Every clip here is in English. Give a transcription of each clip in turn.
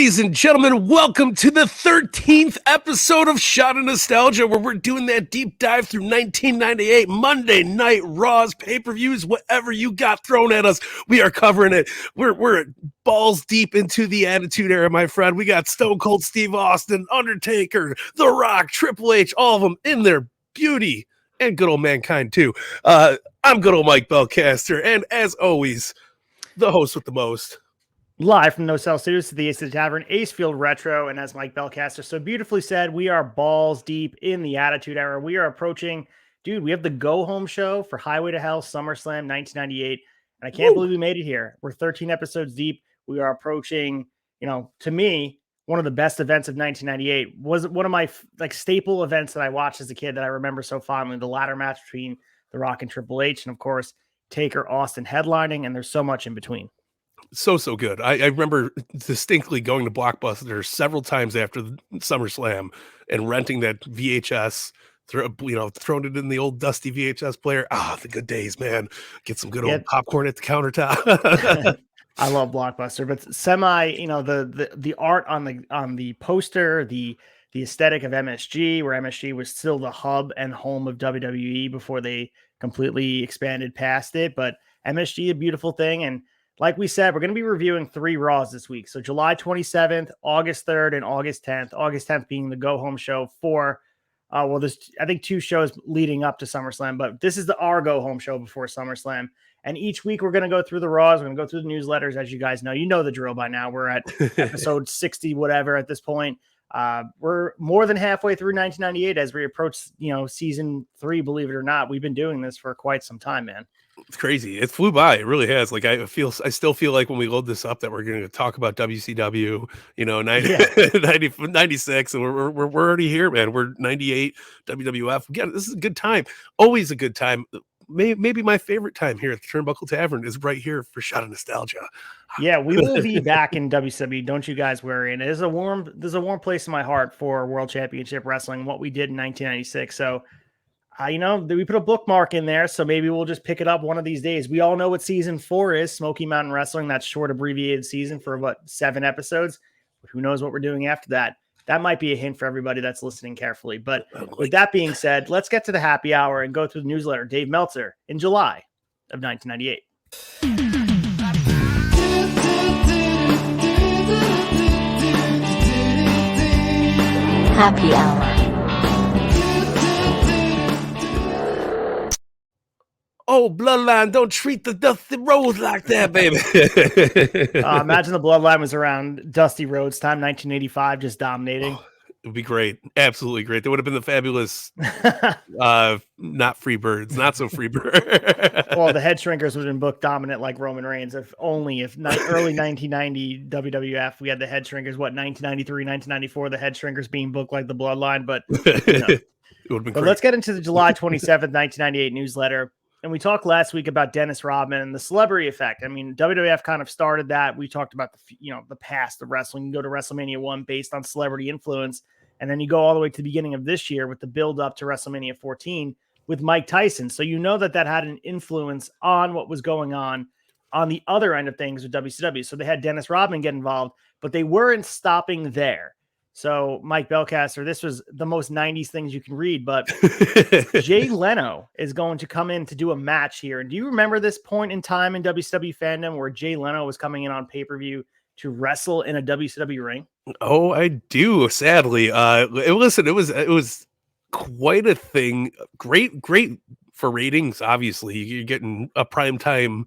Ladies and gentlemen, welcome to the 13th episode of Shot of Nostalgia, where we're doing that deep dive through 1998 Monday Night Raws, pay-per-views, whatever you got thrown at us, we are covering it. We're balls deep into the Attitude Era, my friend. We got Stone Cold Steve Austin, Undertaker, The Rock, Triple H, all of them in their beauty, and good old Mankind too. I'm good old Mike Belcaster, and as always, the host with the most. Live from No Cell Studios to the ACEFIELD Tavern, ACEFIELD Retro, and as Mike Belcaster so beautifully said, we are balls deep in the Attitude Era. We are approaching, dude, we have the go-home show for Highway to Hell, SummerSlam 1998, and I can't believe we made it here. We're 13 episodes deep. We are approaching, to me, one of the best events of 1998. Was one of my staple events that I watched as a kid that I remember so fondly, the ladder match between The Rock and Triple H, and of course, Taker Austin headlining, and there's so much in between. So good. I remember distinctly going to Blockbuster several times after SummerSlam and renting that VHS, throwing it in the old dusty VHS player. The good days, man. Get some good old popcorn at the countertop. I love Blockbuster, but the art on the poster, the aesthetic of MSG, where MSG was still the hub and home of WWE before they completely expanded past it. But MSG, a beautiful thing. And like we said, we're going to be reviewing 3 Raws this week. So July 27th, August 3rd, and August 10th. August 10th being the go-home show for, there's, I think, 2 shows leading up to SummerSlam, but this is our go-home show before SummerSlam. And each week we're going to go through the Raws. We're going to go through the newsletters, as you guys know. You know the drill by now. We're at episode 60, whatever, at this point. We're more than halfway through 1998 as we approach, season 3, believe it or not. We've been doing this for quite some time, man. It's crazy. It flew by. It really has. Like I still feel like when we load this up that we're going to talk about WCW, 96, and we're already here, man. We're 98 WWF. Again, this is a good time. Always a good time. Maybe my favorite time here at the Turnbuckle Tavern is right here for Shot of Nostalgia. Yeah, we will be back in WCW. Don't you guys worry. And there's a warm place in my heart for World Championship Wrestling, what we did in 1996. So, we put a bookmark in there, so maybe we'll just pick it up one of these days. We all know what season 4 is, Smoky Mountain Wrestling, that short abbreviated season for 7 episodes. But who knows what we're doing after that? That might be a hint for everybody that's listening carefully. But with that being said, let's get to the happy hour and go through the newsletter. Dave Meltzer in July of 1998. Happy hour. Oh, Bloodline, don't treat the Dusty Rhodes like that, baby. Imagine the Bloodline was around Dusty Rhodes time, 1985, just dominating. It would be great. Absolutely great. They would have been the fabulous, not so free bird. Well, the Head Shrinkers would have been booked dominant like Roman Reigns. Early 1990 WWF, we had the Head Shrinkers, 1993, 1994, the Head Shrinkers being booked like the Bloodline. But, it would have been great. Let's get into the July 27th, 1998 newsletter. And we talked last week about Dennis Rodman and the celebrity effect. I mean, WWF kind of started that. We talked about the past of wrestling. You go to WrestleMania 1 based on celebrity influence. And then you go all the way to the beginning of this year with the build up to WrestleMania 14 with Mike Tyson. So that had an influence on what was going on the other end of things with WCW. So they had Dennis Rodman get involved, but they weren't stopping there. So, Mike Belcaster, this was the most 90s things you can read, but Jay Leno is going to come in to do a match here. And do you remember this point in time in WCW fandom where Jay Leno was coming in on pay-per-view to wrestle in a WCW ring? Oh, I do, sadly. It was quite a thing. Great for ratings, obviously. You're getting a primetime,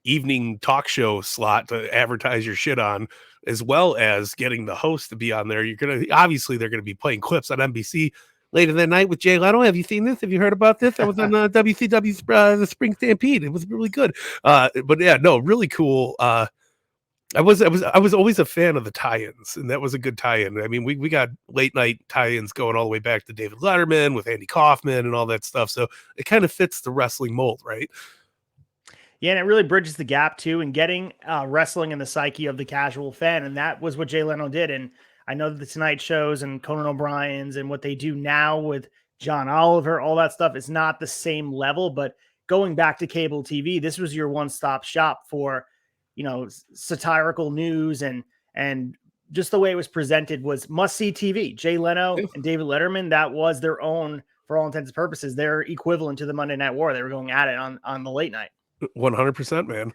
evening talk show slot to advertise your shit on, as well as getting the host to be on there. They're going to be playing clips on NBC later that night with Jay Leno. Have you seen this? Have you heard about this? I was on WCW's the Spring Stampede. It was really good. But yeah, no, really cool. I was always a fan of the tie-ins, and that was a good tie-in. I mean, we got late night tie-ins going all the way back to David Letterman with Andy Kaufman and all that stuff. So it kind of fits the wrestling mold, right? Yeah, and it really bridges the gap, too, in getting wrestling in the psyche of the casual fan, and that was what Jay Leno did. And I know that the Tonight Shows and Conan O'Brien's and what they do now with John Oliver, all that stuff is not the same level, but going back to cable TV, this was your one-stop shop for, satirical news and And just the way it was presented was must-see TV. Jay Leno and David Letterman, that was their own, for all intents and purposes, their equivalent to the Monday Night War. They were going at it on the late night. 100%, man.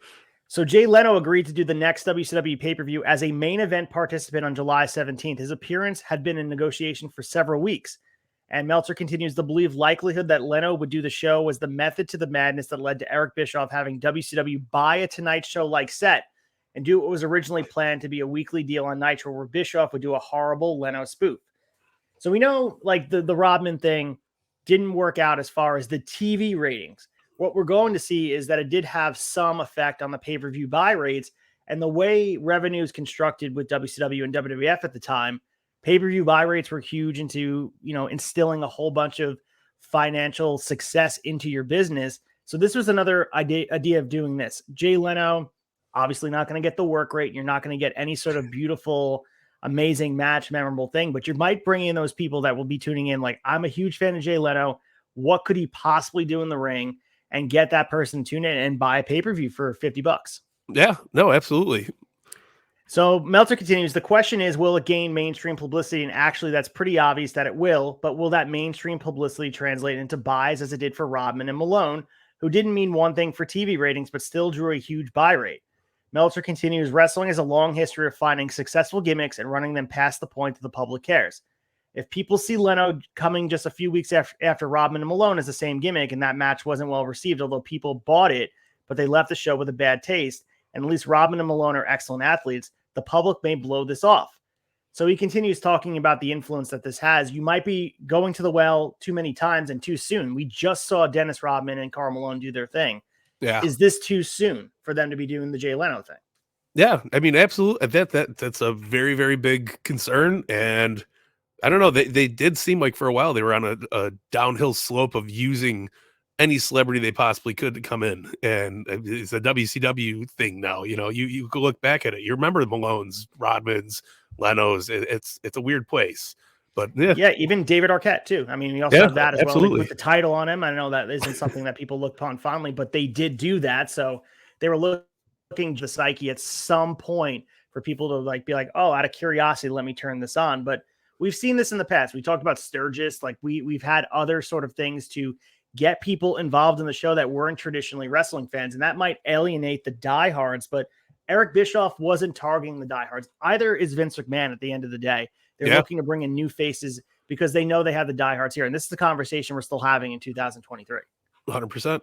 So Jay Leno agreed to do the next WCW pay-per-view as a main event participant on July 17th. His appearance had been in negotiation for several weeks. And Meltzer continues to believe likelihood that Leno would do the show was the method to the madness that led to Eric Bischoff having WCW buy a Tonight Show-like set and do what was originally planned to be a weekly deal on Nitro where Bischoff would do a horrible Leno spoof. So we know like the Rodman thing didn't work out as far as the TV ratings. What we're going to see is that it did have some effect on the pay-per-view buy rates, and the way revenue is constructed with WCW and WWF at the time, pay-per-view buy rates were huge into, instilling a whole bunch of financial success into your business. So this was another idea of doing this. Jay Leno, obviously not going to get the work rate. You're not going to get any sort of beautiful, amazing match, memorable thing, but you might bring in those people that will be tuning in. Like, I'm a huge fan of Jay Leno. What could he possibly do in the ring? And get that person to tune in and buy a pay-per-view for $50. Yeah, no, absolutely. So Meltzer continues, the question is, will it gain mainstream publicity? And actually, that's pretty obvious that it will, but will that mainstream publicity translate into buys as it did for Rodman and Malone, who didn't mean one thing for TV ratings, but still drew a huge buy rate? Meltzer continues, wrestling has a long history of finding successful gimmicks and running them past the point that the public cares. If people see Leno coming just a few weeks after Rodman and Malone as the same gimmick, and that match wasn't well received, although people bought it, but they left the show with a bad taste, and at least Rodman and Malone are excellent athletes, the public may blow this off. So he continues talking about the influence that this has. You might be going to the well too many times and too soon. We just saw Dennis Rodman and Karl Malone do their thing. Yeah. Is this too soon for them to be doing the Jay Leno thing? Yeah, I mean, absolutely. That's a very, very big concern, and I don't know. They did seem like for a while they were on a downhill slope of using any celebrity they possibly could to come in, and it's a WCW thing now. You go look back at it. You remember the Malones, Rodmans, Lenos. It's a weird place, but yeah, even David Arquette too. I mean, we also have that as absolutely. well with the title on him. I know that isn't something that people look upon fondly, but they did do that. So they were looking to the psyche at some point for people to be like, oh, out of curiosity, let me turn this on. But we've seen this in the past. We talked about Sturgis. Like we've had other sort of things to get people involved in the show that weren't traditionally wrestling fans. And that might alienate the diehards, but Eric Bischoff wasn't targeting the diehards. Either is Vince McMahon at the end of the day. They're looking to bring in new faces because they know they have the diehards here. And this is the conversation we're still having in 2023. 100%.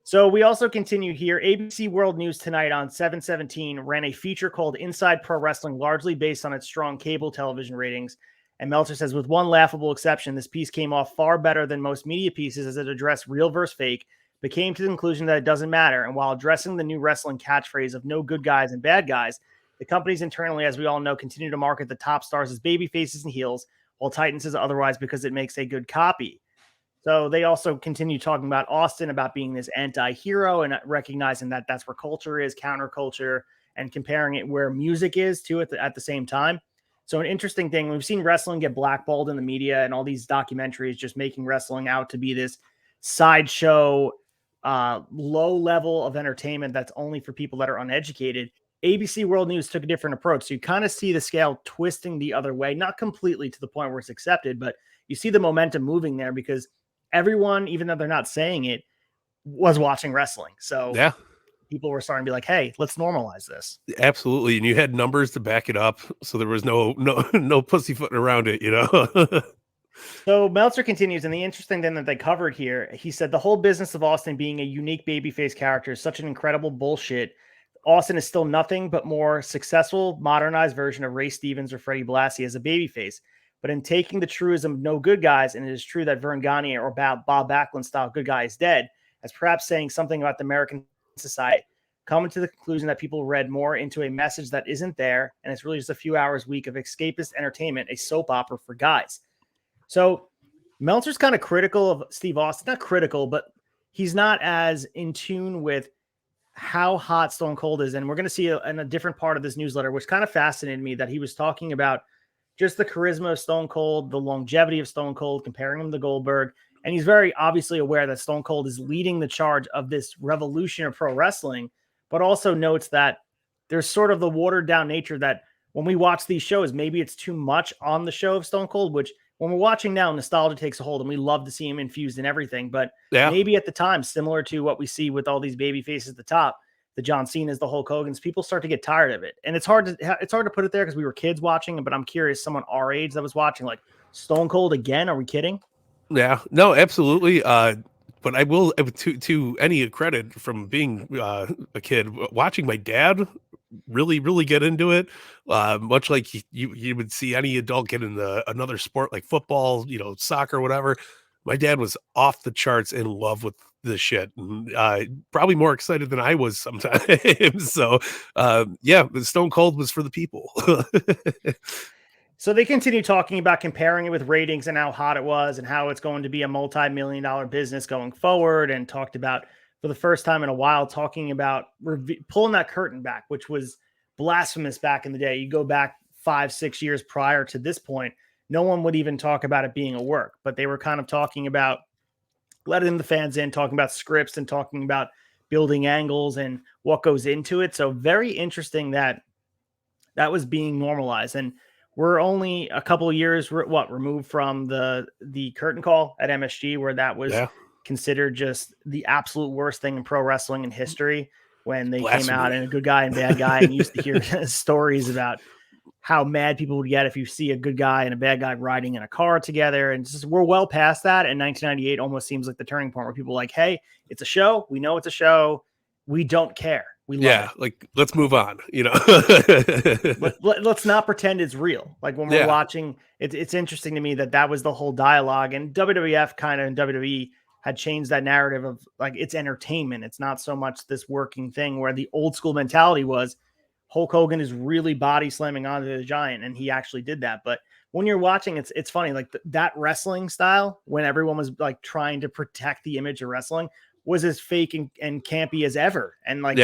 So we also continue here. ABC World News tonight on 7/17 ran a feature called Inside Pro Wrestling, largely based on its strong cable television ratings. And Meltzer says, with one laughable exception, this piece came off far better than most media pieces as it addressed real versus fake, but came to the conclusion that it doesn't matter. And while addressing the new wrestling catchphrase of no good guys and bad guys, the companies internally, as we all know, continue to market the top stars as baby faces and heels, while Titan says otherwise because it makes a good copy. So they also continue talking about Austin, about being this anti-hero and recognizing that that's where culture is, counterculture, and comparing it where music is to it at the same time. So an interesting thing, we've seen wrestling get blackballed in the media and all these documentaries just making wrestling out to be this sideshow, low level of entertainment that's only for people that are uneducated. ABC World News took a different approach. So you kind of see the scale twisting the other way, not completely to the point where it's accepted, but you see the momentum moving there because everyone, even though they're not saying it, was watching wrestling. So yeah, people were starting to be like, hey, let's normalize this. Absolutely. And you had numbers to back it up. So there was no pussyfooting around it, So Meltzer continues, and the interesting thing that they covered here, he said the whole business of Austin being a unique babyface character is such an incredible bullshit. Austin is still nothing but more successful, modernized version of Ray Stevens or Freddie Blassie as a babyface. But in taking the truism of no good guys, and it is true that Vern Gagne or Bob Backlund style good guy is dead, as perhaps saying something about the American society, coming to the conclusion that people read more into a message that isn't there, and it's really just a few hours a week of escapist entertainment, a soap opera for guys. So Meltzer's kind of critical of Steve Austin. Not critical, but he's not as in tune with how hot Stone Cold is. And we're going to see in a different part of this newsletter, which kind of fascinated me, that he was talking about just the charisma of Stone Cold, the longevity of Stone Cold, comparing him to Goldberg. And he's very obviously aware that Stone Cold is leading the charge of this revolution of pro wrestling, but also notes that there's sort of the watered down nature that when we watch these shows, maybe it's too much on the show of Stone Cold, which when we're watching now, nostalgia takes a hold and we love to see him infused in everything. But Yeah. maybe at the time, similar to what we see with all these baby faces at the top, the John Cena's, the Hulk Hogan's, people start to get tired of it. And it's hard to put it there because we were kids watching it, but I'm curious, someone our age that was watching, like, Stone Cold again? Are we kidding? Yeah, no, absolutely. But I will, to any credit from being a kid, watching my dad really get into it, much like you would see any adult get into another sport like football, soccer, whatever. My dad was off the charts in love with this shit, and probably more excited than I was sometimes. So, yeah, the Stone Cold was for the people. So they continue talking about comparing it with ratings and how hot it was and how it's going to be a multi-million-dollar business going forward, and talked about, for the first time in a while, talking about pulling that curtain back, which was blasphemous back in the day. You go back 5-6 years prior to this point, no one would even talk about it being a work, but they were kind of talking about letting the fans in, talking about scripts and talking about building angles and what goes into it. So very interesting that that was being normalized. And we're only a couple of years removed from the curtain call at MSG, where that was considered just the absolute worst thing in pro wrestling in history, when they came out and a good guy and bad guy, and used to hear stories about how mad people would get if you see a good guy and a bad guy riding in a car together. And just, we're well past that. And 1998 almost seems like the turning point where people are like, hey, it's a show. We know it's a show. We don't care. We love it. Like, let's move on, Let's not pretend it's real. Like, when we're watching, it's interesting to me that was the whole dialogue. And WWF kind of, and WWE had changed that narrative of, like, it's entertainment. It's not so much this working thing, where the old school mentality was Hulk Hogan is really body slamming onto the Giant, and he actually did that. But when you're watching, it's funny, like that wrestling style, when everyone was like trying to protect the image of wrestling, was as fake and campy as ever. And like,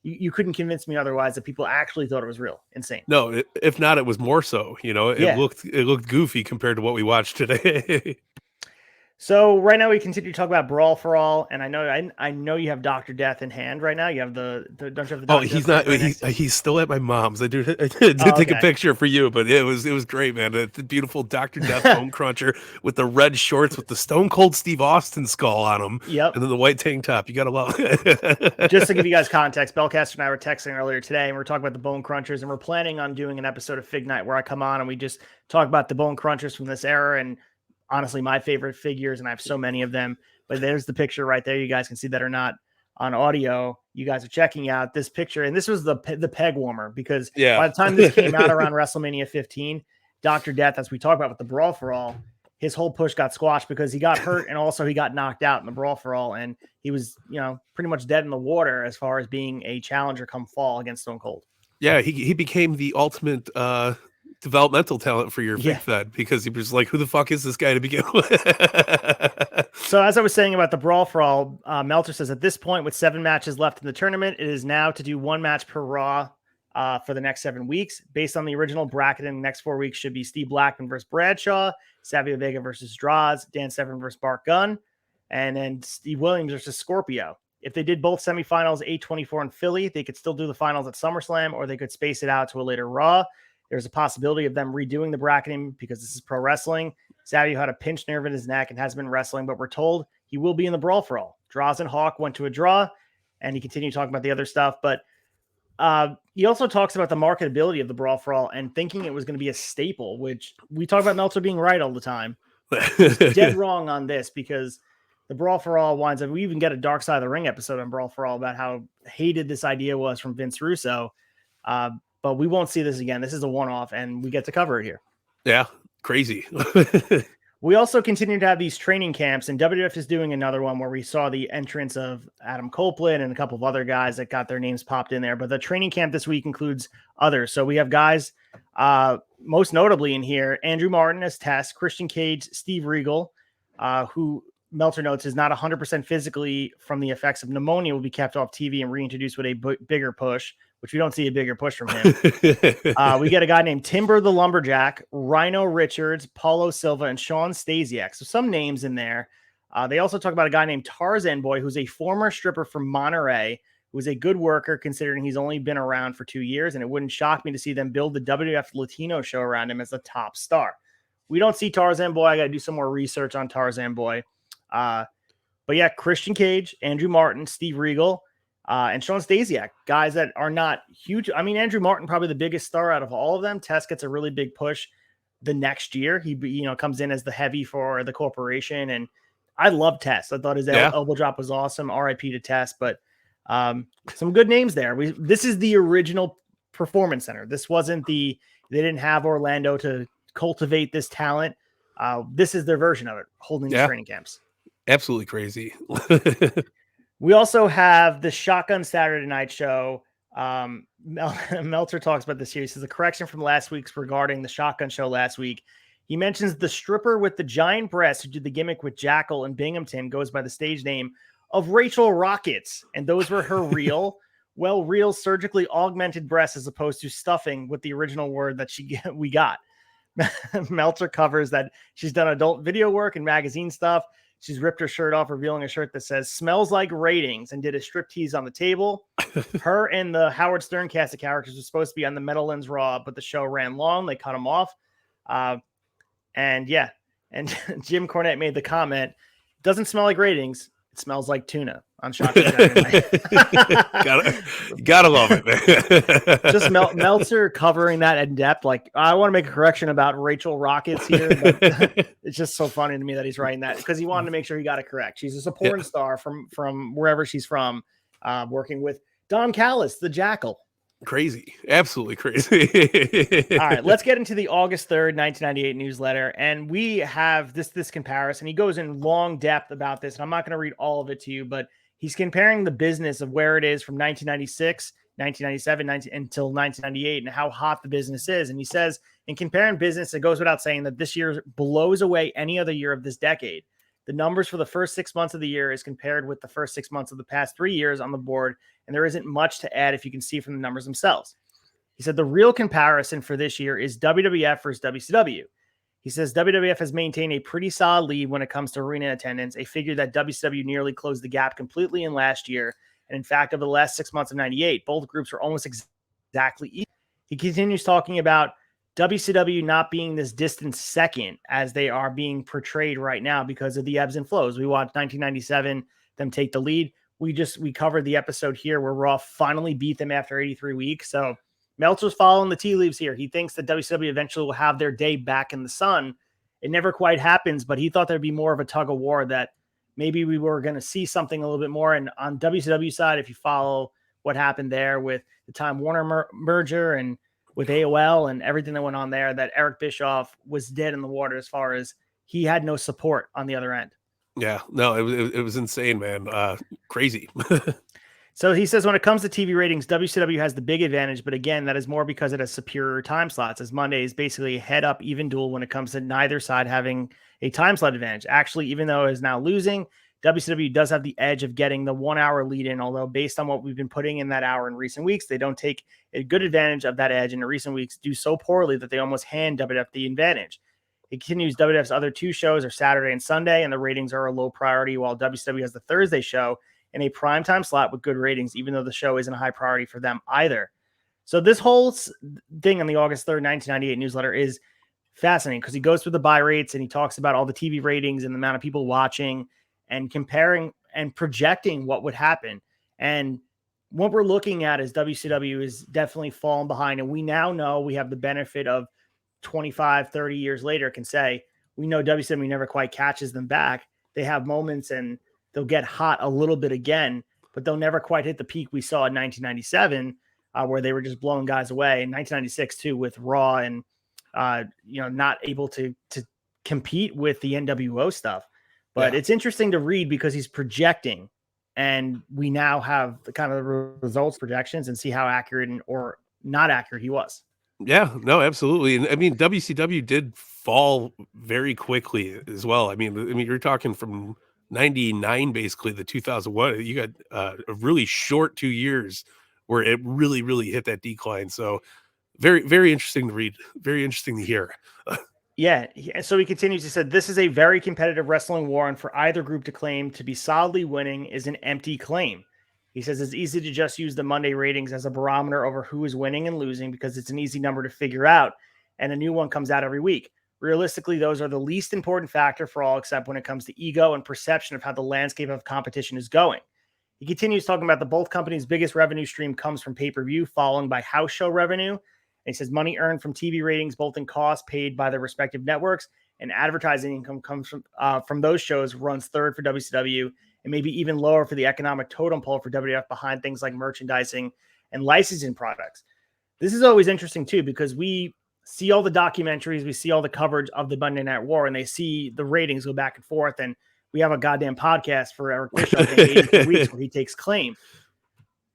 you couldn't convince me otherwise, that people actually thought it was real. Insane. No, if not, it was more so. It looked goofy compared to what we watched today. So right now we continue to talk about Brawl for All, and I know you have Dr. Death in hand right now. You have don't you have the Dr. he's Death not. He's still at my mom's. I did take a picture for you, but it was great, man. The beautiful Dr. Death bone cruncher with the red shorts with the Stone Cold Steve Austin skull on them. Yep. And then the white tank top. You gotta love it. Just to give you guys context, Belcaster and I were texting earlier today, and we're talking about the bone crunchers, and we're planning on doing an episode of Fig Night where I come on and we just talk about the bone crunchers from this era, and honestly, my favorite figures, and I have so many of them. But there's the picture right there. You guys can see that or not on audio. You guys are checking out this picture, and this was the peg warmer, because by the time this came out around WrestleMania 15, Dr. Death, as we talk about with the Brawl for All, his whole push got squashed because he got hurt, and also he got knocked out in the Brawl for All, and he was, pretty much dead in the water as far as being a challenger come fall against Stone Cold. Yeah, he became the ultimate developmental talent for your Fig Fed, because he was like, who the fuck is this guy to begin with? So as I was saying about the Brawl for All, Meltzer says, at this point, with 7 matches left in the tournament, it is now to do 1 match per Raw for the next 7 weeks. Based on the original bracket, in the next 4 weeks should be Steve Blackman versus Bradshaw, Savio Vega versus Draws, Dan Severn versus Bart Gunn, and then Steve Williams versus Scorpio. If they did both semifinals, 8/24 in Philly, they could still do the finals at SummerSlam, or they could space it out to a later Raw. There's a possibility of them redoing the bracketing because this is pro wrestling. Savio had a pinched nerve in his neck and has been wrestling, but we're told he will be in the Brawl for All. Draws and Hawk went to a draw, and he continued talking about the other stuff. But he also talks about the marketability of the Brawl for All and thinking it was going to be a staple, which we talk about Meltzer being right all the time. He's dead wrong on this, because the Brawl for All winds up, we even get a Dark Side of the Ring episode on Brawl for All about how hated this idea was from Vince Russo. But we won't see this again. This is a one-off, and we get to cover it here. Yeah, crazy. We also continue to have these training camps, and WWF is doing another one where we saw the entrance of Adam Copeland and a couple of other guys that got their names popped in there. But the training camp this week includes others. So we have guys, most notably in here, Andrew Martin as Test, Christian Cage, Steve Regal, who Meltzer notes is not 100% physically from the effects of pneumonia, will be kept off TV and reintroduced with a bigger push, which we don't see a bigger push from him. We get a guy named Timber the Lumberjack, Rhino Richards, Paulo Silva, and Sean Stasiak. So some names in there. They also talk about a guy named Tarzan Boy, who's a former stripper from Monterey, who is a good worker considering he's only been around for 2 years, and it wouldn't shock me to see them build the WWF Latino show around him as the top star. We don't see Tarzan Boy. I got to do some more research on Tarzan Boy. But yeah, Christian Cage, Andrew Martin, Steve Regal, and Sean Stasiak, guys that are not huge. I mean, Andrew Martin, probably the biggest star out of all of them. Tess gets a really big push the next year. He, comes in as the heavy for the corporation. And I love Tess. I thought his elbow drop was awesome. RIP to Tess, but some good names there. This is the original Performance Center. This wasn't they didn't have Orlando to cultivate this talent. This is their version of it, holding the training camps. Absolutely crazy. We also have the Shotgun Saturday Night Show. Meltzer talks about this here. He says, a correction from last week's regarding the Shotgun Show last week. He mentions the stripper with the giant breasts who did the gimmick with Jackal and Binghamton goes by the stage name of Rachel Rockets. And those were her real surgically augmented breasts as opposed to stuffing with the original word that we got. Meltzer covers that she's done adult video work and magazine stuff. She's ripped her shirt off, revealing a shirt that says "Smells Like Ratings" and did a striptease on the table. Her and the Howard Stern cast of characters were supposed to be on the Meadowlands Raw, but the show ran long. They cut them off. And Jim Cornette made the comment, "Doesn't smell like ratings. It smells like tuna." On Shotgun Saturday Night. gotta love it, man. Just Meltzer covering that in depth. Like, I want to make a correction about Rachel Rockets here, but it's just so funny to me that he's writing that because he wanted to make sure he got it correct. She's a porn star from wherever she's from, working with Don Callis, the Jackal. Crazy. Absolutely crazy. All right, let's get into the August 3rd, 1998 newsletter. And we have this comparison. He goes in long depth about this, and I'm not going to read all of it to you, but he's comparing the business of where it is from 1996, 1997, until 1998 and how hot the business is. And he says, in comparing business, it goes without saying that this year blows away any other year of this decade. The numbers for the first 6 months of the year is compared with the first 6 months of the past 3 years on the board, and there isn't much to add if you can see from the numbers themselves. He said the real comparison for this year is WWF versus WCW. He says WWF has maintained a pretty solid lead when it comes to arena attendance, a figure that WCW nearly closed the gap completely in last year. And in fact, over the last 6 months of 98, both groups were almost exactly equal. He continues talking about WCW not being this distant second as they are being portrayed right now because of the ebbs and flows. We watched 1997, them take the lead. We covered the episode here where Raw finally beat them after 83 weeks. So Meltzer's following the tea leaves here. He thinks that WCW eventually will have their day back in the sun. It never quite happens, but he thought there'd be more of a tug of war that maybe we were going to see something a little bit more. And on WCW side, if you follow what happened there with the Time Warner merger and with AOL and everything that went on there, that Eric Bischoff was dead in the water as far as he had no support on the other end. Yeah, no, it was insane, man. Crazy. So he says when it comes to TV ratings, WCW has the big advantage, but again, that is more because it has superior time slots, as Monday is basically a head-up even duel when it comes to neither side having a time slot advantage. Actually, even though it is now losing, WCW does have the edge of getting the 1 hour lead in, although based on what we've been putting in that hour in recent weeks, they don't take a good advantage of that edge, and in recent weeks do so poorly that they almost hand WWF the advantage. It continues WWF's other two shows are Saturday and Sunday, and the ratings are a low priority, while WCW has the Thursday show in a primetime slot with good ratings, even though the show isn't a high priority for them either. So this whole thing on the August 3rd, 1998 newsletter is fascinating because he goes through the buy rates and he talks about all the TV ratings and the amount of people watching and comparing and projecting what would happen. And what we're looking at is WCW is definitely falling behind. And we now know we have the benefit of 25, 30 years later can say, we know WCW never quite catches them back. They have moments and they'll get hot a little bit again, but they'll never quite hit the peak we saw in 1997, where they were just blowing guys away. In 1996 too, with Raw and not able to compete with the NWO stuff. But It's interesting to read because he's projecting, and we now have the kind of results projections and see how accurate or not accurate he was. Yeah, no, absolutely. And I mean, WCW did fall very quickly as well. I mean, you're talking from 99, basically the 2001, you got a really short 2 years where it really, really hit that decline. So very, very interesting to read. Very interesting to hear. Yeah. So he continues, he said, this is a very competitive wrestling war, and for either group to claim to be solidly winning is an empty claim. He says it's easy to just use the Monday ratings as a barometer over who is winning and losing because it's an easy number to figure out, and a new one comes out every week. Realistically, those are the least important factor for all, except when it comes to ego and perception of how the landscape of competition is going. He continues talking about the both companies' biggest revenue stream comes from pay-per-view, followed by house show revenue. And he says money earned from TV ratings, both in costs paid by their respective networks, and advertising income comes from those shows, runs third for WCW, and maybe even lower for the economic totem pole for WWF behind things like merchandising and licensing products. This is always interesting too, because we see all the documentaries, we see all the coverage of the Monday Night War, and they see the ratings go back and forth. And we have a goddamn podcast for Eric Bischoff, I think 83 weeks, where he takes claim.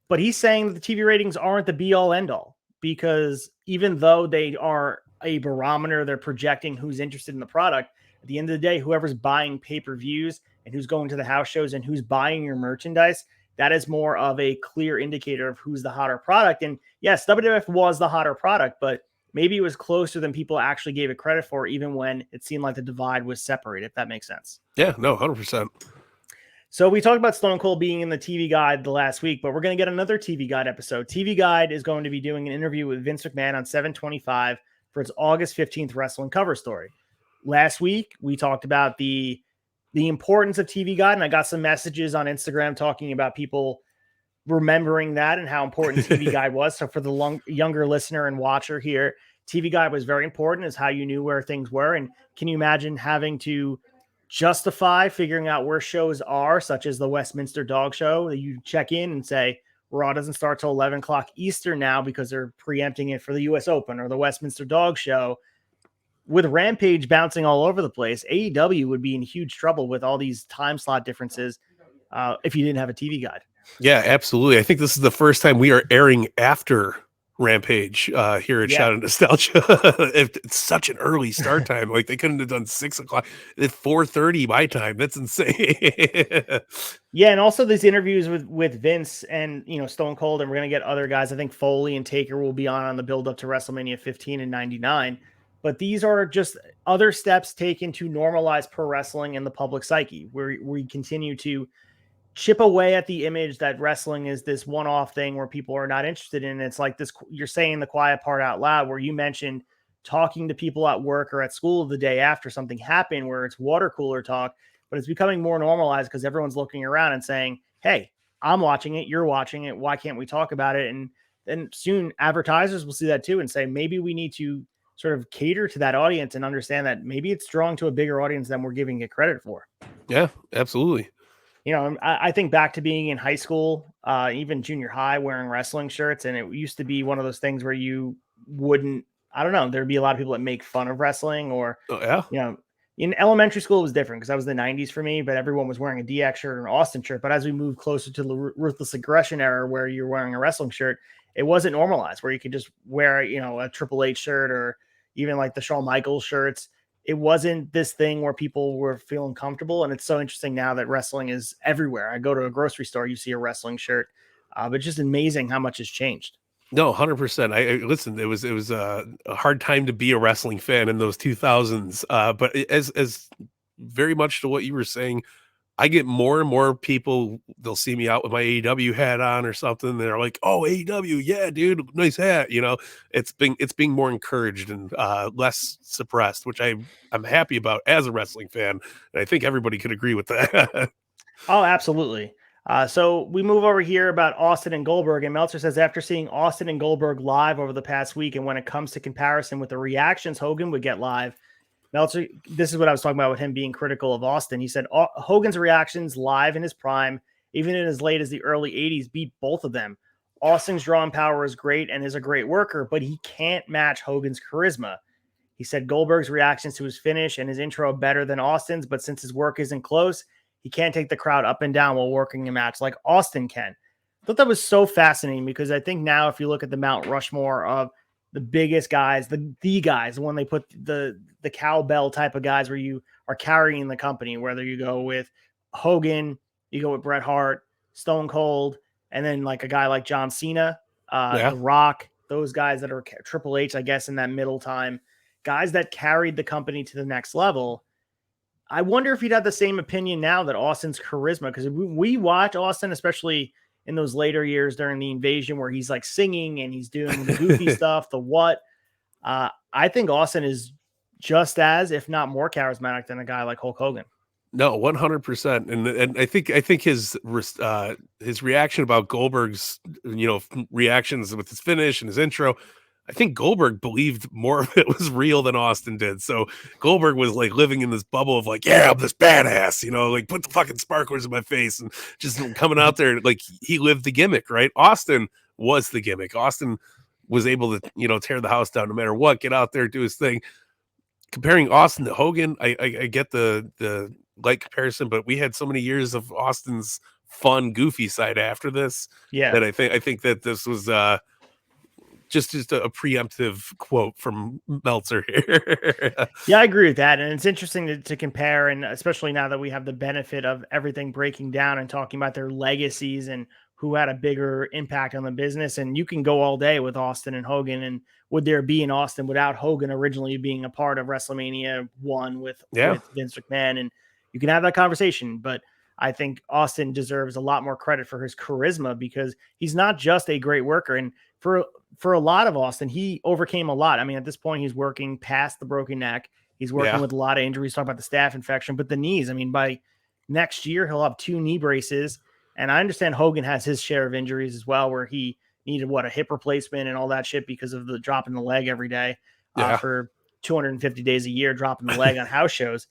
But he's saying that the TV ratings aren't the be all end all, because even though they are a barometer, they're projecting who's interested in the product. At the end of the day, whoever's buying pay-per-views and who's going to the house shows and who's buying your merchandise, that is more of a clear indicator of who's the hotter product. And yes, WWF was the hotter product, but maybe it was closer than people actually gave it credit for, even when it seemed like the divide was separated, if that makes sense. Yeah, no, 100%. So we talked about Stone Cold being in the TV Guide the last week, but we're going to get another TV Guide episode. TV Guide is going to be doing an interview with Vince McMahon on 7/25 for its August 15th wrestling cover story. Last week, we talked about the importance of TV Guide, and I got some messages on Instagram talking about people remembering that and how important TV Guide was. So for the younger listener and watcher here, TV Guide was very important, is how you knew where things were. And can you imagine having to justify figuring out where shows are, such as the Westminster Dog Show, that you check in and say, Raw doesn't start till 11 o'clock Eastern now because they're preempting it for the US Open or the Westminster Dog Show. With Rampage bouncing all over the place, AEW would be in huge trouble with all these time slot differences if you didn't have a TV Guide. Yeah, absolutely. I think this is the first time we are airing after Rampage here at Shout of Nostalgia. It's such an early start time. Like, they couldn't have done 6 o'clock. It's 4:30 my time. That's insane. Yeah, and also these interviews with Vince and Stone Cold, and we're gonna get other guys. I think Foley and Taker will be on the build up to WrestleMania 15 and 99. But these are just other steps taken to normalize pro wrestling in the public psyche, where we continue to chip away at the image that wrestling is this one-off thing where people are not interested in. It's like this, you're saying the quiet part out loud, where you mentioned talking to people at work or at school the day after something happened, where it's water cooler talk, but it's becoming more normalized because everyone's looking around and saying, hey, I'm watching it, you're watching it, why can't we talk about it? And then soon advertisers will see that too and say, maybe we need to sort of cater to that audience and understand that maybe it's drawing to a bigger audience than we're giving it credit for. Yeah, absolutely. I think back to being in high school, even junior high, wearing wrestling shirts. And it used to be one of those things where you wouldn't, I don't know, there'd be a lot of people that make fun of wrestling, or, in elementary school it was different because that was the 90s for me, but everyone was wearing a DX shirt or an Austin shirt. But as we moved closer to the Ruthless Aggression era, where you're wearing a wrestling shirt, it wasn't normalized, where you could just wear, a Triple H shirt or even like the Shawn Michaels shirts. It wasn't this thing where people were feeling comfortable. And it's so interesting now that wrestling is everywhere. I go to a grocery store, you see a wrestling shirt, but it's just amazing how much has changed. No, 100%. I listen, it was a hard time to be a wrestling fan in those 2000s. But as very much to what you were saying, I get more and more people, they'll see me out with my AEW hat on or something. They're like, oh, AEW, yeah, dude, nice hat. It's being more encouraged and less suppressed, which I'm happy about as a wrestling fan. And I think everybody could agree with that. Oh, absolutely. So we move over here about Austin and Goldberg, and Meltzer says, after seeing Austin and Goldberg live over the past week, and when it comes to comparison with the reactions Hogan would get live, Meltzer, this is what I was talking about with him being critical of Austin. He said Hogan's reactions live in his prime, even in as late as the early 80s, beat both of them. Austin's drawing power is great and is a great worker, but he can't match Hogan's charisma. He said Goldberg's reactions to his finish and his intro are better than Austin's, but since his work isn't close, he can't take the crowd up and down while working a match like Austin can. I thought that was so fascinating, because I think now if you look at the Mount Rushmore of the biggest guys, the guys, when they put the cowbell type of guys where you are carrying the company, whether you go with Hogan, you go with Bret Hart, Stone Cold, and then like a guy like John Cena, The Rock, those guys that are Triple H, I guess, in that middle time, guys that carried the company to the next level. I wonder if he'd have the same opinion now that Austin's charisma, because we watch Austin, especially in those later years during the invasion where he's like singing and he's doing the goofy stuff, the what. I think Austin is just as, if not more charismatic than a guy like Hulk Hogan. No, 100%. And I think his reaction about Goldberg's, reactions with his finish and his intro, I think Goldberg believed more of it was real than Austin did. So Goldberg was like living in this bubble of like, yeah, I'm this badass, like put the fucking sparklers in my face and just coming out there. Like he lived the gimmick, right? Austin was the gimmick. Austin was able to, tear the house down no matter what, get out there, do his thing. Comparing Austin to Hogan, I get the light comparison, but we had so many years of Austin's fun, goofy side after this that I think that this was just a preemptive quote from Meltzer here. Yeah, I agree with that, and it's interesting to compare, and especially now that we have the benefit of everything breaking down and talking about their legacies and who had a bigger impact on the business. And you can go all day with Austin and Hogan, and would there be an Austin without Hogan originally being a part of WrestleMania 1 with Vince McMahon? And you can have that conversation, but I think Austin deserves a lot more credit for his charisma because he's not just a great worker. And for a lot of Austin, he overcame a lot. I mean, at this point, he's working past the broken neck. He's working with a lot of injuries. Talk about the staph infection, but the knees. I mean, by next year, he'll have 2 knee braces. And I understand Hogan has his share of injuries as well, where he needed a hip replacement and all that shit because of the dropping the leg every day for 250 days a year, dropping the leg on house shows.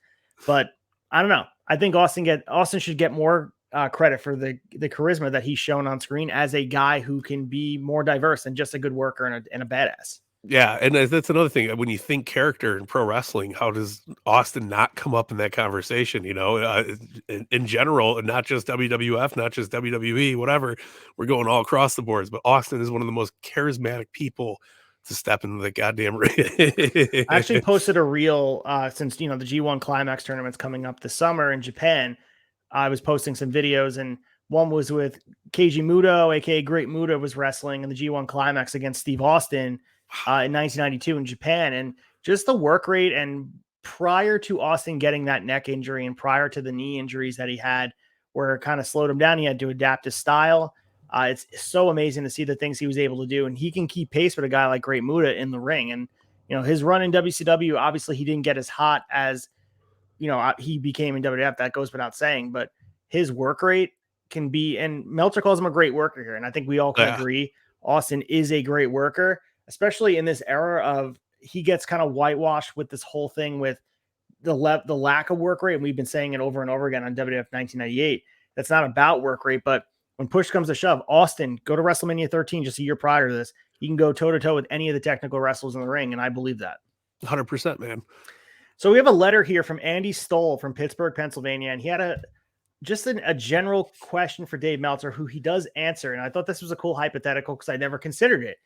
But I don't know. I think Austin should get more credit for the charisma that he's shown on screen as a guy who can be more diverse than just a good worker and a badass. Yeah, and that's another thing. When you think character in pro wrestling, how does Austin not come up in that conversation? In general, and not just WWF, not just WWE, whatever. We're going all across the boards, but Austin is one of the most charismatic people to step into the goddamn ring. I actually posted a reel since the G1 Climax tournament's coming up this summer in Japan. I was posting some videos, and one was with Keiji Muto, aka Great Muta, was wrestling in the G1 Climax against Steve Austin in 1992 in Japan. And just the work rate, and prior to Austin getting that neck injury and prior to the knee injuries that he had, where it kind of slowed him down, he had to adapt his style. It's so amazing to see the things he was able to do, and he can keep pace with a guy like Great Muta in the ring. And his run in WCW, obviously he didn't get as hot as he became in WWF. That goes without saying, but his work rate can be, and Meltzer calls him a great worker here, and I think we all can agree Austin is a great worker, especially in this era of he gets kind of whitewashed with this whole thing with the lack of work rate. And we've been saying it over and over again on WWF 1998. That's not about work rate, but when push comes to shove, Austin, go to WrestleMania 13 just a year prior to this. He can go toe-to-toe with any of the technical wrestlers in the ring, and I believe that. 100%, man. So we have a letter here from Andy Stoll from Pittsburgh, Pennsylvania, and he had a general question for Dave Meltzer, who he does answer. And I thought this was a cool hypothetical because I never considered it.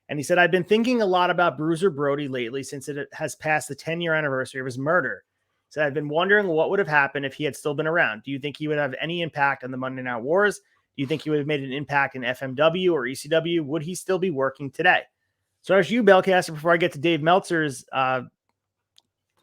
And he said, I've been thinking a lot about Bruiser Brody lately since it has passed the 10-year anniversary of his murder. He said, I've been wondering what would have happened if he had still been around. Do you think he would have any impact on the Monday Night Wars? Do you think he would have made an impact in FMW or ECW? Would he still be working today? So as you, Belcaster, before I get to Dave Meltzer's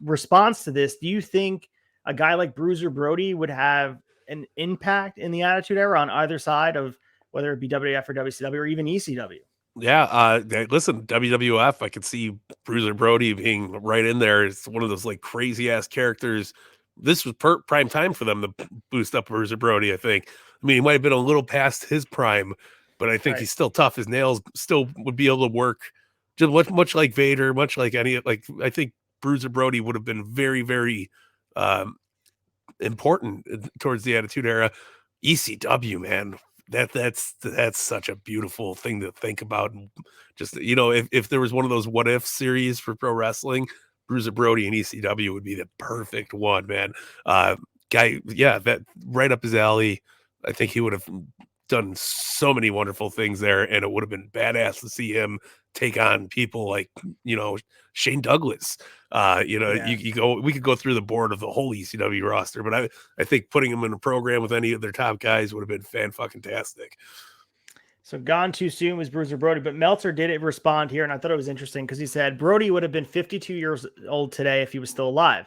response to this, do you think a guy like Bruiser Brody would have an impact in the Attitude Era on either side of whether it be WWF or WCW or even ECW? Yeah, listen, WWF, I could see Bruiser Brody being right in there. It's one of those like crazy ass characters. This was prime time for them to boost up Bruiser Brody, I think. I mean, he might have been a little past his prime, but I think he's still tough. His nails still would be able to work, just much like Vader, much like I think Bruiser Brody would have been very, very important towards the Attitude Era. ECW, man, that's such a beautiful thing to think about. And just if there was one of those what if series for pro wrestling, Bruiser Brody and ECW would be the perfect one, man. That right up his alley. I think he would have done so many wonderful things there, and it would have been badass to see him take on people like Shane Douglas. We could go through the board of the whole ECW roster, but I think putting him in a program with any of their top guys would have been fan-fucking-tastic. So gone too soon was Bruiser Brody, but Meltzer did respond here, and I thought it was interesting because he said Brody would have been 52 years old today if he was still alive.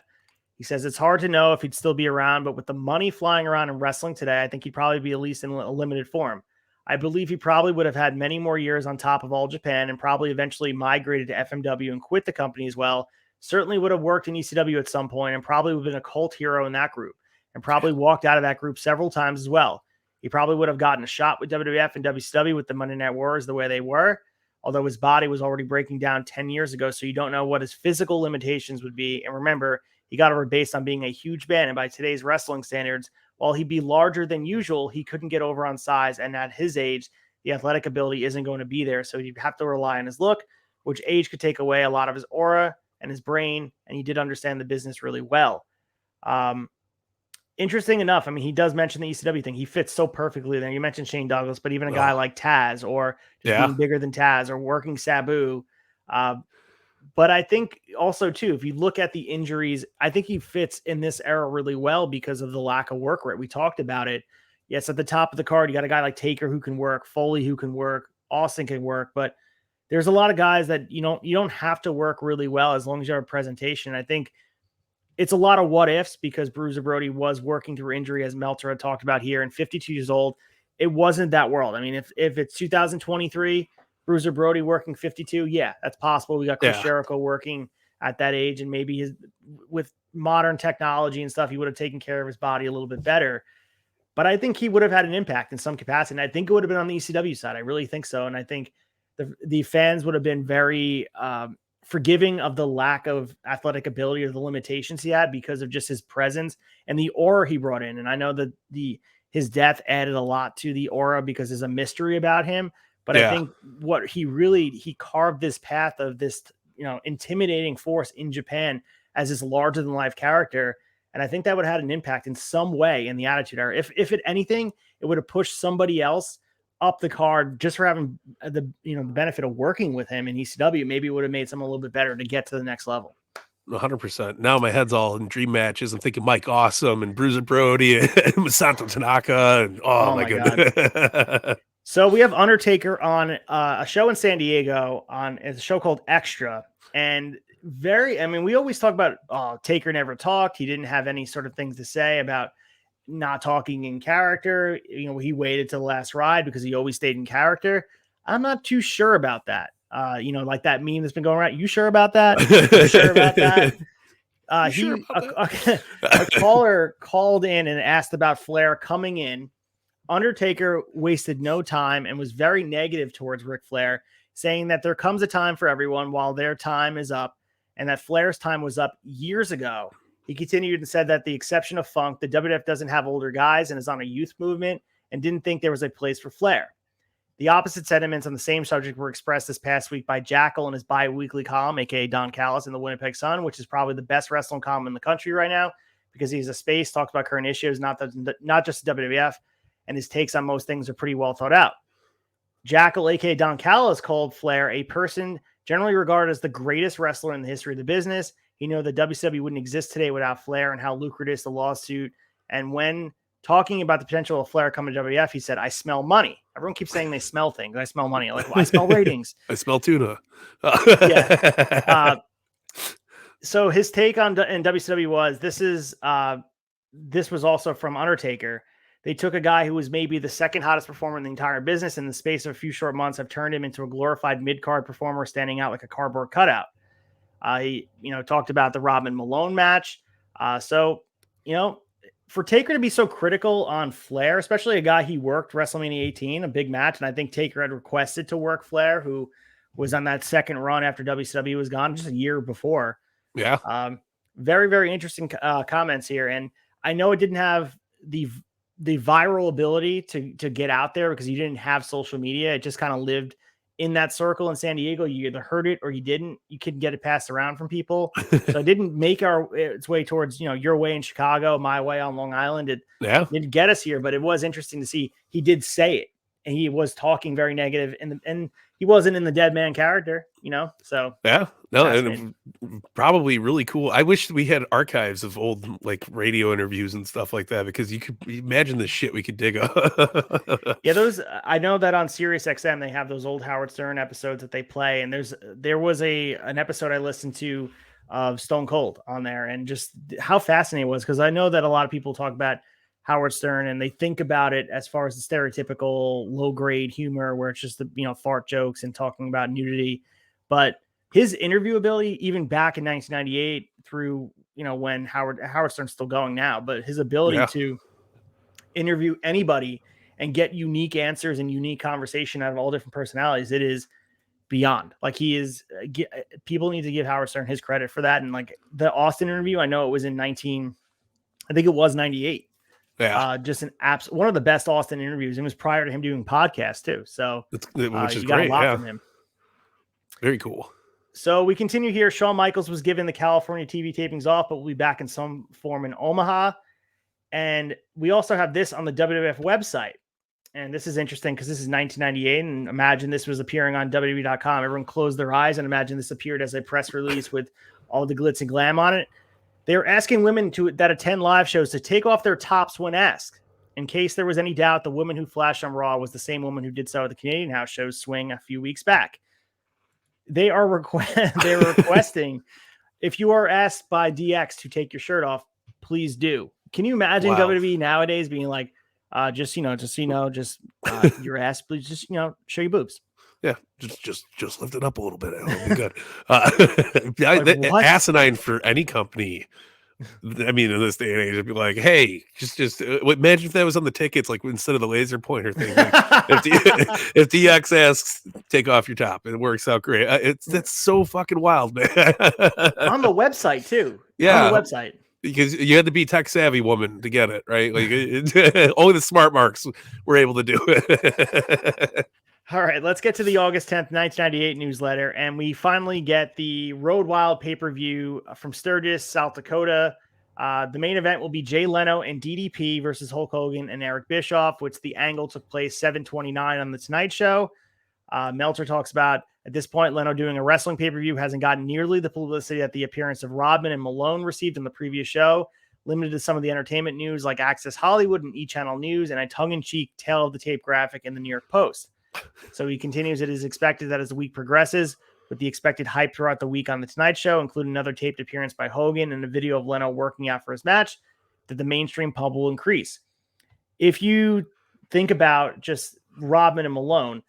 He says it's hard to know if he'd still be around, but with the money flying around in wrestling today, I think he'd probably be at least in a limited form. I believe he probably would have had many more years on top of All Japan and probably eventually migrated to FMW and quit the company as well. Certainly would have worked in ECW at some point and probably would have been a cult hero in that group and probably walked out of that group several times as well. He probably would have gotten a shot with WWF and WCW with the Monday Night Wars the way they were, although his body was already breaking down 10 years ago, so you don't know what his physical limitations would be. And remember, he got over based on being a huge man, and by today's wrestling standards, while he'd be larger than usual, he couldn't get over on size, and at his age, the athletic ability isn't going to be there, so you'd have to rely on his look, which age could take away a lot of his aura and his brain, and he did understand the business really well. Interesting enough, I mean, he does mention the ECW thing. He fits so perfectly there. You mentioned Shane Douglas, but even a guy like Taz or just being bigger than Taz or working Sabu. But I think also, too, if you look at the injuries, I think he fits in this era really well because of the lack of work rate. We talked about it. Yes, at the top of the card, you got a guy like Taker who can work, Foley who can work, Austin can work, but there's a lot of guys that you don't have to work really well as long as you have a presentation. I think it's a lot of what ifs because Bruiser Brody was working through injury, as Meltzer had talked about here, and 52 years old. It wasn't that world. I mean, if it's 2023, Bruiser Brody working 52, yeah, that's possible. We got Chris Jericho working at that age, and maybe with modern technology and stuff, he would have taken care of his body a little bit better. But I think he would have had an impact in some capacity. And I think it would have been on the ECW side. I really think so. And I think the fans would have been very forgiving of the lack of athletic ability or the limitations he had because of just his presence and the aura he brought in. And I know that his death added a lot to the aura because there's a mystery about him. But I think what he carved this path of this, intimidating force in Japan as this larger than life character. And I think that would have had an impact in some way in the Attitude Era. If it anything, it would have pushed somebody else up the card just for having the benefit of working with him in ECW. Maybe it would have made something a little bit better to get to the next level. 100%. Now my head's all in dream matches. I'm thinking Mike Awesome and Bruiser Brody and Masato Tanaka. And, oh my goodness. God. So we have Undertaker on a show in San Diego it's a show called Extra. And we always talk about Taker never talked. He didn't have any sort of things to say about not talking in character. He waited to the last ride because he always stayed in character. I'm not too sure about that. Like that meme that's been going around. You sure about that? You sure about that? A caller called in and asked about Flair coming in. Undertaker wasted no time and was very negative towards Ric Flair, saying that there comes a time for everyone while their time is up, and that Flair's time was up years ago. He continued and said that the exception of Funk, the WWF doesn't have older guys and is on a youth movement and didn't think there was a place for Flair. The opposite sentiments on the same subject were expressed this past week by Jackal in his bi-weekly column, aka Don Callis in the Winnipeg Sun, which is probably the best wrestling column in the country right now because he's a space, talks about current issues, not just the WWF, and his takes on most things are pretty well thought out. Jackal, aka Don Callis, called Flair a person generally regarded as the greatest wrestler in the history of the business. He knew that WCW wouldn't exist today without Flair and how lucrative the lawsuit. And when talking about the potential of Flair coming to WWF, he said, "I smell money." Everyone keeps saying they smell things. I smell money. Like, well, I smell ratings. I smell tuna. So his take in WCW was this was also from Undertaker. They took a guy who was maybe the second hottest performer in the entire business. In the space of a few short months, have turned him into a glorified mid-card performer standing out like a cardboard cutout. He talked about the Rodman Malone match. For Taker to be so critical on Flair, especially a guy he worked WrestleMania 18, a big match, and I think Taker had requested to work Flair, who was on that second run after WCW was gone just a year before. Yeah. Very, very interesting comments here. And I know it didn't have the viral ability to get out there because you didn't have social media. It just kind of lived in that circle in San Diego. You either heard it or you didn't. You couldn't get it passed around from people. So it didn't make its way towards, your way in Chicago, my way on Long Island. It didn't get us here, but it was interesting to see he did say it. And he was talking very negative and he wasn't in the dead man character, so. Yeah, no, and probably really cool. I wish we had archives of old radio interviews and stuff like that, because you could imagine the shit we could dig up. Yeah, I know that on Sirius XM, they have those old Howard Stern episodes that they play. And there was an episode I listened to of Stone Cold on there, and just how fascinating it was. Cause I know that a lot of people talk about Howard Stern, and they think about it as far as the stereotypical low grade humor where it's just the, fart jokes and talking about nudity. But his interview ability, even back in 1998 through, when Howard Stern's still going now, but his ability to interview anybody and get unique answers and unique conversation out of all different personalities, it is beyond. Like, he is, people need to give Howard Stern his credit for that. And like the Austin interview, I know it was in 98. Yeah. Just one of the best Austin interviews. It was prior to him doing podcasts too. So which is you got great. a lot from him. Very cool. So we continue here. Shawn Michaels was given the California TV tapings off, but will be back in some form in Omaha. And we also have this on the WWF website. And this is interesting because this is 1998. And imagine this was appearing on WWE.com. Everyone closed their eyes and imagine this appeared as a press release with all the glitz and glam on it. They were asking women that attend live shows to take off their tops when asked. In case there was any doubt, the woman who flashed on Raw was the same woman who did so at the Canadian house shows Swing a few weeks back. They were requesting, if you are asked by DX to take your shirt off, please do. Can you imagine WWE nowadays being like, just your ass, please just, show your boobs. Yeah, just lift it up a little bit. It'll be good. Asinine for any company. I mean, in this day and age, it'd be like, hey, just imagine if that was on the tickets, like instead of the laser pointer thing. Like, if DX asks, take off your top, it works out great. That's so fucking wild, man. On the website too. Yeah, on the website. Because you had to be tech savvy woman to get it, right? Like only the smart marks were able to do it. All right, let's get to the August 10th, 1998 newsletter. And we finally get the Road Wild pay-per-view from Sturgis, South Dakota. The main event will be Jay Leno and DDP versus Hulk Hogan and Eric Bischoff, which the angle took place 7/29 on The Tonight Show. Meltzer talks about, at this point, Leno doing a wrestling pay-per-view hasn't gotten nearly the publicity that the appearance of Rodman and Malone received in the previous show, limited to some of the entertainment news like Access Hollywood and E-Channel News, and a tongue-in-cheek tale of the tape graphic in the New York Post. So he continues, it is expected that as the week progresses, with the expected hype throughout the week on The Tonight Show, including another taped appearance by Hogan and a video of Leno working out for his match, that the mainstream pub will increase. If you think about just Rodman and Malone,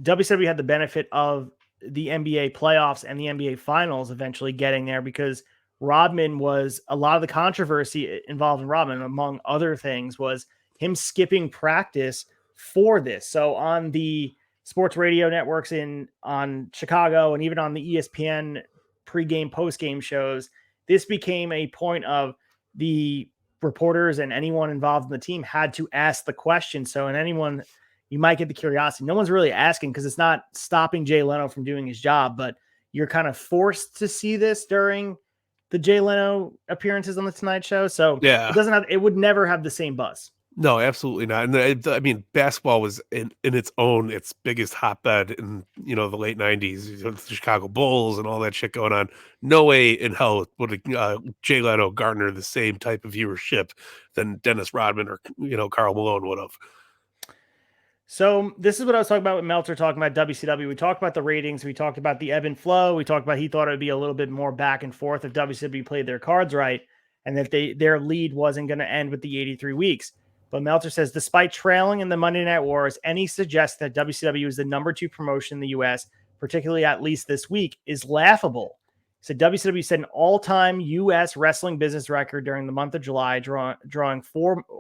WCW had the benefit of the NBA playoffs and the NBA finals eventually getting there, because Rodman was, a lot of the controversy involved in Rodman, among other things, was him skipping practice for this. So on the sports radio networks on Chicago and even on the ESPN pregame, postgame shows, this became a point of the reporters and anyone involved in the team had to ask the question. So, and anyone, you might get the curiosity. No one's really asking because it's not stopping Jay Leno from doing his job, but you're kind of forced to see this during the Jay Leno appearances on The Tonight Show. So yeah, it would never have the same buzz. No, absolutely not. And I mean, basketball was in its biggest hotbed in, the late 90s, the Chicago Bulls and all that shit going on. No way in hell would Jay Leno garner the same type of viewership than Dennis Rodman or, Karl Malone would have. So this is what I was talking about with Meltzer talking about WCW. We talked about the ratings. We talked about the ebb and flow. We talked about he thought it would be a little bit more back and forth if WCW played their cards right and that their lead wasn't going to end with the 83 weeks. But Meltzer says, despite trailing in the Monday Night Wars, any suggestion that WCW is the number 2 promotion in the U.S., particularly at least this week, is laughable. He said WCW set an all-time U.S. wrestling business record during the month of July, drawing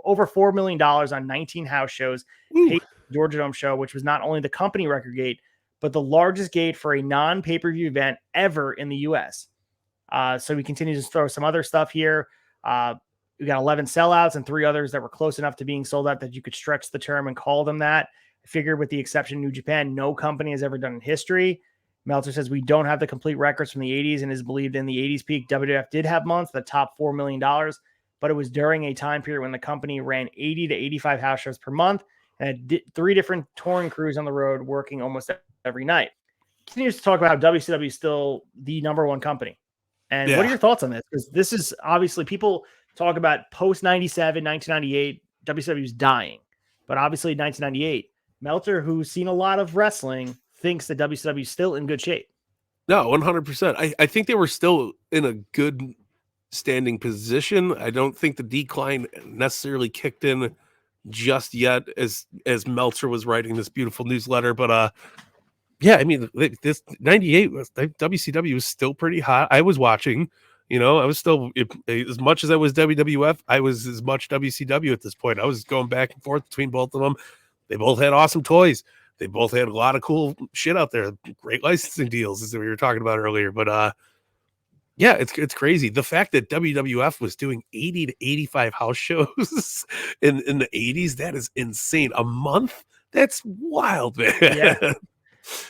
over $4 million on 19 house shows, paid Georgia Dome show, which was not only the company record gate, but the largest gate for a non-pay-per-view event ever in the U.S. So we continue to throw some other stuff here. We got 11 sellouts and 3 others that were close enough to being sold out that you could stretch the term and call them that. I figure with the exception of New Japan, no company has ever done in history. Meltzer says we don't have the complete records from the 80s and is believed in the 80s peak. WWF did have months that topped $4 million, but it was during a time period when the company ran 80 to 85 house shows per month and had 3 different touring crews on the road working almost every night. Continues to talk about how WCW is still the number 1 company. And what are your thoughts on this? Because this is obviously, people talk about post 97, 1998, WCW is dying. But obviously 1998, Meltzer, who's seen a lot of wrestling, thinks that WCW is still in good shape. No, 100%. I think they were still in a good standing position. I don't think the decline necessarily kicked in just yet as Meltzer was writing this beautiful newsletter. But yeah, I mean, this 98 was WCW was still pretty hot. I was watching, I was still, as much as I was WWF, I was as much WCW at this point. I was going back and forth between both of them. They both had awesome toys. They both had a lot of cool shit out there. Great licensing deals, as we were talking about earlier. But yeah, it's crazy. The fact that WWF was doing 80 to 85 house shows in the 80s, that is insane. A month? That's wild, man. Yeah.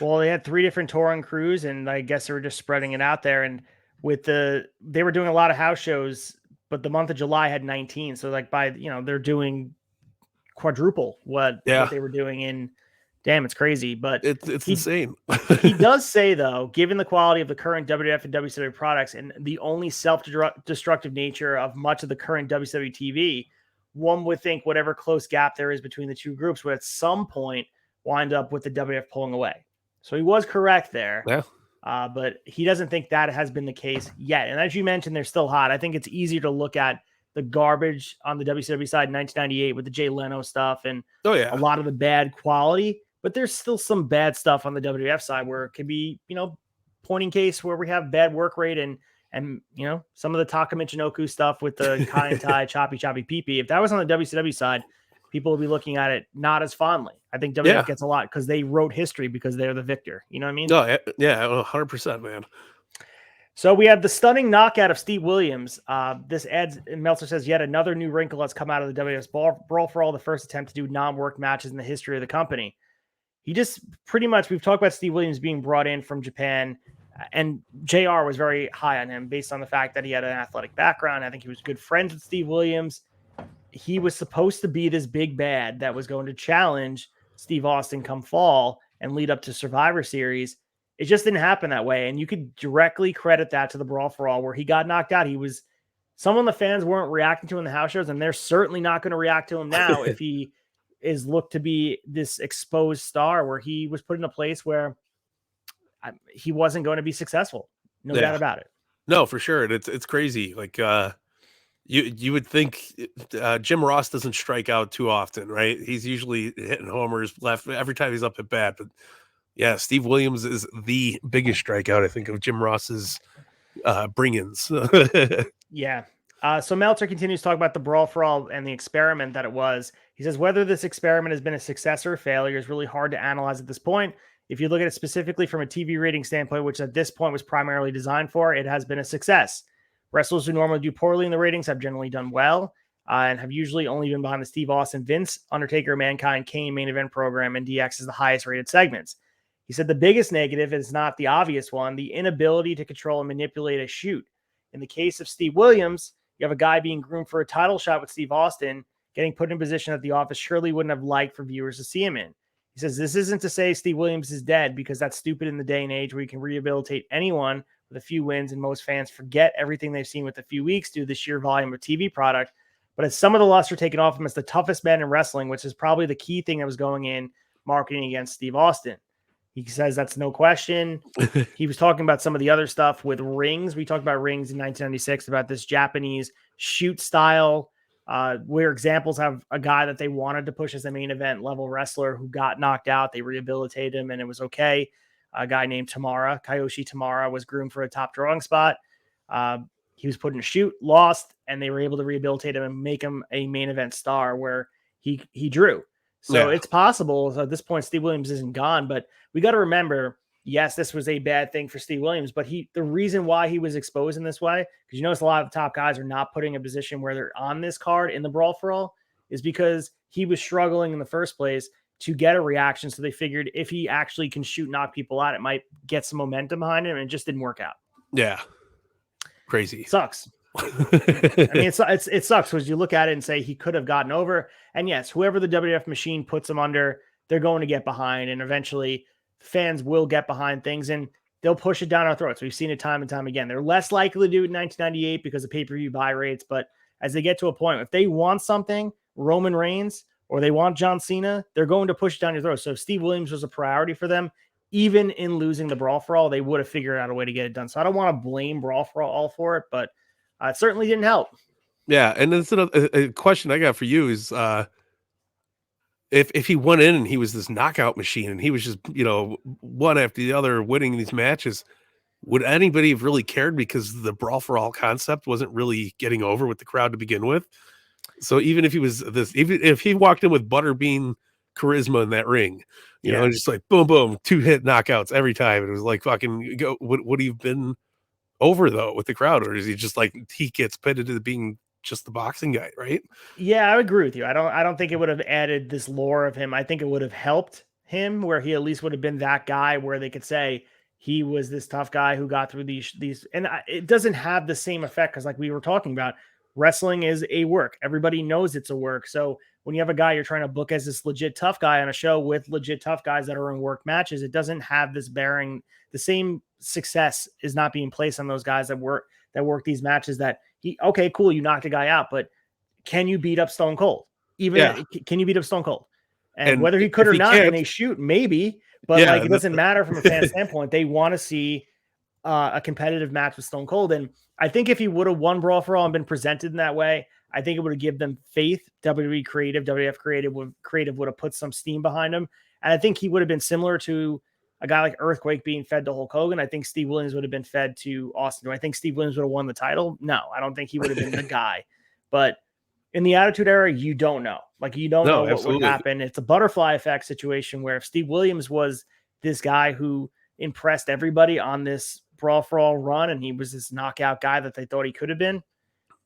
Well, they had 3 different touring crews, and I guess they were just spreading it out there. And they were doing a lot of house shows, but the month of July had 19. So like they're doing quadruple what they were doing in. Damn, it's crazy, but it's insane. He does say, though, given the quality of the current WWF and WCW products and the only self-destructive nature of much of the current WCW TV, one would think whatever close gap there is between the two groups would at some point wind up with the WWF pulling away. So he was correct there. Yeah. But he doesn't think that has been the case yet. And as you mentioned, they're still hot. I think it's easier to look at the garbage on the WCW side in 1998 with the Jay Leno stuff and a lot of the bad quality. But there's still some bad stuff on the WWF side where it can be, pointing case where we have bad work rate and some of the Taka Michinoku stuff with the Kaientai, Choppy Choppy Pee Pee. If that was on the WCW side, people would be looking at it not as fondly. I think WWF gets a lot because they wrote history because they're the victor. You know what I mean? Oh, yeah, 100%, man. So we have the stunning knockout of Steve Williams. This adds, Meltzer says, yet another new wrinkle has come out of the WWF's Brawl for All, the first attempt to do non-work matches in the history of the company. He just pretty much, we've talked about Steve Williams being brought in from Japan, and JR was very high on him based on the fact that he had an athletic background. I think he was good friends with Steve Williams. He was supposed to be this big bad that was going to challenge Steve Austin come fall and lead up to Survivor Series. It just didn't happen that way. And you could directly credit that to the Brawl for All where he got knocked out. He was someone the fans weren't reacting to in the house shows, and they're certainly not going to react to him now if he is looked to be this exposed star where he was put in a place where he wasn't going to be successful. No doubt about it. No, for sure. It's crazy. Like you would think Jim Ross doesn't strike out too often, right? He's usually hitting homers left every time he's up at bat. But yeah, Steve Williams is the biggest strikeout, I think, of Jim Ross's bring-ins. Yeah. So Meltzer continues to talk about the Brawl for All and the experiment that it was. He says, whether this experiment has been a success or a failure is really hard to analyze at this point. If you look at it specifically from a TV rating standpoint, which at this point was primarily designed for, it has been a success. Wrestlers who normally do poorly in the ratings have generally done well and have usually only been behind the Steve Austin, Vince, Undertaker, Mankind, Kane main event program, and DX is the highest rated segments. He said the biggest negative is not the obvious one, the inability to control and manipulate a shoot. In the case of Steve Williams, you have a guy being groomed for a title shot with Steve Austin, getting put in a position that the office surely wouldn't have liked for viewers to see him in. He says, this isn't to say Steve Williams is dead, because that's stupid in the day and age where you can rehabilitate anyone with a few wins, and most fans forget everything they've seen with a few weeks due to the sheer volume of TV product. But as some of the luster taken off him as the toughest man in wrestling, which is probably the key thing that was going in marketing against Steve Austin. He says that's no question. He was talking about some of the other stuff with rings. We talked about rings in 1996, about this Japanese shoot style, where examples have a guy that they wanted to push as a main event level wrestler who got knocked out. They rehabilitated him and it was okay. A guy named Tamara, Kayoshi Tamara, was groomed for a top drawing spot. He was put in a shoot, lost, and they were able to rehabilitate him and make him a main event star where he drew. So it's possible. So at this point, Steve Williams isn't gone, but we got to remember, yes, this was a bad thing for Steve Williams, but the reason why he was exposed in this way, because you notice a lot of the top guys are not putting a position where they're on this card in the Brawl for All, is because he was struggling in the first place to get a reaction. So they figured if he actually can shoot, knock people out, it might get some momentum behind him, and it just didn't work out. Yeah. Crazy. Sucks. I mean, it sucks because you look at it and say he could have gotten over. And yes, whoever the WWF machine puts him under, they're going to get behind, and eventually fans will get behind things and they'll push it down our throats. We've seen it time and time again. They're less likely to do it in 1998 because of pay-per-view buy rates. But as they get to a point, if they want something, Roman Reigns, or they want John Cena, they're going to push it down your throat. So if Steve Williams was a priority for them, even in losing the Brawl for All, they would have figured out a way to get it done. So I don't want to blame Brawl for All for it, but It certainly didn't help. Yeah, and then a question I got for you is, if he went in and he was this knockout machine and he was just, one after the other winning these matches, would anybody have really cared, because the brawl for all concept wasn't really getting over with the crowd to begin with? So even if he was even if he walked in with butterbean charisma in that ring, just like boom, boom, 2-hit knockouts every time, it was like fucking go. Would he have been over though with the crowd, or is he just like he gets pitted to being just the boxing guy, right? Yeah, I agree with you. I don't think it would have added this lore of him. I think it would have helped him where he at least would have been that guy where they could say he was this tough guy who got through these. And it doesn't have the same effect because, like we were talking about, wrestling is a work. Everybody knows it's a work. So when you have a guy you're trying to book as this legit tough guy on a show with legit tough guys that are in work matches, it doesn't have this bearing. The same success is not being placed on those guys that work these matches. That okay, cool, you knocked a guy out, but can you beat up Stone Cold? Can you beat up Stone Cold? And whether he could or not in a shoot, maybe, but like it doesn't matter from a fan standpoint. They want to see a competitive match with Stone Cold. And I think if he would have won Brawl for All and been presented in that way, I think it would have given them faith. WWE creative, WWF creative would have put some steam behind him. And I think he would have been similar to a guy like Earthquake being fed to Hulk Hogan. I think Steve Williams would have been fed to Austin. Do I think Steve Williams would have won the title? No, I don't think he would have been the guy. But in the Attitude Era, you don't know. Like, you don't know what would happen. It's a butterfly effect situation where if Steve Williams was this guy who impressed everybody on this Brawl for All run and he was this knockout guy that they thought he could have been,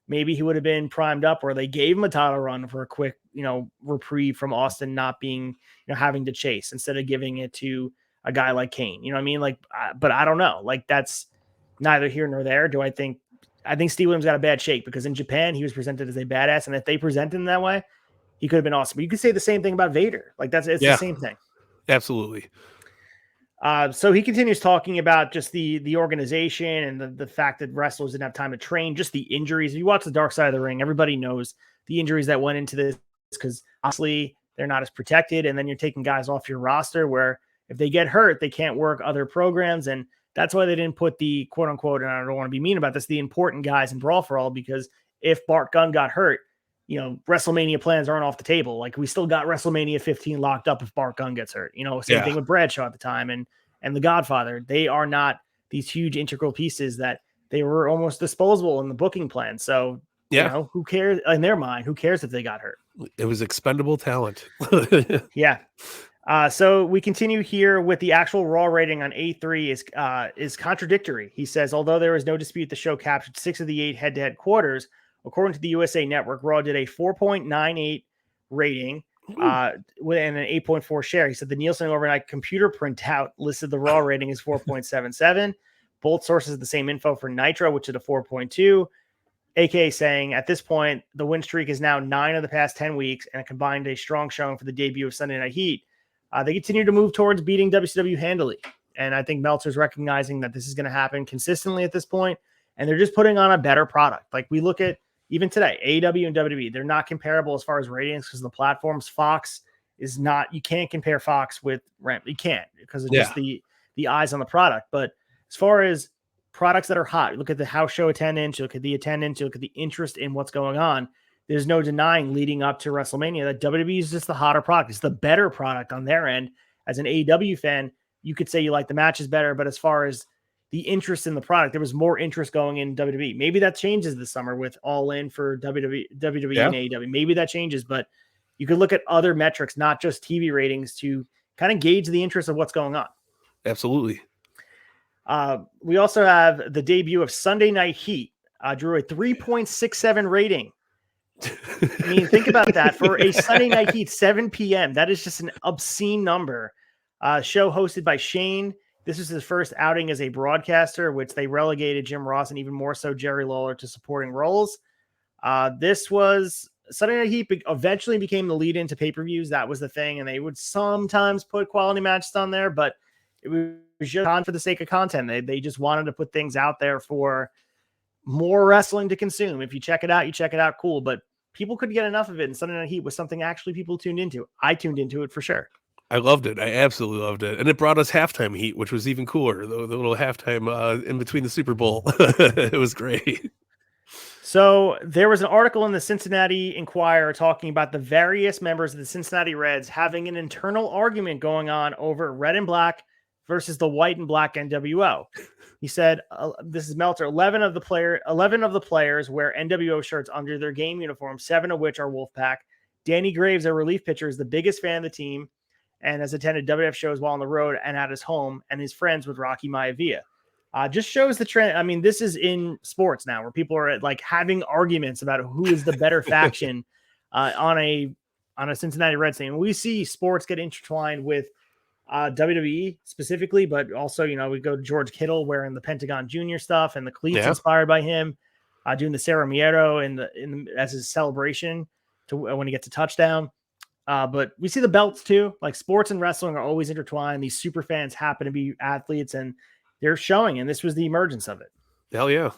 maybe he would have been primed up, or they gave him a title run for a quick, reprieve from Austin not being, having to chase instead of giving it to a guy like Kane. You know what I mean? Like, but I don't know. Like, that's neither here nor there. I think Steve Williams got a bad shake because in Japan, he was presented as a badass. And if they present him that way, he could have been awesome. But you could say the same thing about Vader. Like, it's the same thing. Absolutely. So he continues talking about just the organization and the fact that wrestlers didn't have time to train, just the injuries. If you watch the Dark Side of the Ring, everybody knows the injuries that went into this because obviously they're not as protected. And then you're taking guys off your roster where if they get hurt, they can't work other programs. And that's why they didn't put the quote unquote, and I don't want to be mean about this, the important guys in Brawl for All, because if Bart Gunn got hurt, WrestleMania plans aren't off the table. Like, we still got WrestleMania 15 locked up if Bart Gunn gets hurt. Same thing with Bradshaw at the time and The Godfather. They are not these huge integral pieces that they were almost disposable in the booking plan. So, who cares in their mind? Who cares if they got hurt? It was expendable talent. Yeah. So we continue here with the actual Raw rating on A3 is contradictory. He says, although there is no dispute the show captured 6 of the 8 head-to-head quarters, according to the USA Network, Raw did a 4.98 rating with an 8.4 share. He said the Nielsen overnight computer printout listed the Raw rating as 4.77. Both sources have the same info for Nitro, which is a 4.2. AK saying at this point, the win streak is now 9 of the past 10 weeks and combined a strong showing for the debut of Sunday Night Heat. They continue to move towards beating WCW handily. And I think Meltzer's recognizing that this is going to happen consistently at this point, and they're just putting on a better product. Like, we look at even today, AEW and WWE, they're not comparable as far as ratings because the platforms. Fox is not, you can't compare Fox with Ramp. You can't because of just the eyes on the product. But as far as products that are hot, look at the house show attendance, look at the attendance, look at the interest in what's going on. There's no denying leading up to WrestleMania that WWE is just the hotter product. It's the better product on their end. As an AEW fan, you could say you like the matches better, but as far as the interest in the product, there was more interest going in WWE. Maybe that changes this summer with All In for WWE and AEW. Maybe that changes, but you could look at other metrics, not just TV ratings, to kind of gauge the interest of what's going on. Absolutely. We also have the debut of Sunday Night Heat. Drew a 3.67 rating. I mean, think about that. For a Sunday Night Heat, 7 p.m., that is just an obscene number. Show hosted by Shane. This was his first outing as a broadcaster, which they relegated Jim Ross and even more so Jerry Lawler to supporting roles. This was Sunday Night Heat eventually became the lead into pay-per-views. That was the thing, and they would sometimes put quality matches on there, but it was just on for the sake of content. They just wanted to put things out there for more wrestling to consume. If you check it out, you check it out, cool. But people couldn't get enough of it, and Sunday Night Heat was something actually people tuned into. I tuned into it for sure. I loved it. I absolutely loved it. And it brought us halftime heat, which was even cooler. The little halftime in between the Super Bowl. It was great. So there was an article in the Cincinnati Enquirer talking about the various members of the Cincinnati Reds having an internal argument going on over red and black versus the white and black NWO. He said, "This is Meltzer. 11 of the players wear NWO shirts under their game uniform, 7 of which are Wolfpack. Danny Graves, a relief pitcher, is the biggest fan of the team and has attended WWF shows while on the road and at his home, and is friends with Rocky Maivia." Just shows the trend. I mean, this is in sports now, where people are like having arguments about who is the better faction on a Cincinnati Reds team. We see sports get intertwined with WWE specifically, but also, you know, we go to George Kittle wearing the Pentagon Junior stuff and the cleats inspired by him, doing the Cerro Miedo as his celebration to when he gets a touchdown. But we see the belts too. Like, sports and wrestling are always intertwined. These super fans happen to be athletes, and they're showing, and this was the emergence of it. Hell yeah.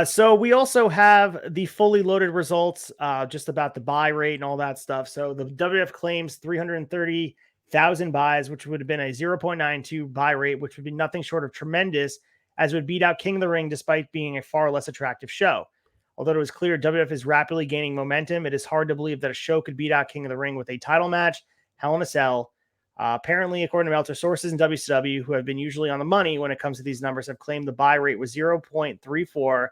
So we also have the fully loaded results, just about the buy rate and all that stuff. So the WWF claims 330,000 buys, which would have been a 0.92 buy rate, which would be nothing short of tremendous, as it would beat out King of the Ring despite being a far less attractive show. Although it was clear WWF is rapidly gaining momentum, it is hard to believe that a show could beat out King of the Ring with a title match, Hell in a Cell. Apparently, according to Meltzer, sources in WCW, who have been usually on the money when it comes to these numbers, have claimed the buy rate was 0.34,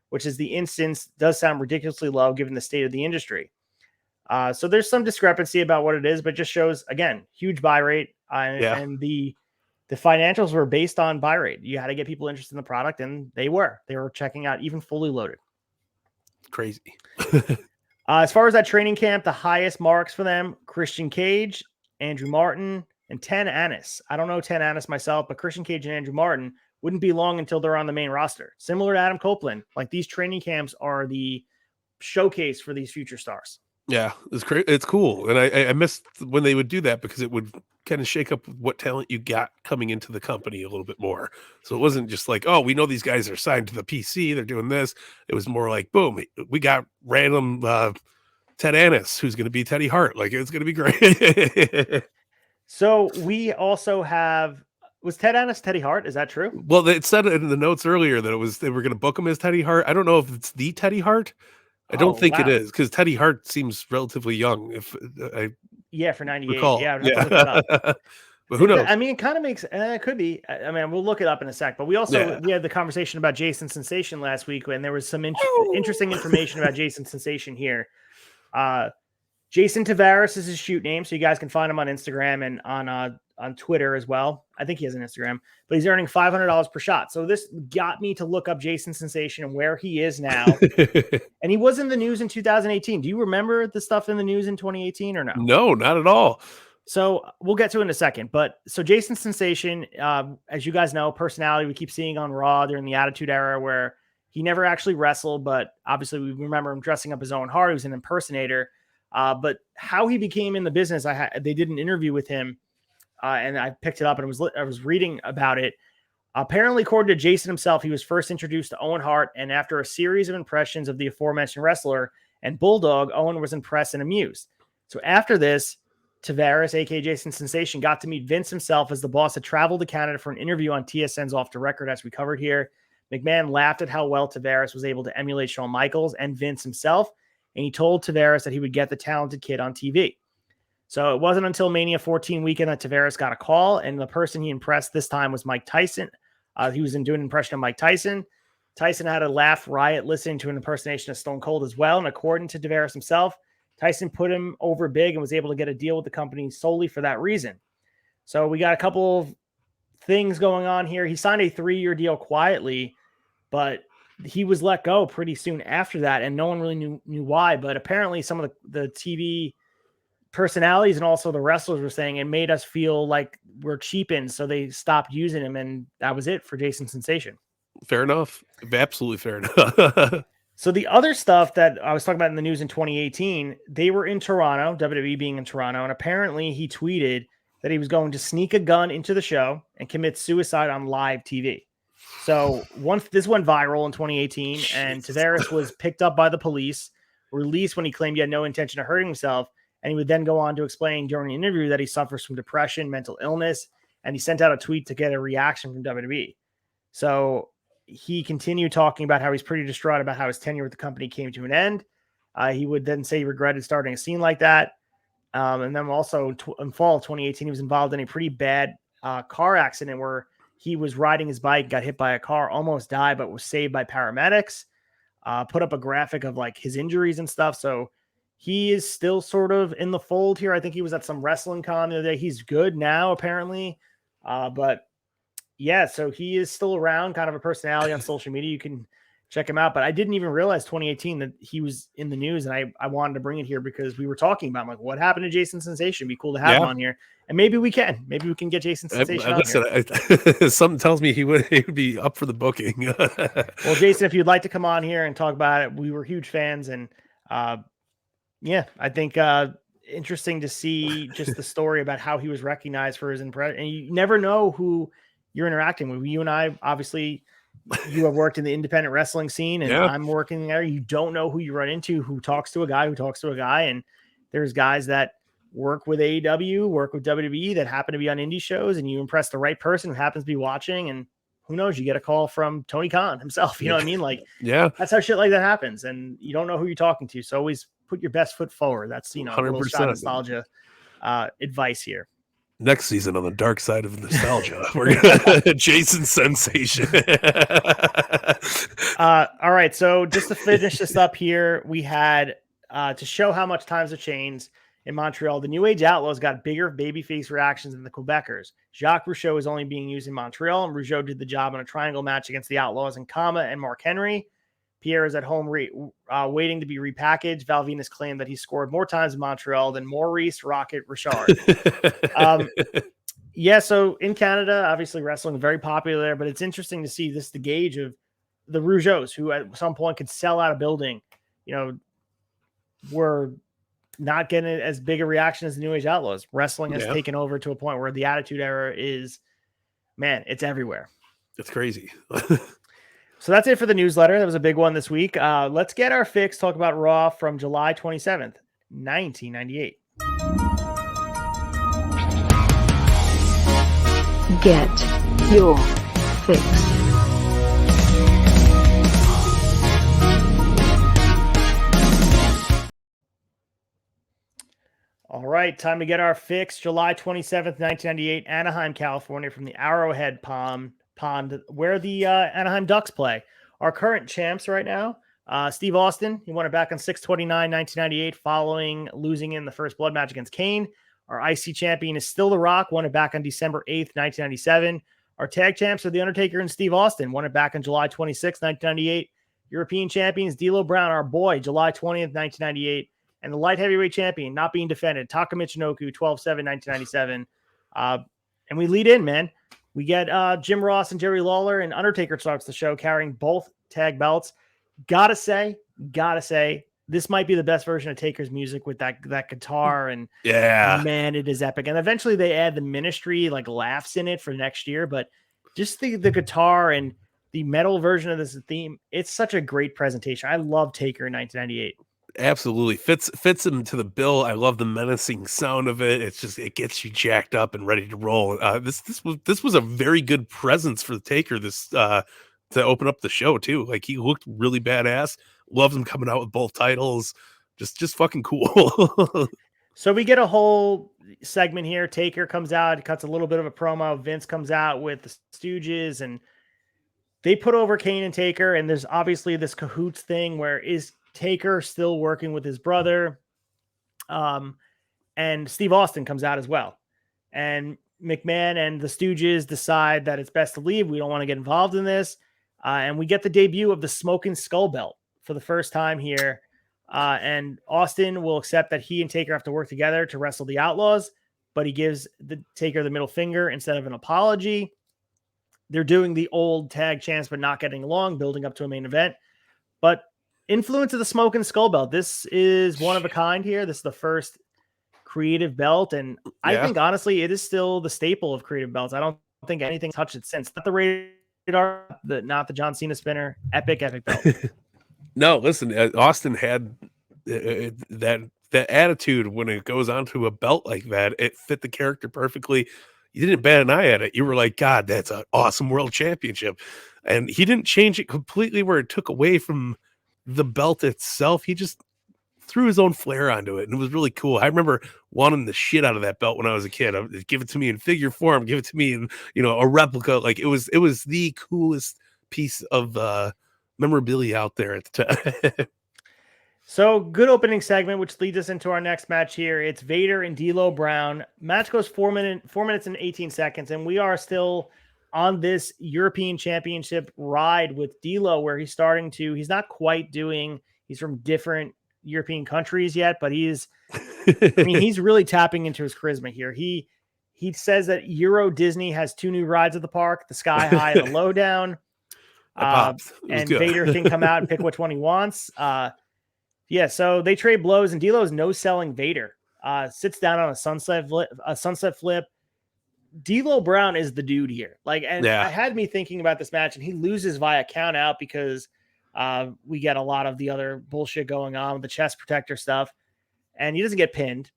which is the instance does sound ridiculously low given the state of the industry. So there's some discrepancy about what it is, but just shows, again, huge buy rate. And the financials were based on buy rate. You had to get people interested in the product, and they were checking out even fully loaded. Crazy. As far as that training camp, the highest marks for them: Christian Cage, Andrew Martin, and Ten Annis. I don't know Ten Annis myself, but Christian Cage and Andrew Martin wouldn't be long until they're on the main roster. Similar to Adam Copeland, like, these training camps are the showcase for these future stars. Yeah, it's great. It's cool. And I missed when they would do that, because it would kind of shake up what talent you got coming into the company a little bit more. So it wasn't just like, oh, we know these guys are signed to the PC, they're doing this. It was more like, boom, we got random Ted Annis, who's going to be Teddy Hart. Like, it's going to be great. So we also have, was Ted Annis Teddy Hart? Is that true? Well, it said in the notes earlier that they were going to book him as Teddy Hart. I don't know if it's the Teddy Hart. I don't think it is, because Teddy Hart seems relatively young. If for 98. Recall. Yeah, I'd have to look it up. But who knows? I mean, it kind of makes it could be. I mean, we'll look it up in a sec. But we also we had the conversation about Jason Sensation last week, and there was some interesting information about Jason Sensation here. Jason Tavares is his shoot name, so you guys can find him on Instagram and on Twitter as well. I think he has an Instagram, but he's earning $500 per shot. So this got me to look up Jason Sensation and where he is now. And he was in the news in 2018. Do you remember the stuff in the news in 2018 or no? No, not at all. So we'll get to it in a second. But so Jason Sensation, as you guys know, personality we keep seeing on Raw during the Attitude Era, where he never actually wrestled, but obviously we remember him dressing up his own Hart. He was an impersonator. But how he became in the business, they did an interview with him, and I picked it up, and I was reading about it. Apparently, according to Jason himself, he was first introduced to Owen Hart, and after a series of impressions of the aforementioned wrestler and Bulldog, Owen was impressed and amused. So after this, Tavares, aka Jason Sensation, got to meet Vince himself, as the boss had traveled to Canada for an interview on TSN's Off the Record, as we covered here. McMahon laughed at how well Tavares was able to emulate Shawn Michaels and Vince himself, and he told Tavares that he would get the talented kid on TV. So it wasn't until Mania 14 weekend that Tavares got a call, and the person he impressed this time was Mike Tyson. He was doing an impression of Mike Tyson. Tyson had a laugh riot listening to an impersonation of Stone Cold as well, and according to Tavares himself, Tyson put him over big and was able to get a deal with the company solely for that reason. So we got a couple of things going on here. He signed a 3-year deal quietly, but he was let go pretty soon after that, and no one really knew why. But apparently some of the TV personalities and also the wrestlers were saying it made us feel like we're cheapened, so they stopped using him, and that was it for Jason Sensation. Fair enough. Absolutely fair enough. So the other stuff that I was talking about in the news in 2018, they were in Toronto, WWE being in Toronto, and apparently he tweeted that he was going to sneak a gun into the show and commit suicide on live TV. So once this went viral in 2018, and Tavares was picked up by the police, released when he claimed he had no intention of hurting himself, and he would then go on to explain during an interview that he suffers from depression, mental illness, and he sent out a tweet to get a reaction from WWE. So he continued talking about how he's pretty distraught about how his tenure with the company came to an end. He would then say he regretted starting a scene like that. And then also in fall of 2018, he was involved in a pretty bad car accident where he was riding his bike, got hit by a car, almost died, but was saved by paramedics. Put up a graphic of like his injuries and stuff. So he is still sort of in the fold here. I think he was at some wrestling con the other day. He's good now, apparently. But yeah, so he is still around, kind of a personality on social media. You can check him out. But I didn't even realize 2018 that he was in the news, and I wanted to bring it here because we were talking about him, like what happened to Jason Sensation. It'd be cool to have him on here, and maybe we can get Jason Sensation on here. Something tells me he would be up for the booking. Well, Jason, if you'd like to come on here and talk about it, we were huge fans, and yeah, I think interesting to see just the story about how he was recognized for his impression. And you never know who you're interacting with. You and I, obviously, you have worked in the independent wrestling scene, and I'm working there. You don't know who you run into, who talks to a guy, and there's guys that work with AEW, work with WWE that happen to be on indie shows, and you impress the right person who happens to be watching, and who knows, you get a call from Tony Khan himself. You know what I mean? Like, that's how shit like that happens, and you don't know who you're talking to. So always put your best foot forward. That's, you know, 100%. A little shot of nostalgia advice here. Next season on the dark side of nostalgia, we're gonna Jason Sensation. All right, so just to finish this up here, we had to show how much times have changed in Montreal. The New Age Outlaws got bigger babyface reactions than the Quebecers. Jacques Rougeau is only being used in Montreal, and Rougeau did the job in a triangle match against the Outlaws and Kama and Mark Henry. Pierre is at home waiting to be repackaged. Val Venis claimed that he scored more times in Montreal than Maurice Rocket Richard. Yeah, so in Canada, obviously wrestling is very popular there, but it's interesting to see the gauge of the Rougeaus, who at some point could sell out a building, you know, were not getting as big a reaction as the New Age Outlaws. Wrestling has taken over to a point where the Attitude Era is, man, it's everywhere. It's crazy. So that's it for the newsletter. That was a big one this week. Let's get our fix. Talk about Raw from July 27th, 1998. Get your fix. All right, time to get our fix. July 27th, 1998, Anaheim, California, from the Arrowhead Pond, where the Anaheim Ducks play. Our current champs right now, Steve Austin. He won it back on 6/29/1998 following losing in the first blood match against Kane. Our IC champion is still The Rock, won it back on December 8th, 1997. Our tag champs are The Undertaker and Steve Austin, won it back on July 26th, 1998. European champions, D'Lo Brown, our boy, July 20th, 1998. And the light heavyweight champion, not being defended, Taka Michinoku, 12/7/1997. And we lead in, man. We get Jim Ross and Jerry Lawler, and Undertaker starts the show carrying both tag belts. Gotta say, this might be the best version of Taker's music with that guitar. And man, it is epic. And eventually they add the Ministry like laughs in it for next year. But just the guitar and the metal version of this theme, it's such a great presentation. I love Taker in 1998. Absolutely fits him to the bill. I love the menacing sound of it. It gets you jacked up and ready to roll. This was a very good presence for the Taker to open up the show too. Like, he looked really badass. Loved him coming out with both titles. Just fucking cool. So we get a whole segment here. Taker comes out, cuts a little bit of a promo. Vince comes out with the Stooges, and they put over Kane and Taker. And there's obviously this cahoots thing where is Taker still working with his brother? And Steve Austin comes out as well. And McMahon and the Stooges decide that it's best to leave. We don't want to get involved in this. And we get the debut of the Smoking Skull Belt for the first time here. And Austin will accept that he and Taker have to work together to wrestle the Outlaws, but he gives the Taker the middle finger instead of an apology. They're doing the old tag chance, but not getting along, building up to a main event. But influence of the Smoking Skull Belt. This is one of a kind here. This is the first creative belt. And I think, honestly, it is still the staple of creative belts. I don't think anything touched it since. Not the radar, not the John Cena spinner. Epic belt. No, listen, Austin had that attitude when it goes onto a belt like that. It fit the character perfectly. you didn't bat an eye at it. You were like, God, that's an awesome world championship. And he didn't change it completely where it took away from the belt itself. He just threw his own flair onto it, and it was really cool. I remember wanting the shit out of that belt when I was a kid. Give it to me in figure form, give it to me in, you know, a replica. Like it was the coolest piece of memorabilia out there at the time. So good opening segment, which leads us into our next match here. It's Vader and D'Lo Brown. Match goes 4 minutes and 18 seconds, and we are still on this European Championship ride with D'Lo, where he's starting to. He's not quite doing. He's from different European countries yet, but he's. I mean, he's really tapping into his charisma here. He says that Euro Disney has 2 new rides at the park: the Sky High and the Lowdown. And Vader can come out and pick which one he wants. Yeah, so they trade blows, and D'Lo's no-selling Vader. Sits down on a sunset flip. D'Lo Brown is the dude here. Like, and Yeah. it had me thinking about this match, and he loses via count out because we get a lot of the other bullshit going on with the chest protector stuff, and he doesn't get pinned.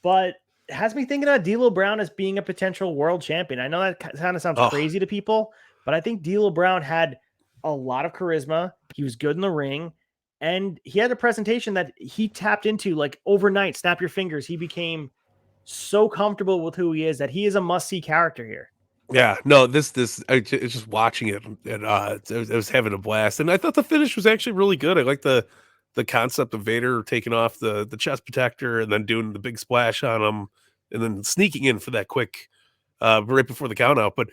But it has me thinking about D'Lo Brown as being a potential world champion. I know that kind of sounds crazy to people, but I think D'Lo Brown had a lot of charisma. He was good in the ring. And he had a presentation that he tapped into like overnight. Snap your fingers. He became so comfortable with who he is that he is a must-see character here. Yeah, no, just watching it, and I was having a blast, and I thought the finish was actually really good. I like the concept of Vader taking off the chest protector and then doing the big splash on him, and then sneaking in for that quick right before the count out. But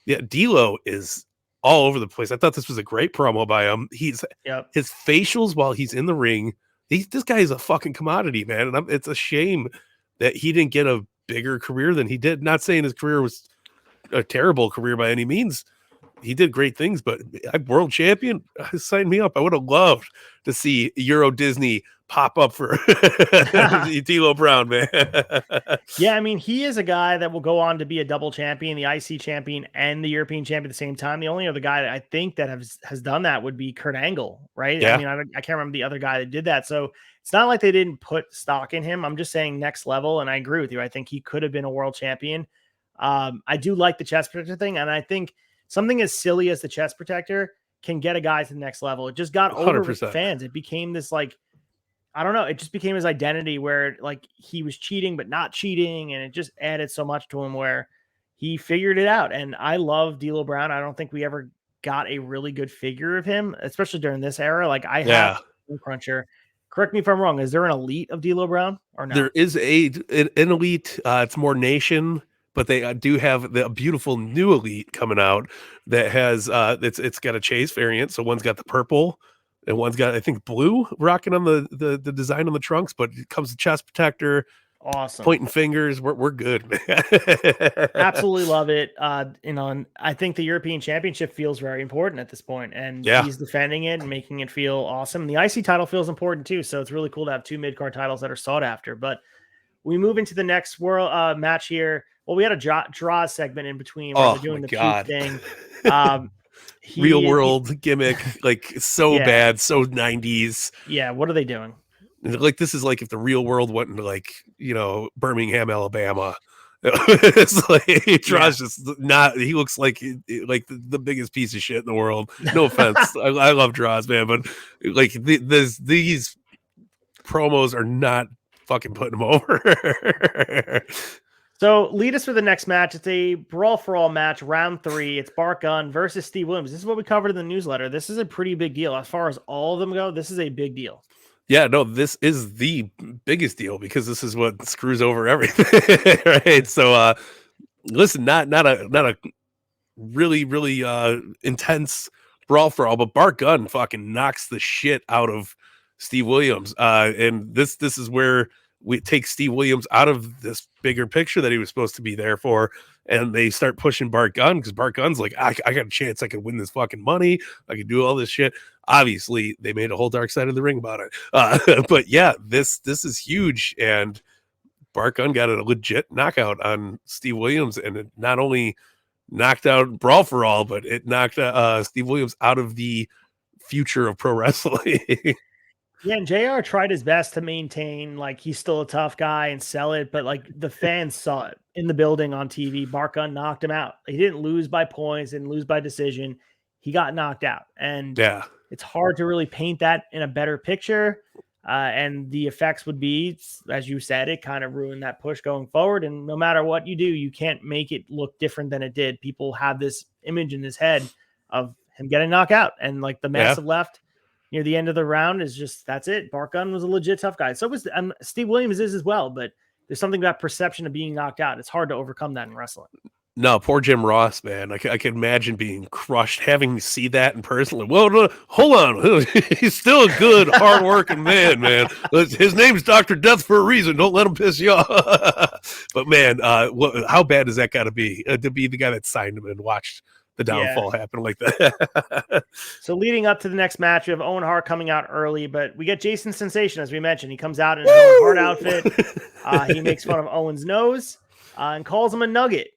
yeah, D'Lo is all over the place. I thought this was a great promo by him. His facials while he's in the ring. This guy is a fucking commodity, man. And it's a shame that he didn't get a bigger career than he did. Not saying his career was a terrible career by any means. He did great things, but world champion, sign me up. I would have loved to see Euro Disney pop up for D'Lo Brown, man. Yeah, I mean, he is a guy that will go on to be a double champion, the IC champion and the European champion at the same time. The only other guy that I think that has done that would be Kurt Angle, right? Yeah. I mean, I can't remember the other guy that did that. So it's not like they didn't put stock in him. I'm just saying next level, and I agree with you. I think he could have been a world champion. I do like the chest protector thing, and I think something as silly as the chest protector can get a guy to the next level. It just got over with fans. It became this, like, I don't know. It just became his identity where, like, he was cheating, but not cheating. And it just added so much to him where he figured it out. And I love D'Lo Brown. I don't think we ever got a really good figure of him, especially during this era. Like, I have Cruncher. Correct me if I'm wrong. Is there an elite of D'Lo Brown or no? There is an elite. It's more nation. But they do have the beautiful new elite coming out that has it's got a chase variant. So one's got the purple and one's got, I think, blue rocking on the design on the trunks, but it comes with chest protector. Awesome. Pointing fingers. We're good, man. Absolutely love it. And I think the European Championship feels very important at this point, and he's defending it and making it feel awesome. The IC title feels important too. So it's really cool to have 2 mid-card titles that are sought after. But we move into the next world match here. Well, we had a draw segment in between where they're doing the puke thing. Real world gimmick, like so bad, so 90s. Yeah, what are they doing? Like, this is like if the real world went into, like, you know, Birmingham, Alabama. It's like Draw's just not. He looks like the biggest piece of shit in the world. No offense, I love Draws, man, but like these promos are not fucking putting him over. So lead us for the next match. It's a brawl for all match, round 3. It's Bart Gunn versus Steve Williams. This is what we covered in the newsletter. This is a pretty big deal. As far as all of them go, this is a big deal. Yeah, no, this is the biggest deal because this is what screws over everything, right? So, listen, not a really intense brawl for all, but Bart Gunn fucking knocks the shit out of Steve Williams, and this is where we take Steve Williams out of this bigger picture that he was supposed to be there for, and they start pushing Bart Gunn because Bart Gunn's like, I got a chance, I could win this fucking money, I could do all this shit. Obviously, they made a whole Dark Side of the Ring about it, but yeah, this is huge, and Bart Gunn got a legit knockout on Steve Williams, and it not only knocked out Brawl for All, but it knocked Steve Williams out of the future of pro wrestling. Yeah, and JR tried his best to maintain like he's still a tough guy and sell it, but like the fans saw it in the building on TV. Bart Gunn knocked him out. He didn't lose by points, didn't lose by decision. He got knocked out. And Yeah. it's hard to really paint that in a better picture. And the effects would be, as you said, it kind of ruined that push going forward. And no matter what you do, you can't make it look different than it did. People have this image in his head of him getting knocked out. And like the massive left near the end of the round is just, that's it. Bart Gunn was a legit tough guy. So was Steve Williams is as well, but there's something about perception of being knocked out. It's hard to overcome that in wrestling. No, poor Jim Ross, man. I can imagine being crushed, having to see that in person. Like, well, no, hold on. He's still a good, hardworking man, man. His name's Dr. Death for a reason. Don't let him piss you off. But, man, how bad does that got to be the guy that signed him and watched the downfall happen like that? So leading up to the next match, we have Owen Hart coming out early, but we get Jason Sensation, as we mentioned. He comes out in his Owen Hart outfit. He makes fun of Owen's nose and calls him a nugget.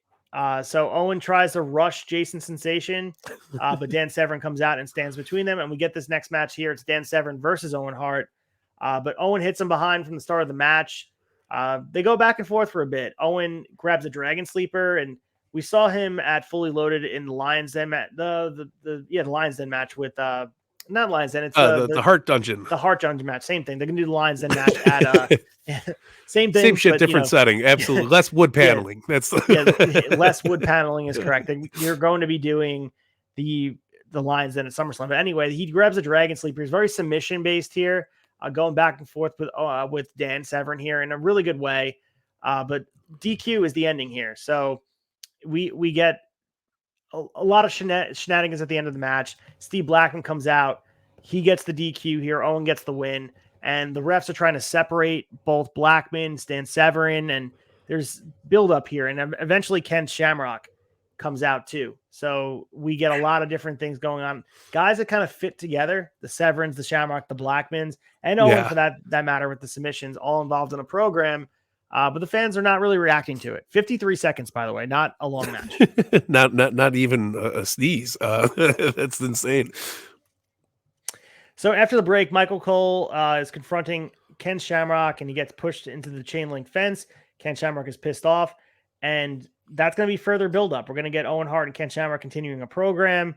So Owen tries to rush Jason Sensation, but Dan Severn comes out and stands between them. And we get this next match here. It's Dan Severn versus Owen Hart. But Owen hits him behind from the start of the match. They go back and forth for a bit. Owen grabs a Dragon Sleeper, and we saw him at Fully Loaded in the Lions Den the Lions Den match with not Lions Den. It's the Heart Dungeon. The Heart Dungeon match. Same thing. They're gonna do the Lions Den match at same thing. Same shit, but, different setting. Absolutely. Less wood paneling. That's less wood paneling is correct. And you're going to be doing the Lions Den at SummerSlam. But anyway, he grabs a Dragon Sleeper. He's very submission based here, going back and forth with Dan Severn here in a really good way. But DQ is the ending here. So we get a lot of shenanigans at the end of the match. Steve Blackman comes out. He gets the DQ here. Owen gets the win. And the refs are trying to separate both Blackman, Dan Severn, and there's build-up here. And eventually Ken Shamrock comes out too. So we get a lot of different things going on. Guys that kind of fit together, the Severns, the Shamrock, the Blackmans, and Owen for that matter with the submissions, all involved in a program. But the fans are not really reacting to it. 53 seconds, by the way, not a long match. not even a sneeze. That's insane. So after the break, Michael Cole is confronting Ken Shamrock, and he gets pushed into the chain link fence. Ken Shamrock is pissed off, and that's going to be further buildup. We're going to get Owen Hart and Ken Shamrock continuing a program,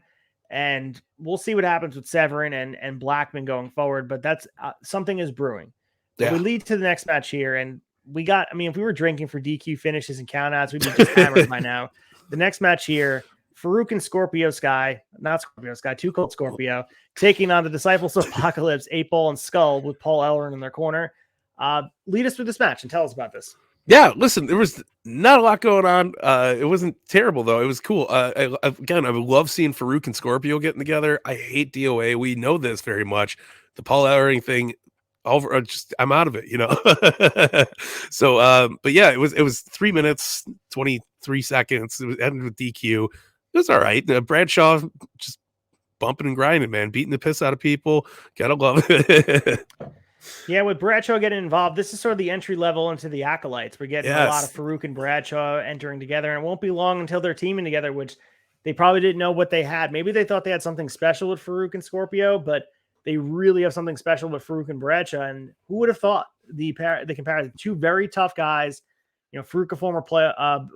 and we'll see what happens with Severn and Blackman going forward. But that's something is brewing. Yeah. We lead to the next match here, and if we were drinking for DQ finishes and countouts, we'd be just hammered by now. The next match here, Farouk and Too Cold Scorpio, taking on the Disciples of Apocalypse, 8-Ball and Skull with Paul Ellering in their corner. Lead us through this match and tell us about this. Yeah, listen, there was not a lot going on. It wasn't terrible, though. It was cool. I love seeing Farouk and Scorpio getting together. I hate DOA. We know this very much. The Paul Ellering thing, I'm out of it, So but yeah, it was 3 minutes 23 seconds. It was ended with DQ. It was all right. Bradshaw just bumping and grinding, man, beating the piss out of people. Gotta love it. Yeah, with Bradshaw getting involved, this is sort of the entry level into the Acolytes. We're getting a lot of Farouk and Bradshaw entering together, and it won't be long until they're teaming together, which they probably didn't know what they had. Maybe they thought they had something special with Farouk and Scorpio, but they really have something special with Farouk and Bradshaw. And who would have thought the comparison? Two very tough guys. Farouk, a former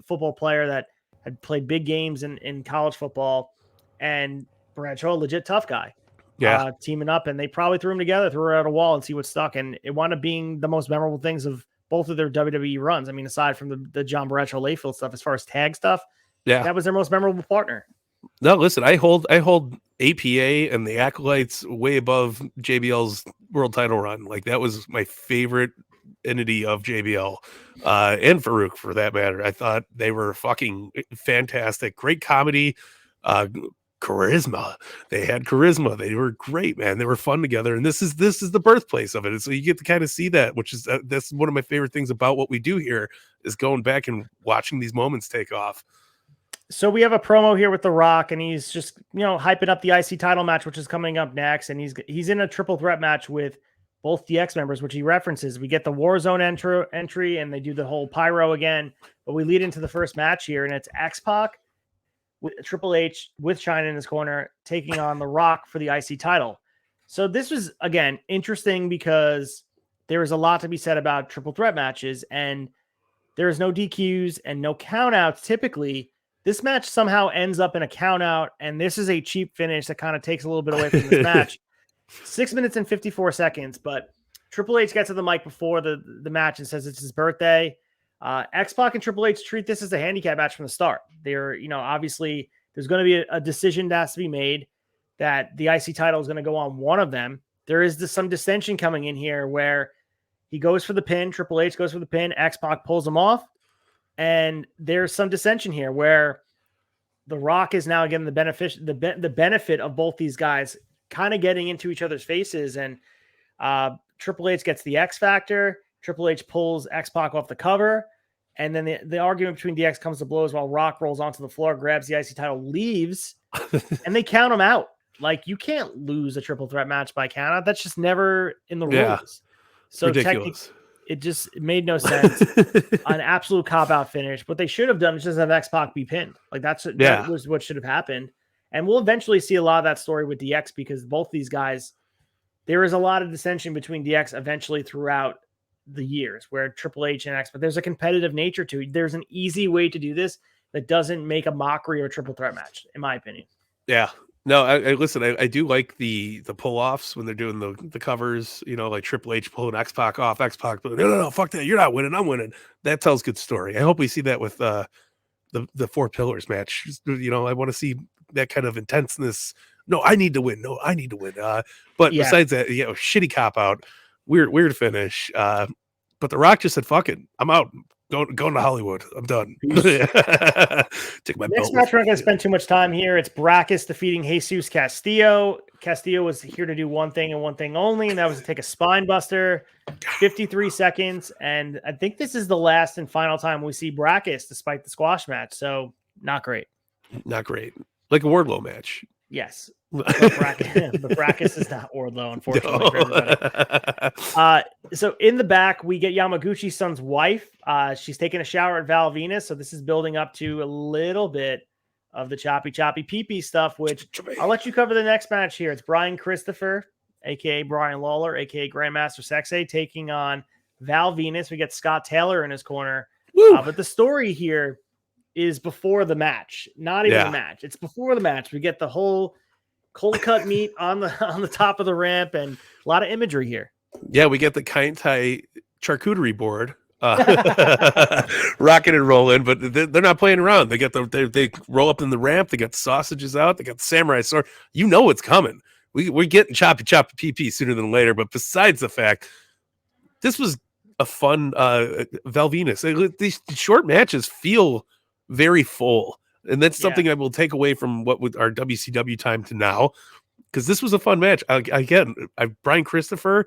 football player that had played big games in college football, and Bradshaw, a legit tough guy. Yeah, teaming up, and they probably threw them together, threw it at a wall, and see what stuck. And it wound up being the most memorable things of both of their WWE runs. I mean, aside from the John Bradshaw Layfield stuff, as far as tag stuff, that was their most memorable partner. No, listen, I hold APA and the Acolytes way above JBL's world title run. Like, that was my favorite entity of JBL, and Farouk for that matter. I thought they were fucking fantastic. Great comedy, charisma. They had charisma. They were great, man. They were fun together. And this is the birthplace of it. And so you get to kind of see that, which is that's one of my favorite things about what we do here, is going back and watching these moments take off. So we have a promo here with The Rock, and he's just, hyping up the IC title match, which is coming up next. And he's in a triple threat match with both DX members, which he references. We get the Warzone entry, and they do the whole pyro again. But we lead into the first match here, and it's X-Pac with Triple H with China in his corner taking on The Rock for the IC title. So this was, again, interesting because there is a lot to be said about triple threat matches, and there is no DQs and no countouts. Typically, this match somehow ends up in a countout, and this is a cheap finish that kind of takes a little bit away from this match. 6 minutes and 54 seconds, but Triple H gets to the mic before the match and says it's his birthday. X-Pac and Triple H treat this as a handicap match from the start. They're, obviously there's going to be a decision that has to be made that the IC title is going to go on one of them. There is some dissension coming in here where he goes for the pin, Triple H goes for the pin, X-Pac pulls him off, and there's some dissension here where The Rock is now given the benefit of both these guys kind of getting into each other's faces, and Triple H gets the X Factor. Triple H pulls X-Pac off the cover, and then the argument between DX comes to blows while Rock rolls onto the floor, grabs the IC title, leaves, and they count him out. Like, you can't lose a triple threat match by countout. That's just never in the rules. So ridiculous. It made no sense. An absolute cop-out finish. What they should have done is just have X-Pac be pinned. Like, that was what should have happened. And we'll eventually see a lot of that story with DX because both these guys, there is a lot of dissension between DX eventually throughout the years where Triple H and X, but there's a competitive nature to it. There's an easy way to do this that doesn't make a mockery of a triple threat match, in my opinion. Yeah. No, I listen, I do like the pull-offs when they're doing the covers, like Triple H pulling X-Pac off, X-Pac, no, fuck that, you're not winning, I'm winning. That tells good story. I hope we see that with the Four Pillars match. I want to see that kind of intenseness. No, I need to win. But besides that, shitty cop-out, weird finish. But The Rock just said, fuck it, I'm out. Going to Hollywood. I'm done. Take my Next belt. match, we're not going to spend too much time here. It's Brackus defeating Jesus Castillo. Castillo was here to do one thing and one thing only, and that was to take a spine buster. 53 seconds, and I think this is the last and final time we see Brackus, despite the squash match. So, not great. Not great. Like a Wardlow match. Yes. But Brackus is not Wardlow, unfortunately. For everybody. So in the back, we get Yamaguchi-san's wife. She's taking a shower at Val Venus. So this is building up to a little bit of the choppy pee pee stuff, which I'll let you cover the next match here. It's Brian Christopher, aka Brian Lawler, aka Grandmaster Sexay, taking on Val Venus. We get Scott Taylor in his corner. But the story here is before the match, not even the match. It's before the match. We get the whole cold cut meat on the top of the ramp and a lot of imagery here. Yeah, we get the Kaintai charcuterie board, rocking and rolling, but they're not playing around. They get they roll up in the ramp. They got the sausages out. They got the samurai sword. You know what's coming. We're getting choppy pee pee sooner than later. But besides the fact, this was a fun Val Venus. These short matches feel very full, and that's something I will take away from what with our WCW time to now, because this was a fun match. Brian Christopher,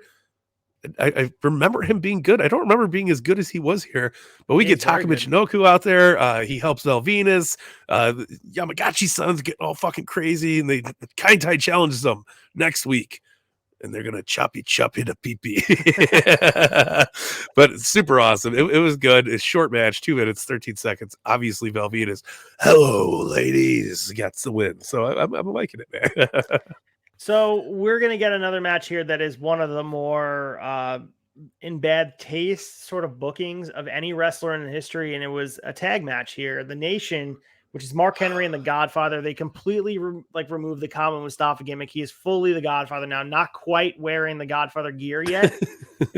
I remember him being good. I don't remember being as good as he was here, but we get Taka Michinoku out there. He helps Val Venus. Yamagachi-san's getting all fucking crazy, and the Kaintai challenges them next week. And they're going to choppy the pee-pee. But it's super awesome. It was good. It's short match, 2 minutes, 13 seconds. Obviously, Val Venus, hello, ladies, gets the win. So I'm liking it, man. So we're going to get another match here that is one of the more in bad taste sort of bookings of any wrestler in history. And it was a tag match here. The Nation, which is Mark Henry and the Godfather, they completely removed the Kama Mustafa gimmick. He is fully the Godfather now, not quite wearing the Godfather gear yet,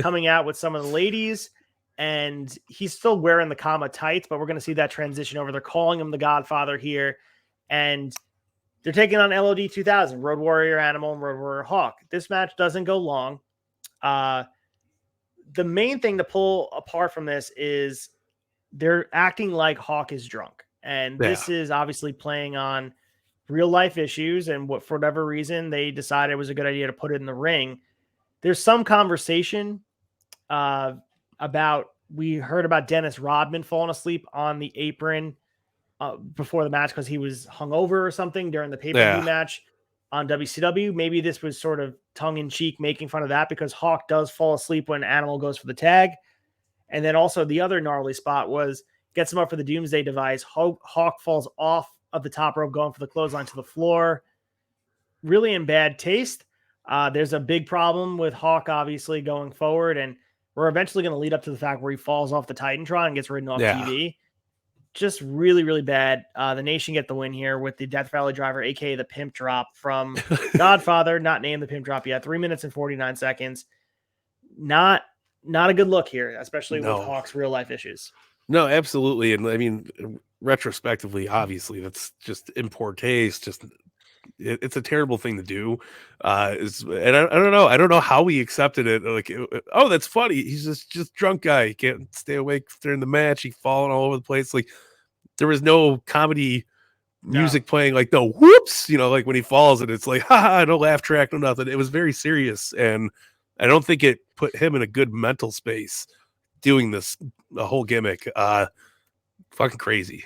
coming out with some of the ladies, and he's still wearing the Kama tights, but we're going to see that transition over. They're calling him the Godfather here, and they're taking on LOD 2000, Road Warrior Animal and Road Warrior Hawk. This match doesn't go long. The main thing to pull apart from this is they're acting like Hawk is drunk. And this is obviously playing on real life issues. And for whatever reason, they decided it was a good idea to put it in the ring. There's some conversation we heard about Dennis Rodman falling asleep on the apron before the match because he was hungover or something during the pay-per-view match on WCW. Maybe this was sort of tongue in cheek, making fun of that, because Hawk does fall asleep when Animal goes for the tag. And then also the other gnarly spot was, gets him up for the Doomsday device. Hawk falls off of the top rope, going for the clothesline to the floor. Really in bad taste. There's a big problem with Hawk, obviously, going forward, and we're eventually going to lead up to the fact where he falls off the Titantron and gets ridden off TV. Just really, really bad. The Nation get the win here with the Death Valley Driver, aka the Pimp Drop from Godfather, not named the Pimp Drop yet. 3 minutes and 49 seconds. Not a good look here, especially with Hawk's real life issues. No, absolutely. And I mean, retrospectively, obviously, that's just in poor taste. Just it's a terrible thing to do. And I don't know. I don't know how we accepted it. Like, oh, that's funny. He's just drunk guy. He can't stay awake during the match. He falling all over the place. Like, there was no comedy music playing. Like, no whoops. You know, like when he falls and it's like, ha, no laugh track, no nothing. It was very serious, and I don't think it put him in a good mental space doing this the whole gimmick. Fucking crazy.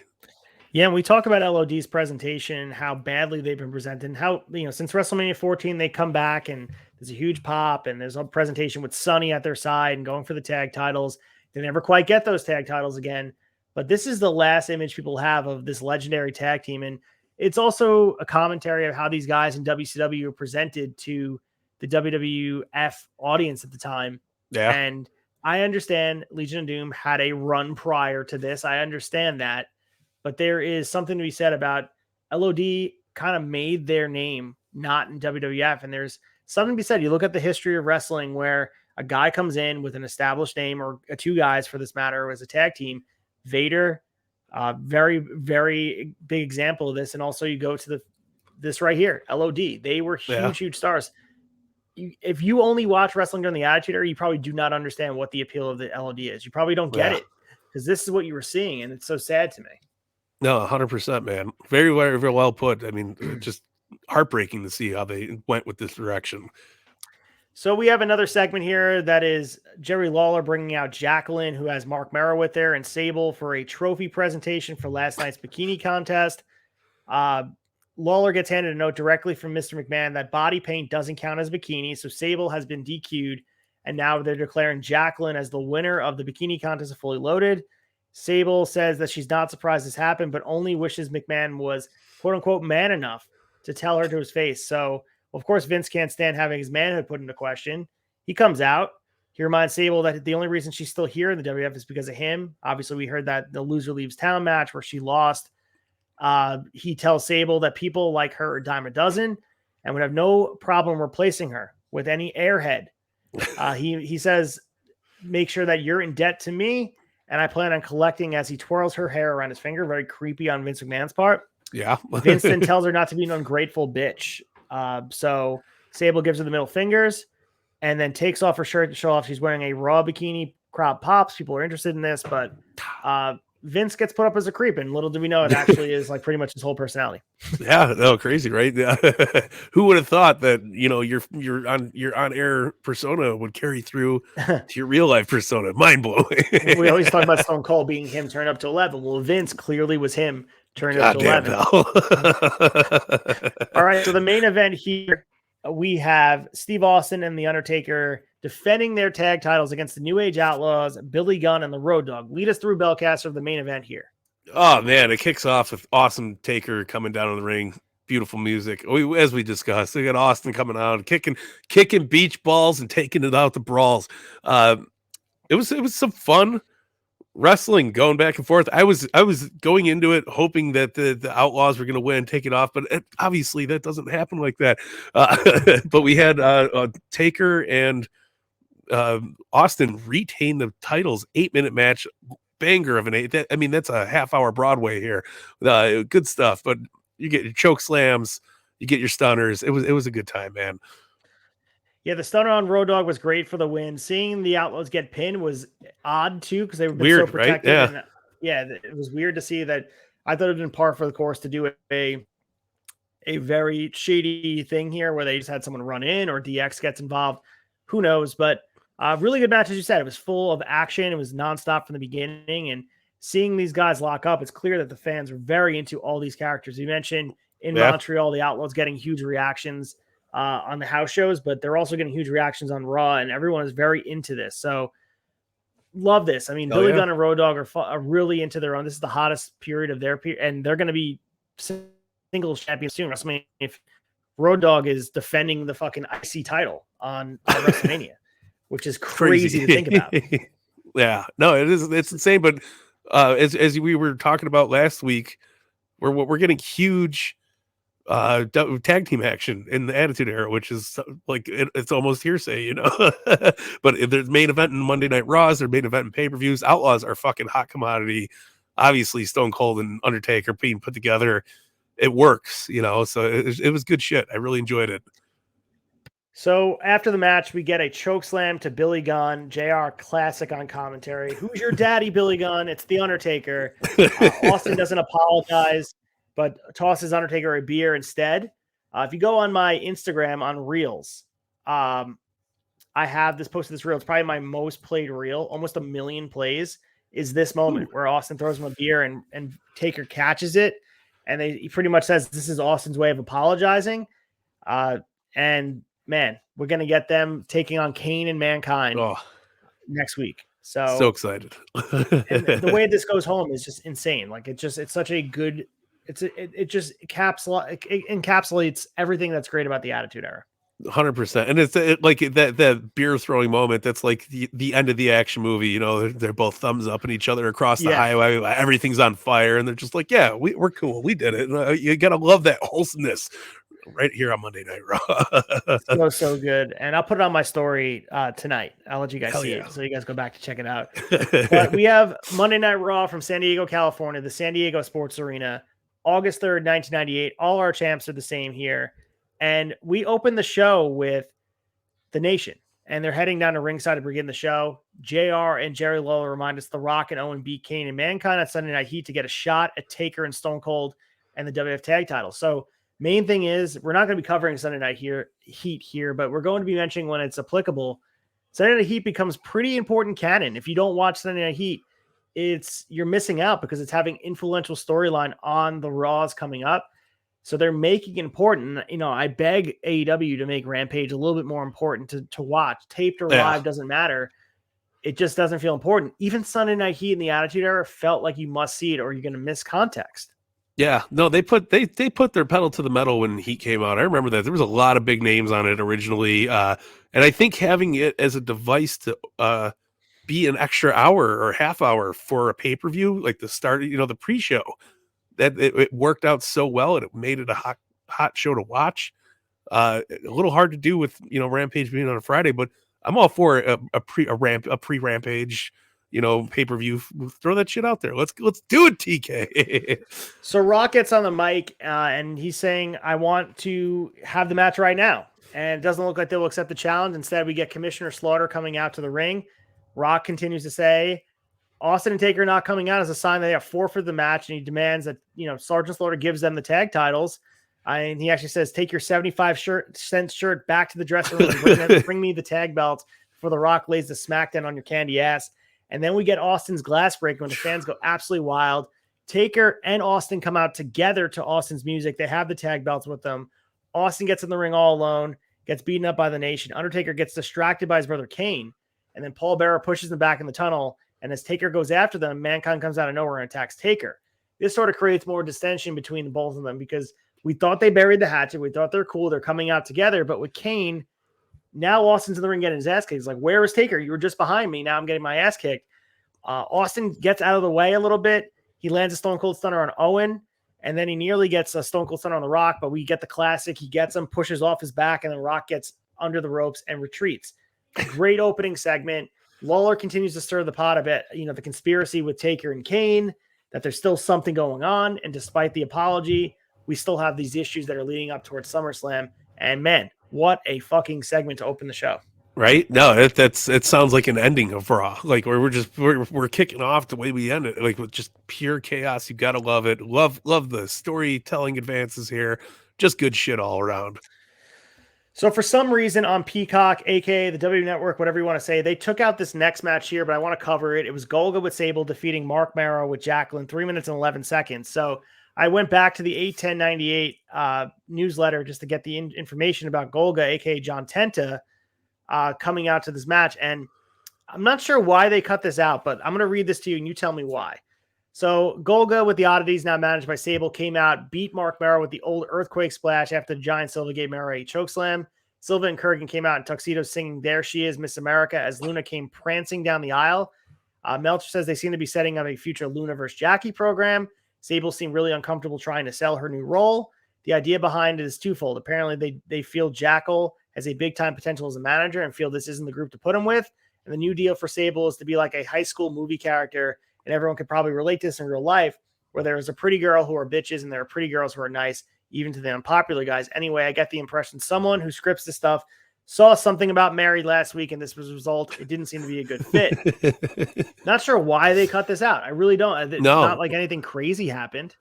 Yeah, and we talk about LOD's presentation, how badly they've been presented, and how, you know, since WrestleMania 14, they come back and there's a huge pop, and there's a presentation with Sonny at their side and going for the tag titles. They never quite get those tag titles again, but this is the last image people have of this legendary tag team, and it's also a commentary of how these guys in WCW were presented to the WWF audience at the time. Yeah, and I understand Legion of Doom had a run prior to this. I understand that. But there is something to be said about LOD kind of made their name not in WWF. And there's something to be said. You look at the history of wrestling where a guy comes in with an established name, or two guys for this matter, as a tag team. Vader, very, very big example of this. And also you go to this right here, LOD. They were huge, huge stars. If you only watch wrestling during the Attitude Era, you probably do not understand what the appeal of the LOD is. You probably don't get it, because this is what you were seeing. And it's so sad to me. No, 100%, man. Very, very, very well put. I mean, just heartbreaking to see how they went with this direction. So we have another segment here that is Jerry Lawler bringing out Jacqueline, who has Mark Merriweather there, and Sable for a trophy presentation for last night's bikini contest. Lawler gets handed a note directly from Mr. McMahon that body paint doesn't count as bikini, so Sable has been DQ'd, and now they're declaring Jacqueline as the winner of the bikini contest of Fully Loaded. Sable says that she's not surprised this happened, but only wishes McMahon was, quote-unquote, man enough to tell her to his face. So, of course, Vince can't stand having his manhood put into question. He comes out. He reminds Sable that the only reason she's still here in the WWF is because of him. Obviously, we heard that the Loser Leaves Town match where she lost. He tells Sable that people like her are a dime a dozen and would have no problem replacing her with any airhead. He says, make sure that you're in debt to me, and I plan on collecting, as he twirls her hair around his finger. Very creepy on Vince McMahon's part. Yeah. Vince then tells her not to be an ungrateful bitch. So Sable gives her the middle fingers and then takes off her shirt to show off she's wearing a raw bikini. Crowd pops. People are interested in this, but Vince gets put up as a creep, and little do we know it actually is like pretty much his whole personality. Yeah, no, crazy, right? Who would have thought that, you know, your on air persona would carry through to your real life persona? Mind blowing. We always talk about Stone Cold being him turned up to 11. Well, Vince clearly was him turned up to 11. All right, so the main event here, we have Steve Austin and The Undertaker defending their tag titles against the New Age Outlaws, Billy Gunn, and the Road Dogg. Lead us through, Belcaster, of the main event here. Oh, man, it kicks off with awesome Taker coming down on the ring. Beautiful music. As we discussed, they got Austin coming out, kicking beach balls and taking it out the brawls. It was some fun wrestling going back and forth. I was going into it hoping that the Outlaws were going to win, take it off, but obviously that doesn't happen like that. But we had Taker and Austin retain the titles. 8-minute match, banger of an 8. That's a half-hour Broadway here. Good stuff. But you get your choke slams, you get your stunners. It was a good time, man. Yeah, the stunner on Road Dogg was great for the win. Seeing the Outlaws get pinned was odd too, because they were weird, so protected. Right? And, yeah, it was weird to see that. I thought it had been par for the course to do a very shady thing here where they just had someone run in or DX gets involved. Who knows? But really good match, as you said. It was full of action. It was nonstop from the beginning. And seeing these guys lock up, it's clear that the fans are very into all these characters. You mentioned in Montreal, the Outlaws getting huge reactions on the house shows, but they're also getting huge reactions on Raw, and everyone is very into this. So love this. I mean, Billy Gunn and Road Dogg are really into their own. This is the hottest period of their period, and they're going to be singles champions soon. WrestleMania Road Dogg is defending the fucking IC title on WrestleMania, which is crazy to think about. Yeah, no, it's insane. But as we were talking about last week, we're getting huge tag team action in the Attitude Era, which is like it's almost hearsay, you know. But if there's main event in Monday Night Raws, there's main event in pay-per-views. Outlaws are fucking hot commodity. Obviously, Stone Cold and Undertaker being put together, it works, you know. So it was good shit. I really enjoyed it. So after the match, we get a choke slam to Billy Gunn. JR classic on commentary. Who's your daddy, Billy Gunn? It's The Undertaker. Austin doesn't apologize, but tosses Undertaker a beer instead. If you go on my Instagram on Reels, I have posted this reel. It's probably my most played reel, almost 1 million plays, is this moment where Austin throws him a beer and Taker catches it. And he pretty much says this is Austin's way of apologizing. And man, we're going to get them taking on Kane and Mankind next week. So excited. And the way this goes home is just insane. Like it's such a good, it just encapsulates everything that's great about the Attitude Era. 100%. And it's like that beer throwing moment. That's like the end of the action movie. You know, they're both thumbs up at each other across the highway. Everything's on fire. And they're just like, yeah, we're cool. We did it. And, you got to love that wholesomeness right here on Monday Night Raw. so good. And I'll put it on my story tonight. I'll let you guys see it. So you guys go back to check it out. But we have Monday Night Raw from San Diego, California, the San Diego Sports Arena, August 3rd, 1998. All our champs are the same here. And we open the show with the Nation, and they're heading down to ringside to begin the show. JR and Jerry Lawler remind us The Rock and Owen beat Kane and Mankind at Sunday Night Heat to get a shot at Taker and Stone Cold and the WWF tag title. So main thing is we're not going to be covering Sunday Night Heat here, but we're going to be mentioning when it's applicable. Sunday Night Heat becomes pretty important canon. If you don't watch Sunday Night Heat, you're missing out because it's having influential storyline on the Raws coming up. So they're making it important. You know, I beg AEW to make Rampage a little bit more important to watch. Taped or live doesn't matter. It just doesn't feel important. Even Sunday Night Heat in the Attitude Era felt like you must see it or you're going to miss context. Yeah, no, they put their pedal to the metal when Heat came out. I remember that there was a lot of big names on it originally, and I think having it as a device to be an extra hour or half hour for a pay-per-view, like the start, you know, the pre-show, that it worked out so well and it made it a hot show to watch. A little hard to do with, you know, Rampage being on a Friday, but I'm all for a pre-Rampage, you know, pay-per-view. Throw that shit out there. Let's do it, TK. So Rock gets on the mic and he's saying, I want to have the match right now. And it doesn't look like they will accept the challenge. Instead, we get Commissioner Slaughter coming out to the ring. Rock continues to say, Austin and Taker not coming out as a sign that they have forfeited the match, and he demands that, you know, Sergeant Slaughter gives them the tag titles. And he actually says, take your 75-cent shirt back to the dressing room and bring me the tag belt before The Rock lays the smackdown on your candy ass. And then we get Austin's glass break when the fans go absolutely wild. Taker and Austin come out together to Austin's music. They have the tag belts with them. Austin gets in the ring all alone, gets beaten up by the Nation. Undertaker gets distracted by his brother Kane. And then Paul Bearer pushes him back in the tunnel. And as Taker goes after them, Mankind comes out of nowhere and attacks Taker. This sort of creates more distension between the both of them because we thought they buried the hatchet. We thought they're cool. They're coming out together. But with Kane, now Austin's in the ring getting his ass kicked. He's like, where is Taker? You were just behind me. Now I'm getting my ass kicked. Austin gets out of the way a little bit. He lands a Stone Cold Stunner on Owen. And then he nearly gets a Stone Cold Stunner on The Rock. But we get the classic. He gets him, pushes off his back, and then Rock gets under the ropes and retreats. Great opening segment. Lawler continues to stir the pot a bit, you know, the conspiracy with Taker and Kane, that there's still something going on. And despite the apology, we still have these issues that are leading up towards SummerSlam. And man, what a fucking segment to open the show. Right? No, it sounds like an ending of Raw. Like we're kicking off the way we end it, like with just pure chaos. You gotta love it. Love the storytelling advances here. Just good shit all around. So for some reason on Peacock, aka the W Network, whatever you want to say, they took out this next match here, but I want to cover it. It was Golga with Sable defeating Mark Marrow with Jacqueline, 3 minutes and 11 seconds. So I went back to the 8/10/98 newsletter just to get the information about Golga, aka John Tenta, coming out to this match. And I'm not sure why they cut this out, but I'm going to read this to you and you tell me why. So Golga with the oddities, now managed by Sable, came out, beat Mark Merrow with the old earthquake splash after the giant Silva gave Merrow a chokeslam. Silva and Kurgan came out in tuxedos singing There She Is, Miss America, as Luna came prancing down the aisle. Melcher says they seem to be setting up a future Luna versus Jackie program. Sable seemed really uncomfortable trying to sell her new role. The idea behind it is twofold. Apparently, they feel Jackal has a big-time potential as a manager and feel this isn't the group to put him with. And the new deal for Sable is to be like a high school movie character, and everyone could probably relate to this in real life, where there's a pretty girl who are bitches and there are pretty girls who are nice, even to the unpopular guys. Anyway, I get the impression someone who scripts this stuff saw something about Married last week, and this was a result. It didn't seem to be a good fit. Not sure why they cut this out. I really don't. It's not like anything crazy happened.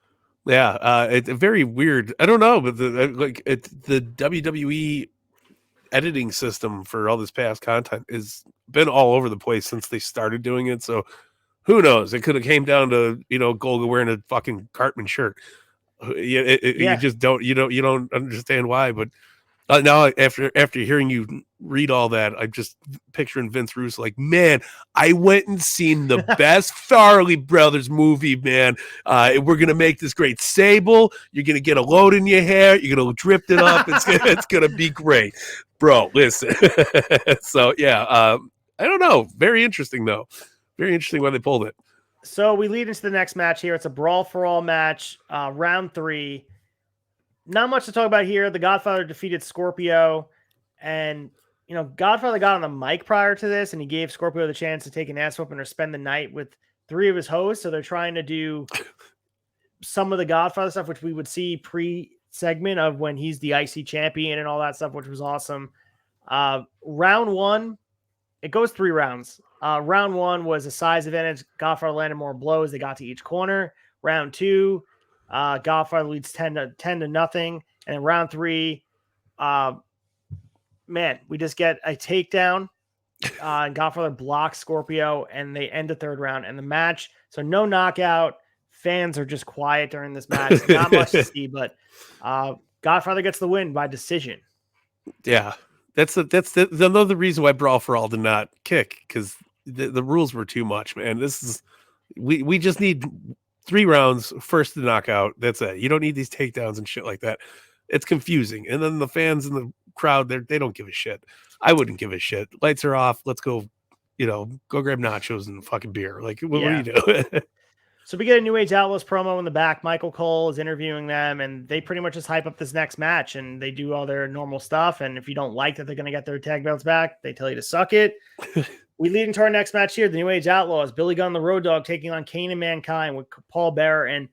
Yeah, it's very weird. I don't know, but the WWE editing system for all this past content has been all over the place since they started doing it. So who knows? It could have came down to Golga wearing a fucking Cartman shirt. You just don't understand why, but. Now, after hearing you read all that, I'm just picturing Vince Russo like, man, I went and seen the best Farley Brothers movie, man. We're going to make this great Sable. You're going to get a load in your hair. You're going to drip it up. It's going to be great. Bro, listen. So, yeah, I don't know. Very interesting, though. Very interesting why they pulled it. So we lead into the next match here. It's a brawl-for-all match, round 3. Not much to talk about here. The Godfather defeated Scorpio, and Godfather got on the mic prior to this, and he gave Scorpio the chance to take an ass whooping or spend the night with 3 of his hosts. So they're trying to do some of the Godfather stuff, which we would see pre-segment of when he's the IC champion and all that stuff, which was awesome. Round 1, it goes 3 rounds. Round 1 was a size advantage. Godfather landed more blows. They got to each corner. Round 2. Godfather leads 10 to nothing. And in round 3, we just get a takedown. And Godfather blocks Scorpio, and they end the 3rd round and the match. So no knockout. Fans are just quiet during this match. Not much to see, but Godfather gets the win by decision. Yeah, that's another reason why Brawl for All did not kick, because the rules were too much, man. This is we just need 3 rounds, first to knockout. That's it. You don't need these takedowns and shit like that. It's confusing. And then the fans in the crowd, they don't give a shit. I wouldn't give a shit. Lights are off. Let's go, go grab nachos and fucking beer. Like, what do you do? So we get a New Age Outlaws promo in the back. Michael Cole is interviewing them, and they pretty much just hype up this next match, and they do all their normal stuff. And if you don't like that they're going to get their tag belts back, they tell you to suck it. We lead into our next match here, the New Age Outlaws. Billy Gunn, the Road Dogg, taking on Kane and Mankind with Paul Bearer. And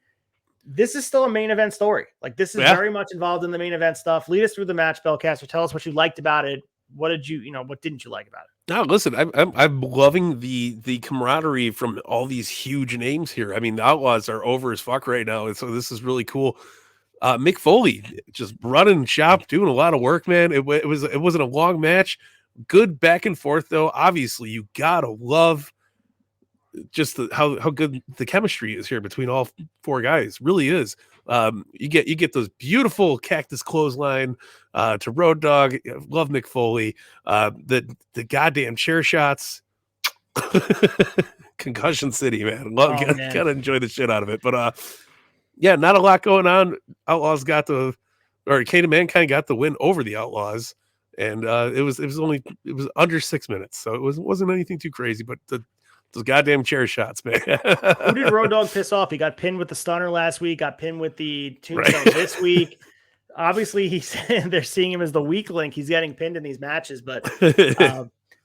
this is still a main event story. Like, this is very much involved in the main event stuff. Lead us through the match, Belcaster. Tell us what you liked about it. What did what didn't you like about it? No, listen, I'm loving the camaraderie from all these huge names here. I mean, the Outlaws are over as fuck right now, and so this is really cool. Mick Foley just running shop, doing a lot of work, man. It wasn't a long match. Good back and forth, though. Obviously, you gotta love just how good the chemistry is here between all 4 guys. Really is. You get those beautiful cactus clothesline to Road Dogg. Love Mick Foley. The goddamn chair shots. Concussion City, man. Gotta enjoy the shit out of it. But not a lot going on. Outlaws Kane and Mankind got the win over the Outlaws. And it was under 6 minutes, so it wasn't anything too crazy, but those goddamn chair shots, man. Who did Road Dogg piss off? He got pinned with the stunner last week, got pinned with the tombstone this week. Obviously, they're seeing him as the weak link. He's getting pinned in these matches, but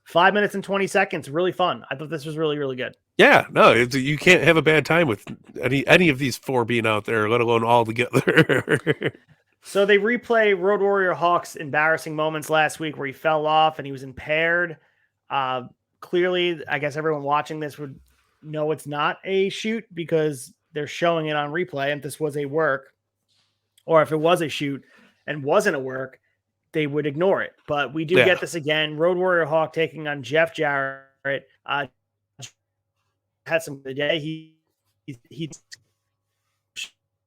5 minutes and 20 seconds, really fun. I thought this was really, really good. Yeah, no, you can't have a bad time with any of these 4 being out there, let alone all together. So they replay Road Warrior Hawk's embarrassing moments last week where he fell off and he was impaired. Clearly, I guess everyone watching this would know it's not a shoot because they're showing it on replay. And this was a work, or if it was a shoot and wasn't a work, they would ignore it. But we do get this again. Road Warrior Hawk taking on Jeff Jarrett. Had some good day. He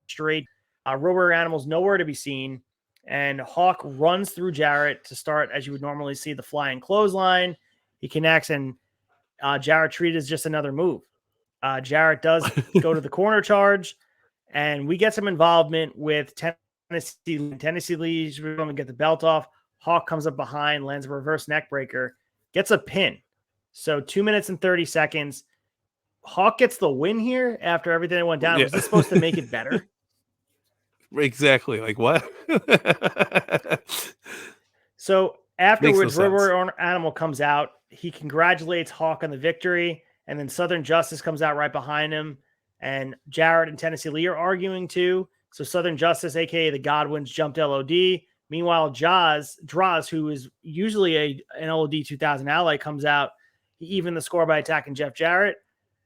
straight. Road Warrior Animals nowhere to be seen. And Hawk runs through Jarrett to start, as you would normally see, the flying clothesline. He connects, and Jarrett treated as just another move. Jarrett does go to the corner charge, and we get some involvement with Tennessee. Tennessee leaves. We're going to get the belt off. Hawk comes up behind, lands a reverse neck breaker, gets a pin. So 2 minutes and 30 seconds. Hawk gets the win here after everything that went down. Yeah. Was this supposed to make it better? Exactly. Like what? So afterwards, no River Animal comes out. He congratulates Hawk on the victory, and then Southern Justice comes out right behind him. And Jarrett and Tennessee Lee are arguing too. So Southern Justice, aka the Godwins, jumped LOD. Meanwhile, Droz, who is usually an LOD 2000 ally, comes out. He evened the score by attacking Jeff Jarrett.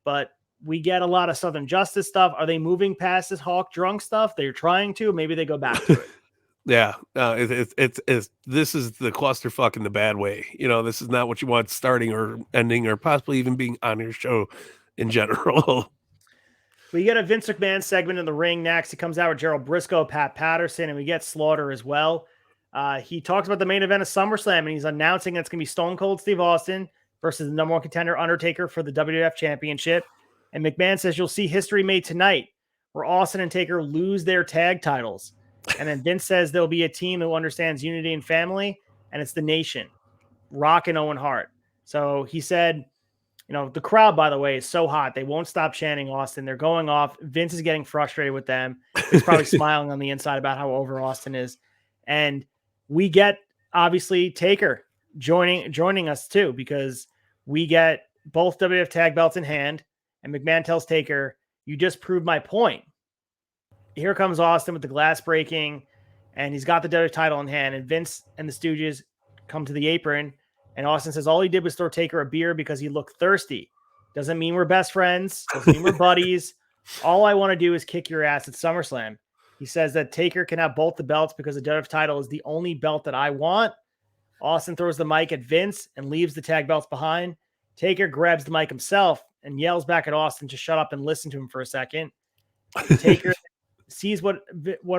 But we get a lot of Southern Justice stuff. Are they moving past this Hawk drunk stuff? They're trying to. Maybe they go back to it. Yeah, it's this is the clusterfuck in the bad way. You know, this is not what you want starting or ending or possibly even being on your show in general. We get a Vince McMahon segment in the ring next. He comes out with Gerald Briscoe, Pat Patterson, and we get Slaughter as well. He talks about the main event of SummerSlam, and he's announcing it's going to be Stone Cold Steve Austin versus the number one contender Undertaker for the WWF Championship. And McMahon says you'll see history made tonight where Austin and Taker lose their tag titles. And then Vince says there'll be a team who understands unity and family, and it's the Nation, Rock and Owen Hart. So he said, you know, the crowd, by the way, is so hot. They won't stop chanting Austin. They're going off. Vince is getting frustrated with them. He's probably smiling on the inside about how over Austin is. And we get, obviously, Taker joining us, too, because we get both WWF tag belts in hand. And McMahon tells Taker, you just proved my point. Here comes Austin with the glass breaking, and he's got the WWF title in hand. And Vince and the Stooges come to the apron. And Austin says all he did was throw Taker a beer because he looked thirsty. Doesn't mean we're best friends. Doesn't mean we're buddies. All I want to do is kick your ass at SummerSlam. He says that Taker can have both the belts because the WWF title is the only belt that I want. Austin throws the mic at Vince and leaves the tag belts behind. Taker grabs the mic himself and yells back at Austin to shut up and listen to him for a second. Taker sees what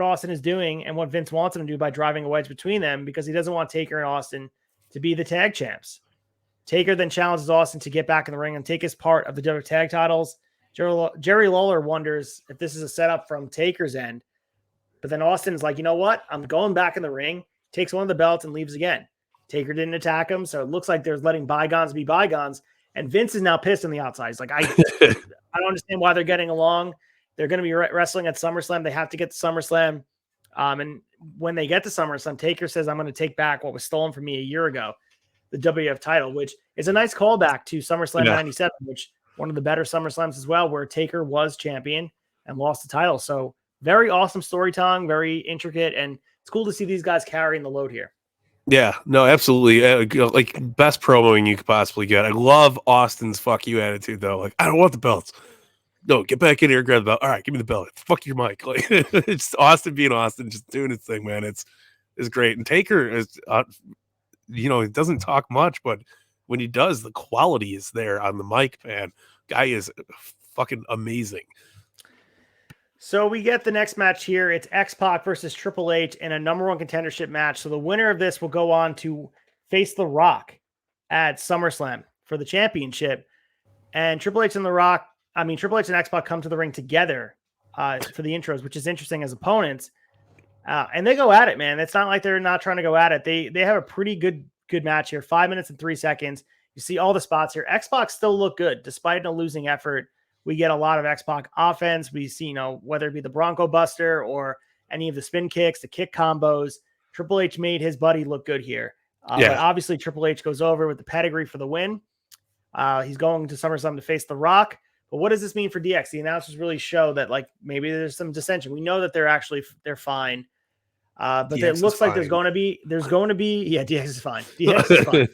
Austin is doing and what Vince wants him to do by driving a wedge between them because he doesn't want Taker and Austin to be the tag champs. Taker then challenges Austin to get back in the ring and take his part of the WWF tag titles. Jerry Lawler wonders if this is a setup from Taker's end. But then Austin is like, you know what? I'm going back in the ring, takes one of the belts and leaves again. Taker didn't attack him, so it looks like there's letting bygones be bygones. And Vince is now pissed on the outside. He's like, I don't understand why they're getting along. They're going to be wrestling at SummerSlam. They have to get to SummerSlam. And when they get to SummerSlam, Taker says, I'm going to take back what was stolen from me a year ago, the WWF title, which is a nice callback to SummerSlam 97, which one of the better SummerSlams as well, where Taker was champion and lost the title. So very awesome storytelling, very intricate, and it's cool to see these guys carrying the load here. Yeah, no, absolutely. Like best promoing you could possibly get. I love Austin's fuck you attitude though. Like, I don't want the belts. No, get back in here, grab the belt. All right, give me the belt. Fuck your mic. Like, it's Austin being Austin, just doing his thing, man. It's great. And Taker is, you know, he doesn't talk much, but when he does, the quality is there on the mic, man. Guy is fucking amazing. So we get the next match here. It's X-Pac versus Triple H in a number one contendership match. So the winner of this will go on to face The Rock at SummerSlam for the championship. And Triple H and X-Pac come to the ring together for the intros, which is interesting as opponents. And they go at it, man. It's not like they're not trying to go at it. They have a pretty good match here. 5 minutes and 3 seconds. You see all the spots here. X-Pac still look good despite a losing effort. We get a lot of X-Pac offense. We see, you know, whether it be the Bronco Buster or any of the spin kicks, the kick combos. Triple H made his buddy look good here. But obviously Triple H goes over with the pedigree for the win. He's going to SummerSlam to face The Rock. But what does this mean for DX? The announcers really show that, like, maybe there's some dissension. We know that they're fine. But DX it looks like there's going to be, yeah, DX is fine. DX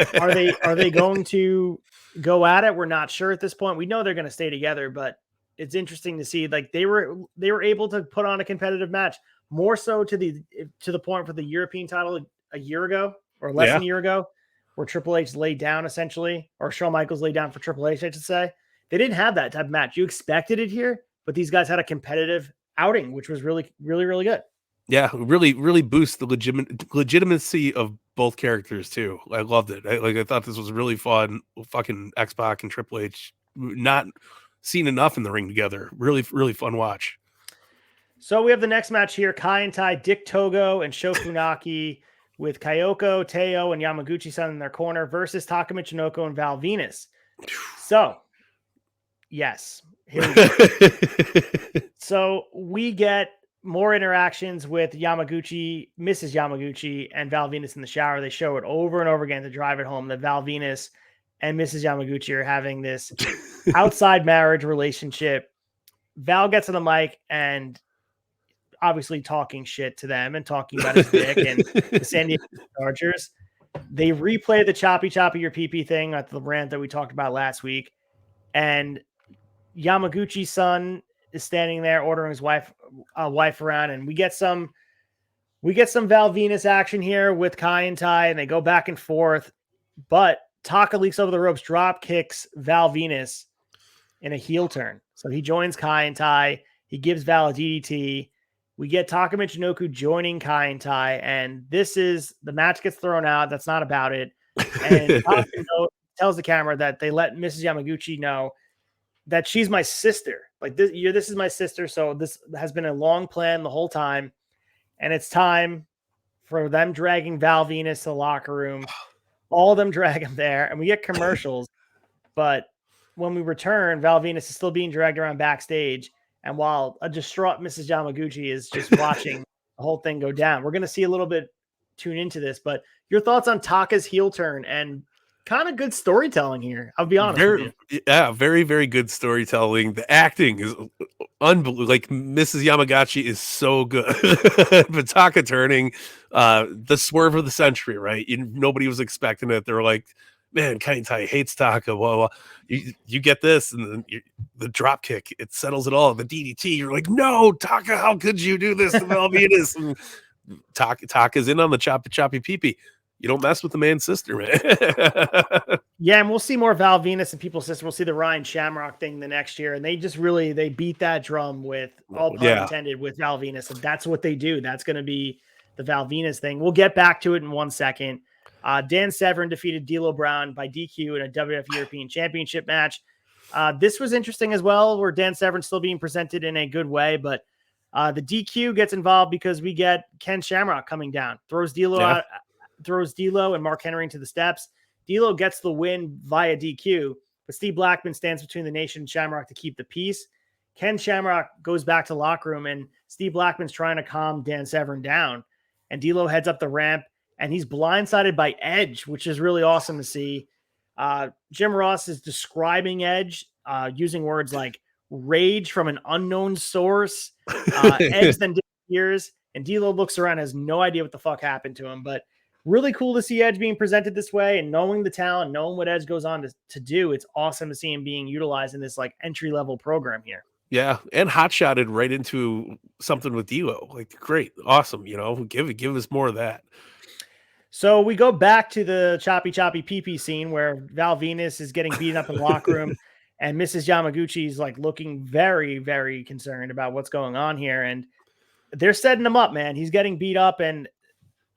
is fine. Are they going to go at it? We're not sure at this point. We know they're going to stay together, but it's interesting to see, like, they were able to put on a competitive match, more so to the point for the European title a year ago or less than a year ago, where Triple H laid down essentially, or Shawn Michaels laid down for Triple H, I should say. They didn't have that type of match. You expected it here, but these guys had a competitive outing, which was really, really, really good. Yeah, really, really boost the legitimacy of both characters too. I loved it. I thought this was really fun. Fucking X-Pac and Triple H not seen enough in the ring together. Really, really fun watch. So we have the next match here: Kaientai, Dick Togo, and Sho Funaki with Kyoko, Teo, and Yamaguchi-san in their corner versus Taka Michinoku and Val Venus. So, yes, here we go. So we get more interactions with Yamaguchi, Mrs. Yamaguchi, and Val Venus in the shower. They show it over and over again to drive it home that Val Venus and Mrs. Yamaguchi are having this outside marriage relationship. Val gets on the mic and obviously talking shit to them and talking about his dick and the San Diego Chargers. They replay the choppy your pee-pee thing at the rant that we talked about last week. And Yamaguchi's son is standing there ordering his wife around, and we get some Val Venus action here with Kaientai, and they go back and forth. But Taka leaks over the ropes, drop kicks Val Venus in a heel turn. So he joins Kaientai. He gives Val a DDT. We get Taka Michinoku joining Kaientai, and the match gets thrown out. That's not about it. And Taka tells the camera that they let Mrs. Yamaguchi know that she's my sister. Like, this is my sister. So this has been a long plan the whole time. And it's time for them dragging Val Venus to the locker room. All of them drag him there, and we get commercials. But when we return, Val Venus is still being dragged around backstage. And while a distraught Mrs. Yamaguchi is just watching the whole thing go down, we're going to see a little bit tune into this. But your thoughts on Taka's heel turn and kind of good storytelling here. I'll be honest with you. Yeah, very, very good storytelling. The acting is unbelievable. Like, Mrs. Yamaguchi is so good. But Taka turning, the swerve of the century, right? Nobody was expecting it. They were like, man, Kaientai hates Taka. Well, you get this, and then the drop kick, it settles it all. The DDT, you're like, no, Taka, how could you do this to Val Venus? And Taka's in on the choppy pee pee. You don't mess with the man's sister, man. Yeah, and we'll see more Val Venus and People's Sister. We'll see the Ryan Shamrock thing the next year, and they just they beat that drum with all pun intended with Val Venus, and that's what they do. That's going to be the Val Venus thing. We'll get back to it in 1 second. Dan Severn defeated D'Lo Brown by DQ in a WWF European Championship match. This was interesting as well, where Dan Severn's still being presented in a good way, but the DQ gets involved because we get Ken Shamrock coming down, throws D'Lo out. Throws D'Lo and Mark Henry to the steps. D'Lo gets the win via DQ, but Steve Blackman stands between the Nation and Shamrock to keep the peace. Ken Shamrock goes back to the locker room, and Steve Blackman's trying to calm Dan Severn down. And D'Lo heads up the ramp, and he's blindsided by Edge, which is really awesome to see. Jim Ross is describing Edge using words like rage from an unknown source. Edge then disappears, and D'Lo looks around, has no idea what the fuck happened to him, but really cool to see Edge being presented this way and knowing the talent, knowing what Edge goes on to do. It's awesome to see him being utilized in this like entry-level program here. Yeah, and hot-shotted right into something with D'Lo. Like, great, awesome, give us more of that. So we go back to the choppy pee pee scene where Val Venus is getting beaten up in the locker room, and Mrs. Yamaguchi is like looking very, very concerned about what's going on here. And they're setting him up, man. He's getting beat up, and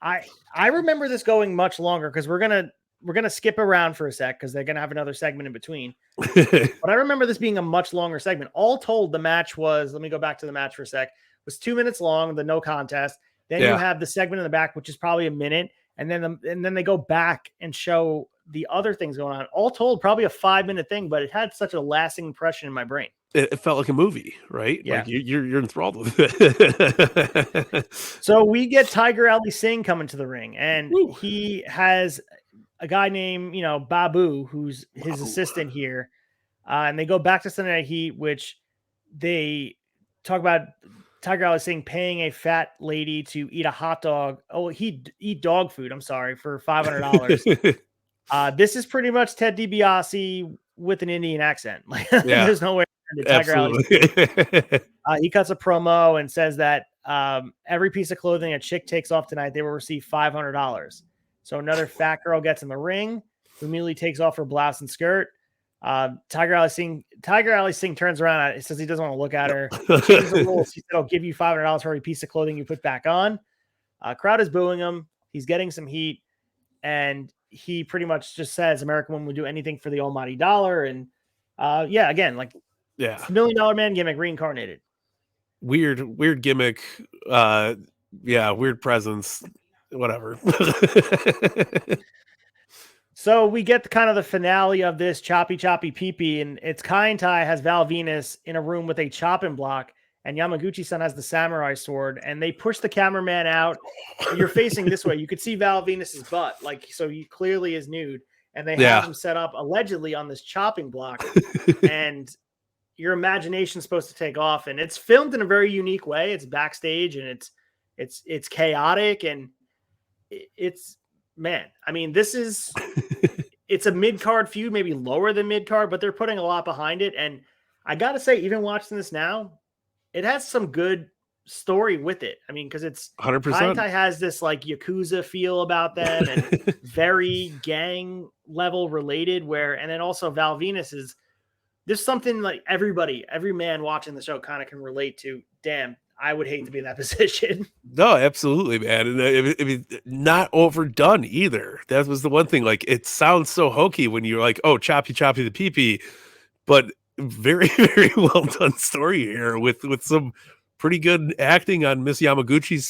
I remember this going much longer because we're gonna skip around for a sec because they're gonna have another segment in between. But I remember this being a much longer segment. All told, the match was, let me go back to the match for a sec, was 2 minutes long, the no contest. Then you have the segment in the back, which is probably a minute, and then they go back and show the other things going on. All told, probably a 5-minute thing, but it had such a lasting impression in my brain. It felt like a movie, right? Yeah. Like you're enthralled with it. So we get Tiger Ali Singh coming to the ring, and he has a guy named, Babu, who's his assistant here. And they go back to Sunday Night Heat, which they talk about Tiger Ali Singh paying a fat lady to eat a hot dog. Oh, he'd eat dog food. I'm sorry, for $500. This is pretty much Ted DiBiase with an Indian accent. Like, there's no way. Tiger Ali. He cuts a promo and says that every piece of clothing a chick takes off tonight, they will receive $500. So another fat girl gets in the ring, who immediately takes off her blouse and skirt. Tiger Ali Singh turns around and says he doesn't want to look at her. He said, "I'll give you $500 for every piece of clothing you put back on." Crowd is booing him. He's getting some heat, and he pretty much just says American women would do anything for the almighty dollar. And Yeah, again, like Yeah. it's the $1 Million Man gimmick reincarnated. Weird gimmick. Yeah, weird presence. Whatever. So we get the kind of the finale of this choppy choppy pee pee, and it's Kaientai has Val Venus in a room with a chopping block, and Yamaguchi-san has the samurai sword, and they push the cameraman out. You're facing this way. You could see Val Venus's butt, like, so he clearly is nude, and they have him set up allegedly on this chopping block, and your imagination's supposed to take off, and it's filmed in a very unique way. It's backstage, and it's chaotic, and it's, man, I mean, it's a mid-card feud, maybe lower than mid-card, but they're putting a lot behind it. And I got to say, even watching this now, it has some good story with it. I mean, because it's 100%. Kaientai has this like Yakuza feel about them and very gang level related and then also Val Venus there's something like every man watching the show kind of can relate to. Damn, I would hate to be in that position. No, absolutely, man. And it not overdone either. That was the one thing. Like, it sounds so hokey when you're like, oh, choppy choppy the pee pee, but very, very well done story here with some pretty good acting on Miss Yamaguchi's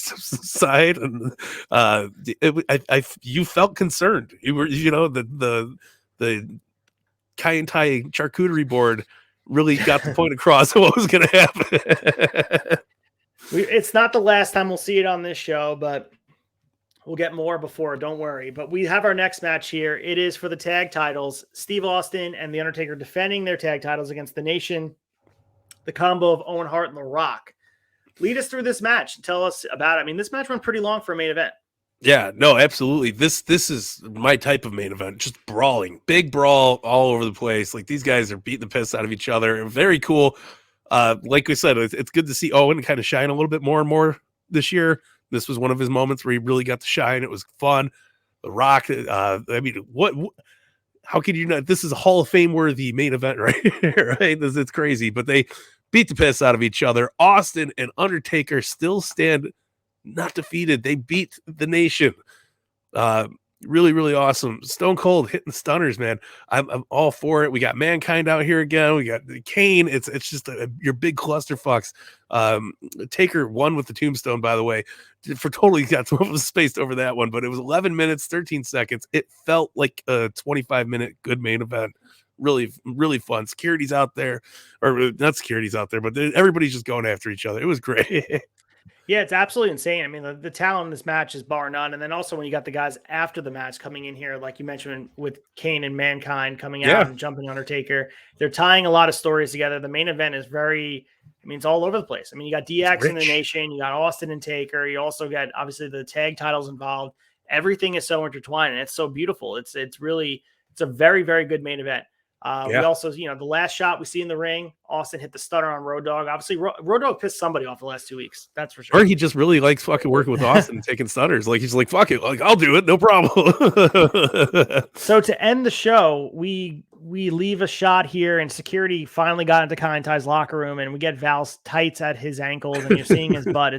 side. And you felt concerned. You were, the Kaientai charcuterie board really got the point across of what was going to happen. It's not the last time we'll see it on this show, but we'll get more before. Don't worry. But we have our next match here. It is for the tag titles. Steve Austin and The Undertaker defending their tag titles against The Nation. The combo of Owen Hart and The Rock. Lead us through this match and tell us about it. I mean, this match went pretty long for a main event. Yeah, no, absolutely. This is my type of main event. Just brawling, big brawl all over the place. Like, these guys are beating the piss out of each other. Very cool. Like we said, it's good to see Owen kind of shine a little bit more and more this year. This was one of his moments where he really got to shine. It was fun. The Rock. I mean, how could you not? This is a Hall of Fame worthy main event, right here, right? It's crazy, but they beat the piss out of each other. Austin and Undertaker still stand not defeated. They beat the Nation. Really, really awesome. Stone Cold hitting stunners, man. I'm all for it. We got Mankind out here again. We got Kane. It's just your big clusterfucks. Taker won with the tombstone, by the way. For totally got some spaced over that one, but it was 11 minutes, 13 seconds. It felt like a 25-minute good main event. Really, really fun. Security's out there, or not security's out there, but everybody's just going after each other. It was great. Yeah, it's absolutely insane. I mean, the talent in this match is bar none. And then also when you got the guys after the match coming in here, like you mentioned with Kane and Mankind coming out and jumping Undertaker, they're tying a lot of stories together. The main event is it's all over the place. I mean, you got DX in the Nation, you got Austin and Taker, you also got obviously the tag titles involved. Everything is so intertwined and it's so beautiful. It's a very, very good main event. We also, the last shot we see in the ring, Austin hit the stunner on Road Dogg. Obviously, Road Dogg pissed somebody off the last 2 weeks. That's for sure. Or he just really likes fucking working with Austin and taking stunners. Like, he's like, fuck it. Like, I'll do it. No problem. So to end the show, we leave a shot here and security finally got into Kaientai's locker room and we get Val's tights at his ankles and you're seeing his butt.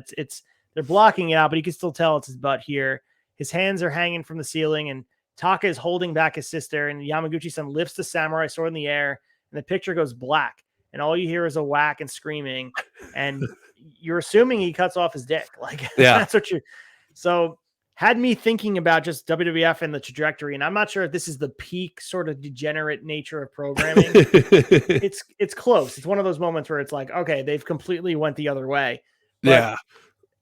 They're blocking it out, but you can still tell it's his butt here. His hands are hanging from the ceiling and Taka is holding back his sister, and Yamaguchi-san lifts the samurai sword in the air, and the picture goes black, and all you hear is a whack and screaming, and you're assuming he cuts off his dick. Like, that's what so had me thinking about just WWF and the trajectory, and I'm not sure if this is the peak sort of degenerate nature of programming. It's close. It's one of those moments where it's like, okay, they've completely went the other way. But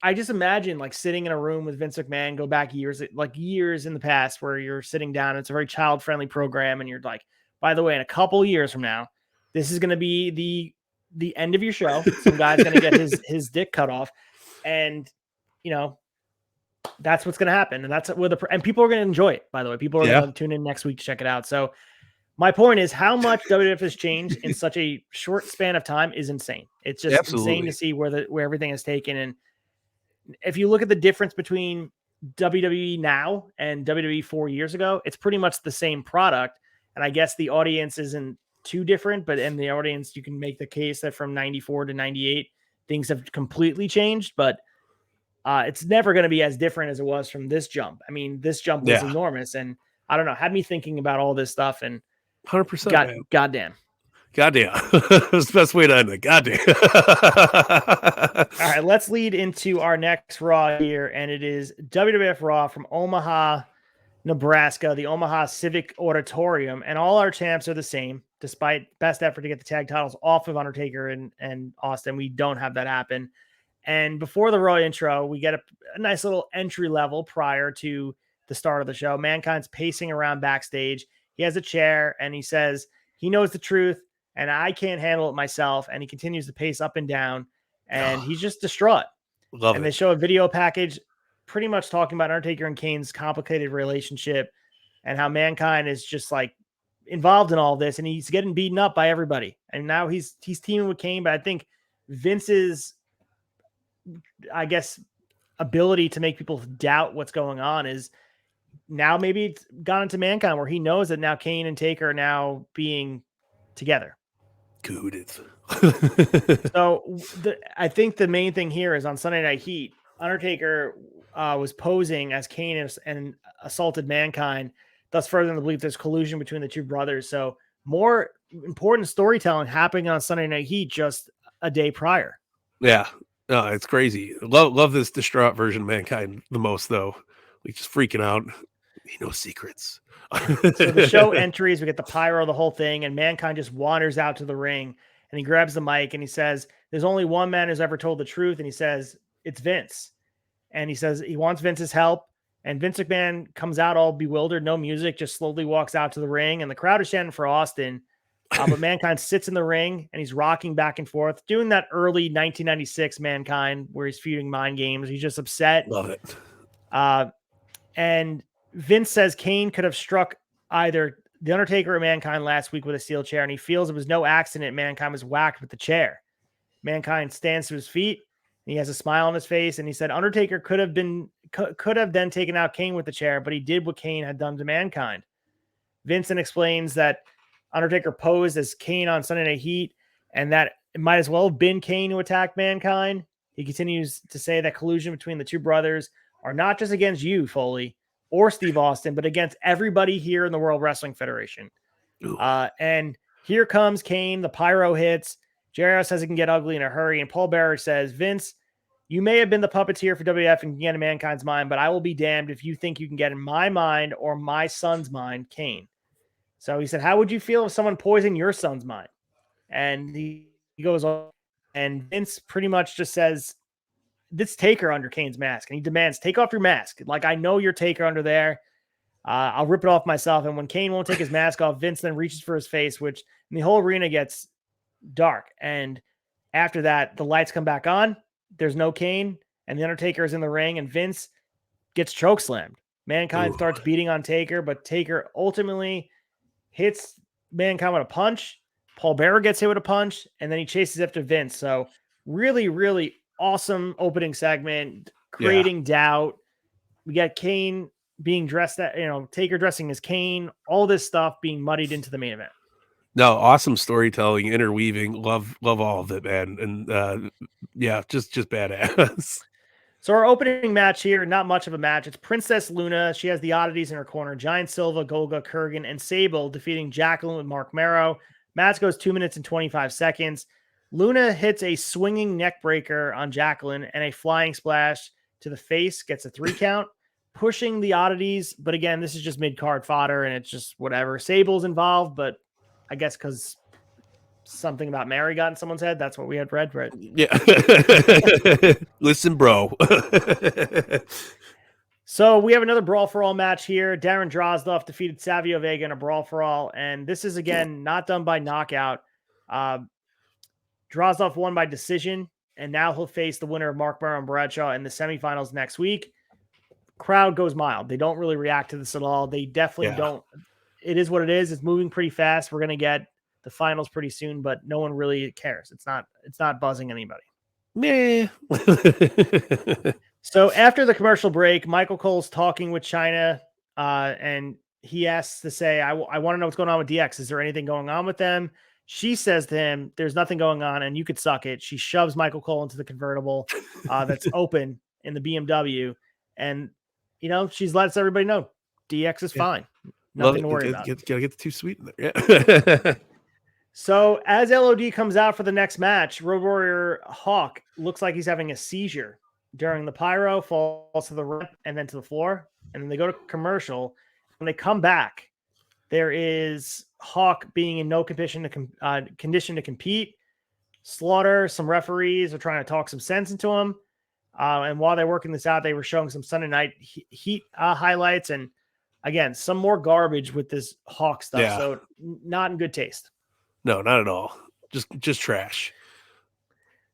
I just imagine like sitting in a room with Vince McMahon, go back years in the past where you're sitting down. It's a very child friendly program. And you're like, by the way, in a couple years from now, this is going to be the end of your show. Some guy's going to get his dick cut off. And, that's what's going to happen. And that's and people are going to enjoy it, by the way. People are going to tune in next week to check it out. So my point is how much WWF has changed in such a short span of time is insane. It's just insane to see where everything is taken. And if you look at the difference between WWE now and WWE 4 years ago, it's pretty much the same product. And I guess the audience isn't too different, but in the audience, you can make the case that from 94 to 98, things have completely changed, but it's never going to be as different as it was from this jump. I mean, this jump was enormous. And I don't know, had me thinking about all this stuff and 100%. Goddamn. Goddamn. That's the best way to end it. Goddamn. All right, let's lead into our next Raw here, and it is WWF Raw from Omaha, Nebraska, the Omaha Civic Auditorium, and all our champs are the same, despite best effort to get the tag titles off of Undertaker and Austin. We don't have that happen. And before the Raw intro, we get a nice little entry level prior to the start of the show. Mankind's pacing around backstage. He has a chair, and he says he knows the truth, and I can't handle it myself. And he continues to pace up and down, and he's just distraught. Love and it. They show a video package pretty much talking about Undertaker and Kane's complicated relationship and how Mankind is just like involved in all this, and he's getting beaten up by everybody. And now he's teaming with Kane, but I think Vince's, I guess, ability to make people doubt what's going on is now maybe it's gone into Mankind, where he knows that now Kane and Taker are now being together. Good. So I think the main thing here is on Sunday Night Heat, Undertaker was posing as Kane and assaulted Mankind, thus furthering the belief there's collusion between the two brothers. So more important storytelling happening on Sunday Night Heat just a day prior. Yeah. No, it's crazy. Love this distraught version of Mankind the most, though. Like, just freaking out. He knows secrets. So the show entries, we get the pyro, the whole thing, and Mankind just wanders out to the ring, and he grabs the mic and he says, there's only one man who's ever told the truth, and he says, it's Vince. And he says he wants Vince's help, and Vince McMahon comes out all bewildered, no music, just slowly walks out to the ring, and the crowd is chanting for Austin, but Mankind sits in the ring, and he's rocking back and forth, doing that early 1996 Mankind, where he's feuding mind games. He's just upset. Love it. And Vince says Kane could have struck either The Undertaker or Mankind last week with a steel chair, and he feels it was no accident Mankind was whacked with the chair. Mankind stands to his feet, and he has a smile on his face, and he said Undertaker could have then taken out Kane with the chair, but he did what Kane had done to Mankind. Vincent explains that Undertaker posed as Kane on Sunday Night Heat, and that it might as well have been Kane who attacked Mankind. He continues to say that collusion between the two brothers are not just against you, Foley, or Steve Austin, but against everybody here in the World Wrestling Federation. And here comes Kane. The pyro hits. JR says it can get ugly in a hurry. And Paul Bearer says, Vince, you may have been the puppeteer for WWF and can get in Mankind's mind, but I will be damned if you think you can get in my mind or my son's mind, Kane. So he said, how would you feel if someone poisoned your son's mind? And he goes on, and Vince pretty much just says, this Taker under Kane's mask, and he demands, take off your mask. Like, I know you're Taker under there. I'll rip it off myself. And when Kane won't take his mask off, Vince then reaches for his face, and the whole arena gets dark. And after that, the lights come back on. There's no Kane, and the Undertaker is in the ring, and Vince gets chokeslammed. Mankind starts beating on Taker, but Taker ultimately hits Mankind with a punch. Paul Bearer gets hit with a punch, and then he chases after Vince. So really, really awesome opening segment, creating doubt. We got Kane being dressed at, Taker dressing as Kane, all this stuff being muddied into the main event. No, awesome storytelling, interweaving. Love all of it, man. And just badass. So our opening match here, not much of a match. It's Princess Luna. She has the oddities in her corner. Giant Silva, Golga, Kurgan, and Sable defeating Jacqueline with Mark Marrow. Match goes 2 minutes and 25 seconds. Luna hits a swinging neck breaker on Jacqueline, and a flying splash to the face gets a 3 count, pushing the oddities. But again, this is just mid-card fodder, and it's just whatever. Sable's involved, but I guess because something about Mary got in someone's head, that's what we had read. Yeah. Listen, bro. So we have another Brawl for All match here. Darren Drozdov defeated Savio Vega in a Brawl for All, and this is, again, not done by knockout. Drozdov won by decision, and now he'll face the winner of Mark Marrow and Bradshaw in the semifinals next week. Crowd goes mild. They don't really react to this at all. They definitely don't. It is what it is. It's moving pretty fast. We're going to get the finals pretty soon, but no one really cares. It's not buzzing anybody. Nah. So after the commercial break, Michael Cole's talking with China, and he asks to say, I want to know what's going on with DX. Is there anything going on with them? She says to him, there's nothing going on, and you could suck it. She shoves Michael Cole into the convertible that's open in the BMW, and, she lets everybody know DX is fine. Nothing to worry about. Gotta get the too sweet in there. Yeah. So as LOD comes out for the next match, Road Warrior Hawk looks like he's having a seizure during the pyro, falls to the ramp and then to the floor. And then they go to commercial. When they come back, there is Hawk being in no condition to compete. Slaughter, some referees are trying to talk some sense into him. And while they're working this out, they were showing some Sunday Night Heat highlights. And again, some more garbage with this Hawk stuff. Yeah. So not in good taste. No, not at all. Just trash.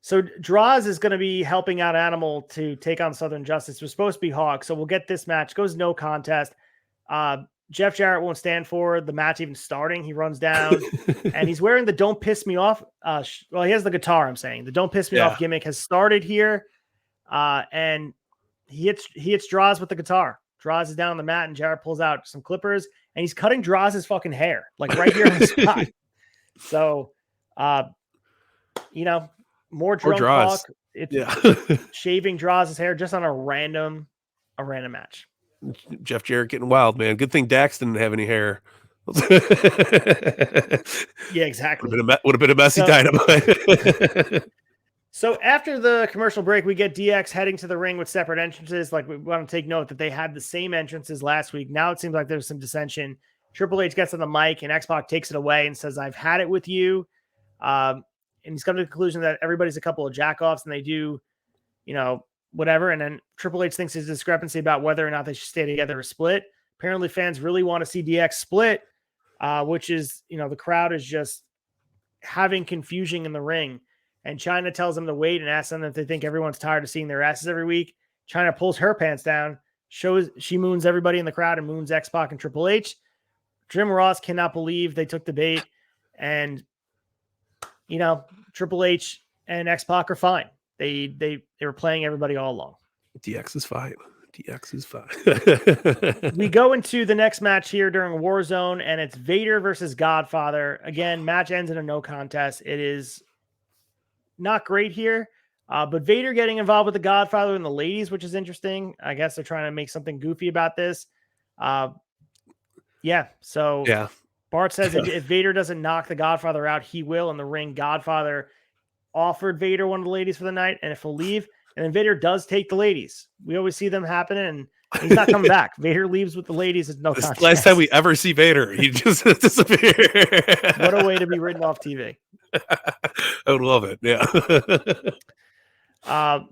So Draws is going to be helping out Animal to take on Southern Justice. It was supposed to be Hawk. So we'll get this match. Goes no contest. Jeff Jarrett won't stand for the match even starting. He runs down and he's wearing the Don't Piss Me Off. Well, he has the guitar, I'm saying. The Don't Piss Me Off gimmick has started here. And he hits Draws with the guitar. Draws is down on the mat and Jarrett pulls out some clippers and he's cutting Draws' fucking hair, like right here on the spot. So, more drunk talk. It's shaving Draws' hair just on a random match. Jeff Jarrett getting wild, man. Good thing Dax didn't have any hair. Yeah, exactly. Would have been a messy dynamite. So after the commercial break, we get DX heading to the ring with separate entrances. Like, we want to take note that they had the same entrances last week. Now it seems like there's some dissension. Triple H gets on the mic and X-Pac takes it away and says, "I've had it with you." And he's come to the conclusion that everybody's a couple of jackoffs and they do, whatever. And then Triple H thinks there's a discrepancy about whether or not they should stay together or split. Apparently fans really want to see DX split, which is, the crowd is just having confusion in the ring. And China tells them to wait and asks them if they think everyone's tired of seeing their asses every week. China pulls her pants down, she moons everybody in the crowd and moons X-Pac and Triple H. Jim Ross cannot believe they took the bait. And, Triple H and X-Pac are fine. They were playing everybody all along. DX is fine. DX is fine. We go into the next match here during Warzone, and it's Vader versus Godfather. Again, match ends in a no contest. It is not great here, but Vader getting involved with the Godfather and the ladies, which is interesting. I guess they're trying to make something goofy about this. So Bart says if Vader doesn't knock the Godfather out, he will in the ring. Godfather offered Vader one of the ladies for the night, and if he'll leave, and then Vader does take the ladies. We always see them happen, and he's not coming back. Vader leaves with the ladies. It's no contest. Last time we ever see Vader, he just disappeared. What a way to be written off TV. I would love it. Yeah. All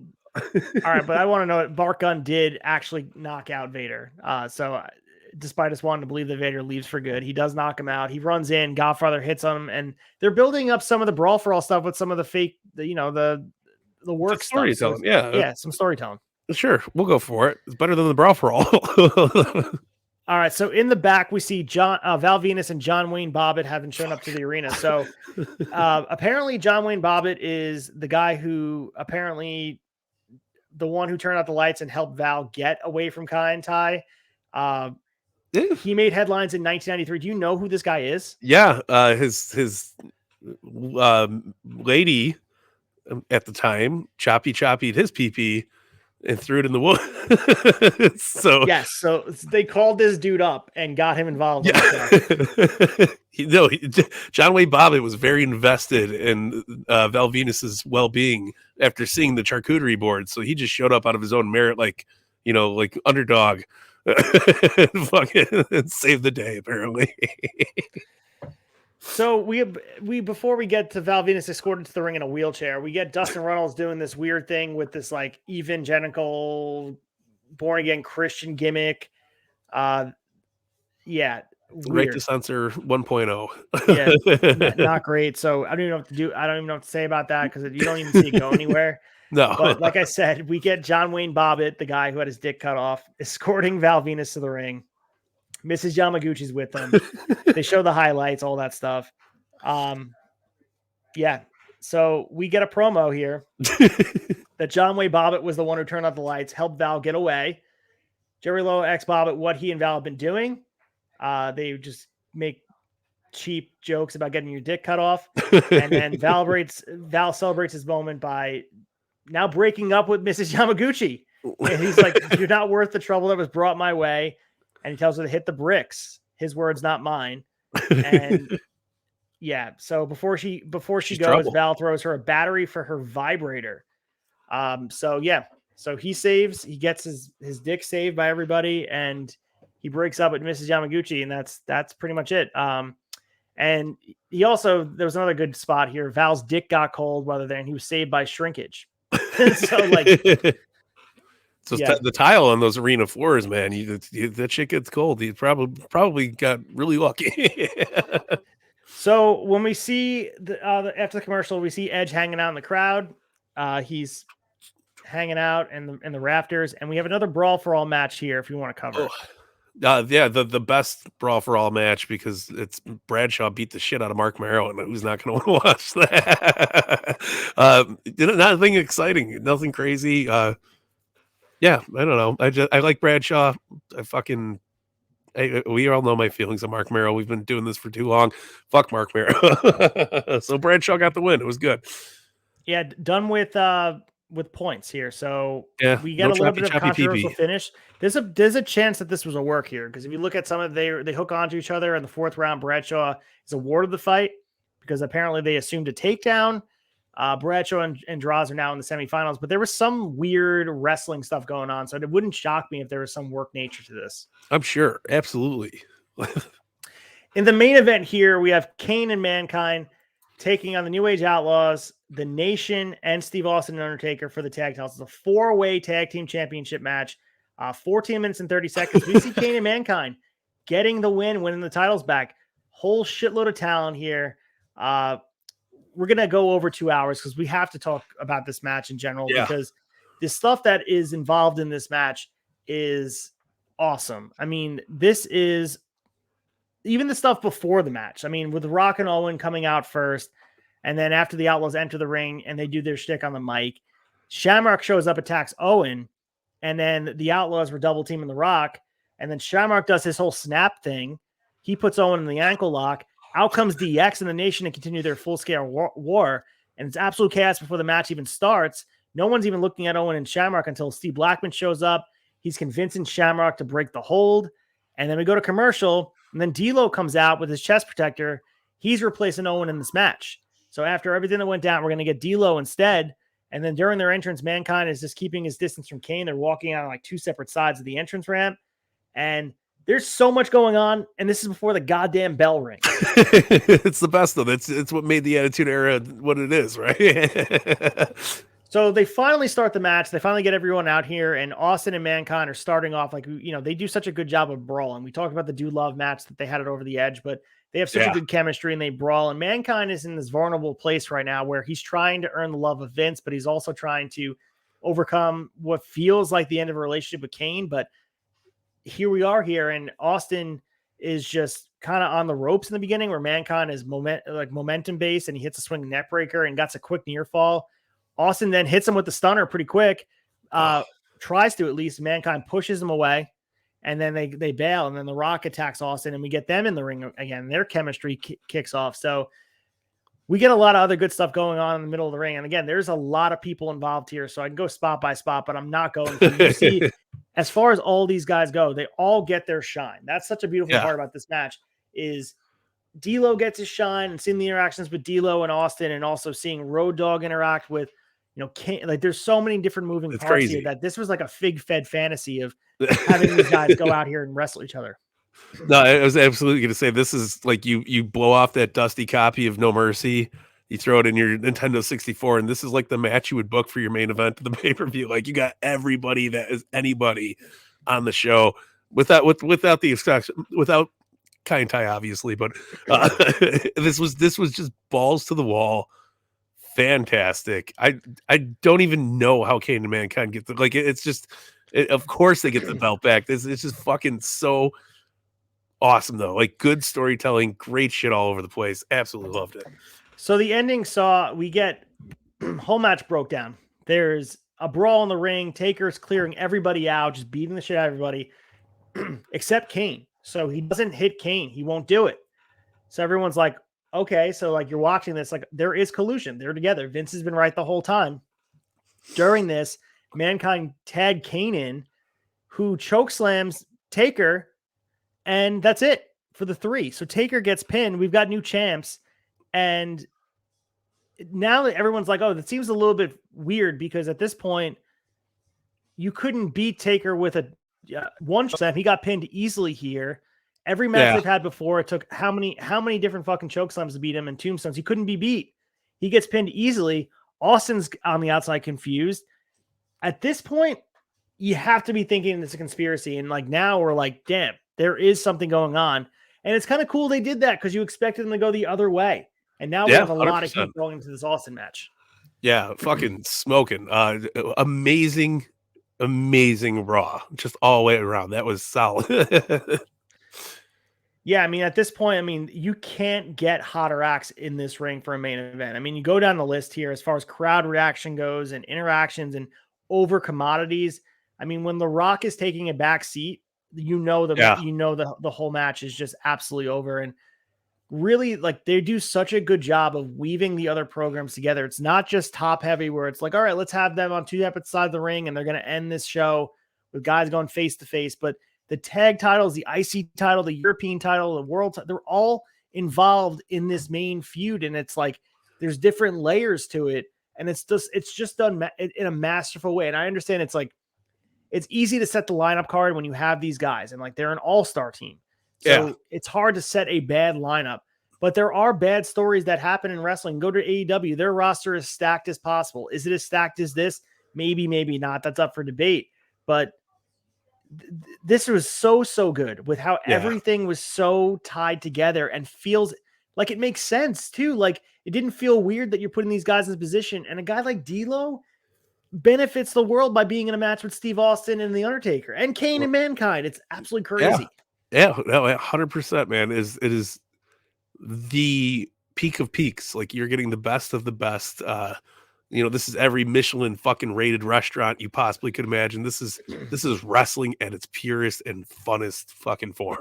right, but I want to know that Bart Gunn did actually knock out Vader. So despite us wanting to believe that Vader leaves for good, he does knock him out. He runs in, Godfather hits on him, and they're building up some of the Brawl for All stuff with some of the fake, the work storytelling. So some storytelling. Sure, we'll go for it. It's better than the Brawl for All. All right, so in the back we see Val Venus and John Wayne Bobbitt haven't shown up to the arena. So apparently John Wayne Bobbitt is the guy who apparently the one who turned out the lights and helped Val get away from Kaientai. He made headlines in 1993. Do you know who this guy is? Yeah, his lady at the time choppy'd his pee pee and threw it in the wood. So they called this dude up and got him involved. John Wayne Bobbitt was very invested in Val Venus's well-being after seeing the charcuterie board, so he just showed up out of his own merit, like underdog. Fucking save the day, apparently. So we before we get to Val Venus escorted to the ring in a wheelchair, we get Dustin Runnels doing this weird thing with this like evangelical born again Christian gimmick. Right to censor 1.0. Yeah, not great. So I don't even know what to do. I don't even know what to say about that because you don't even see it go anywhere. No, but like I said, we get John Wayne Bobbitt, the guy who had his dick cut off, escorting Val Venus to the ring. Mrs. Yamaguchi's with them. They show the highlights, all that stuff. So we get a promo here that John Wayne Bobbitt was the one who turned out the lights, helped Val get away. Jerry Lawler asks Bobbitt what he and Val have been doing. They just make cheap jokes about getting your dick cut off. And then Val celebrates his moment by now breaking up with Mrs. Yamaguchi. And he's like, "You're not worth the trouble that was brought my way." And he tells her to hit the bricks. His words, not mine. And Yeah. So before she She's goes, trouble. Val throws her a battery for her vibrator. So yeah. So he gets his dick saved by everybody, and he breaks up with Mrs. Yamaguchi, and that's pretty much it. And he also, there was another good spot here. Val's dick got cold while they're there, and he was saved by shrinkage. So like, So yeah. the tile on those arena floors, man, that shit gets cold. He probably got really lucky. So when we see after the commercial, we see Edge hanging out in the crowd. He's hanging out in the rafters, and we have another brawl for all match here. If you want to cover it. Yeah, the best brawl for all match, because it's Bradshaw beat the shit out of Mark Merrow, and who's not going to want to watch that? Nothing exciting, nothing crazy. Yeah, I don't know. I like Bradshaw. We all know my feelings on Mark Merrow. We've been doing this for too long. Fuck Mark Merrow. So Bradshaw got the win. It was good. Yeah, done with points here. So Yeah, we get a little bit of controversial pee-pee. finish. There's a chance that this was a work here, because if you look at some of they hook onto each other in the fourth round. Bradshaw is awarded the fight because apparently they assumed a takedown. Bradshaw and Draws are now in the semifinals, but there was some weird wrestling stuff going on, so it wouldn't shock me if there was some work nature to this. I'm sure, absolutely. In the main event here, we have Kane and Mankind taking on the New Age Outlaws, the Nation, and Steve Austin and Undertaker for the tag titles. It's a four-way tag team championship match. 14 minutes and 30 seconds. We see Kane and Mankind getting the win, winning the titles back. Whole shitload of talent here. We're going to go over 2 hours because we have to talk about this match in general, because the stuff that is involved in this match is awesome. I mean, this is even the stuff before the match. I mean, with Rock and Owen coming out first, and then after the Outlaws enter the ring and they do their shtick on the mic, Shamrock shows up, attacks Owen, and then the Outlaws were double teaming the Rock, and then Shamrock does his whole snap thing. He puts Owen in the ankle lock. Out comes DX and the Nation to continue their full-scale war, and it's absolute chaos before the match even starts. No one's even looking at Owen and Shamrock until Steve Blackman shows up. He's convincing Shamrock to break the hold, and then we go to commercial, and then D'Lo comes out with his chest protector. He's replacing Owen in this match. So after everything that went down, we're going to get D'Lo instead, and then during their entrance, Mankind is just keeping his distance from Kane. They're walking on like two separate sides of the entrance ramp, and there's so much going on, and this is before the goddamn bell rings. It's the best, though. It's what made the Attitude Era what it is, right? So they finally start the match. They finally get everyone out here, and Austin and Mankind are starting off like, they do such a good job of brawling. We talked about the Do Love match that they had it over the edge, but they have such a good chemistry and they brawl. And Mankind is in this vulnerable place right now where he's trying to earn the love of Vince, but he's also trying to overcome what feels like the end of a relationship with Kane. But here we are here, and Austin is just kind of on the ropes in the beginning, where Mankind is momentum based, and he hits a swing neck breaker and got a quick near fall. Austin then hits him with the stunner pretty quick, tries to at least. Mankind pushes him away, and then they bail, and then the Rock attacks Austin, and we get them in the ring again. Their chemistry kicks off. So we get a lot of other good stuff going on in the middle of the ring. And again, there's a lot of people involved here, so I can go spot by spot, but I'm not going to. You see, as far as all these guys go, they all get their shine. That's such a beautiful part about this match is D'Lo gets his shine, and seeing the interactions with D'Lo and Austin, and also seeing Road Dogg interact with, Kane. Like, there's so many different moving parts here that this was like a fig-fed fantasy of having these guys go out here and wrestle each other. No, I was absolutely going to say, this is like you blow off that dusty copy of No Mercy, you throw it in your Nintendo 64, and this is like the match you would book for your main event of the pay-per-view. Like, you got everybody that is anybody on the show without the exception, without Kaintai, obviously, but this was just balls to the wall. Fantastic. I don't even know how Kane and Mankind get it's just of course they get the belt back. It's just fucking so awesome, though. Like, good storytelling, great shit all over the place. Absolutely loved it. So the ending we get whole match broke down. There's a brawl in the ring. Taker's clearing everybody out, just beating the shit out of everybody except Kane. So he doesn't hit Kane. He won't do it. So everyone's like, okay, so like you're watching this, like there is collusion. They're together. Vince has been right the whole time. During this, Mankind tagged Kane in, who chokeslams Taker, and that's it for the 3. So Taker gets pinned. We've got new champs. And now that everyone's like, oh, that seems a little bit weird because at this point, you couldn't beat Taker with a one slam. He got pinned easily here. Every match they've had before, it took how many different fucking choke slams to beat him and tombstones. He couldn't be beat. He gets pinned easily. Austin's on the outside confused. At this point, you have to be thinking it's a conspiracy. And like now we're like, damn, there is something going on. And it's kind of cool they did that because you expected them to go the other way. And now we have a 100%. lot of heat going into this Austin match. Yeah, fucking smoking. Amazing Raw. Just all the way around. That was solid. Yeah, I mean, at this point, I mean, you can't get hotter acts in this ring for a main event. I mean, you go down the list here as far as crowd reaction goes and interactions and over commodities. I mean, when The Rock is taking a back seat, you know the whole match is just absolutely over. And really, like, they do such a good job of weaving the other programs together. It's not just top heavy where it's like, all right, let's have them on two separate sides of the ring and they're going to end this show with guys going face to face. But the tag titles, the IC title, the European title, the world, they're all involved in this main feud. And it's like, there's different layers to it. And it's just done in a masterful way. And I understand it's like, it's easy to set the lineup card when you have these guys and like, they're an all-star team. So it's hard to set a bad lineup, but there are bad stories that happen in wrestling. Go to AEW. Their roster is stacked as possible. Is it as stacked as this? Maybe, maybe not. That's up for debate, but this was so good with how everything was so tied together and feels like it makes sense too. Like it didn't feel weird that you're putting these guys in this position. And a guy like D'Lo benefits the world by being in a match with Steve Austin and The Undertaker and Kane and Mankind. It's absolutely crazy. Yeah, no, 100%, man. It is the peak of peaks. Like you're getting the best of the best. This is every Michelin fucking rated restaurant you possibly could imagine. This is wrestling at its purest and funnest fucking form.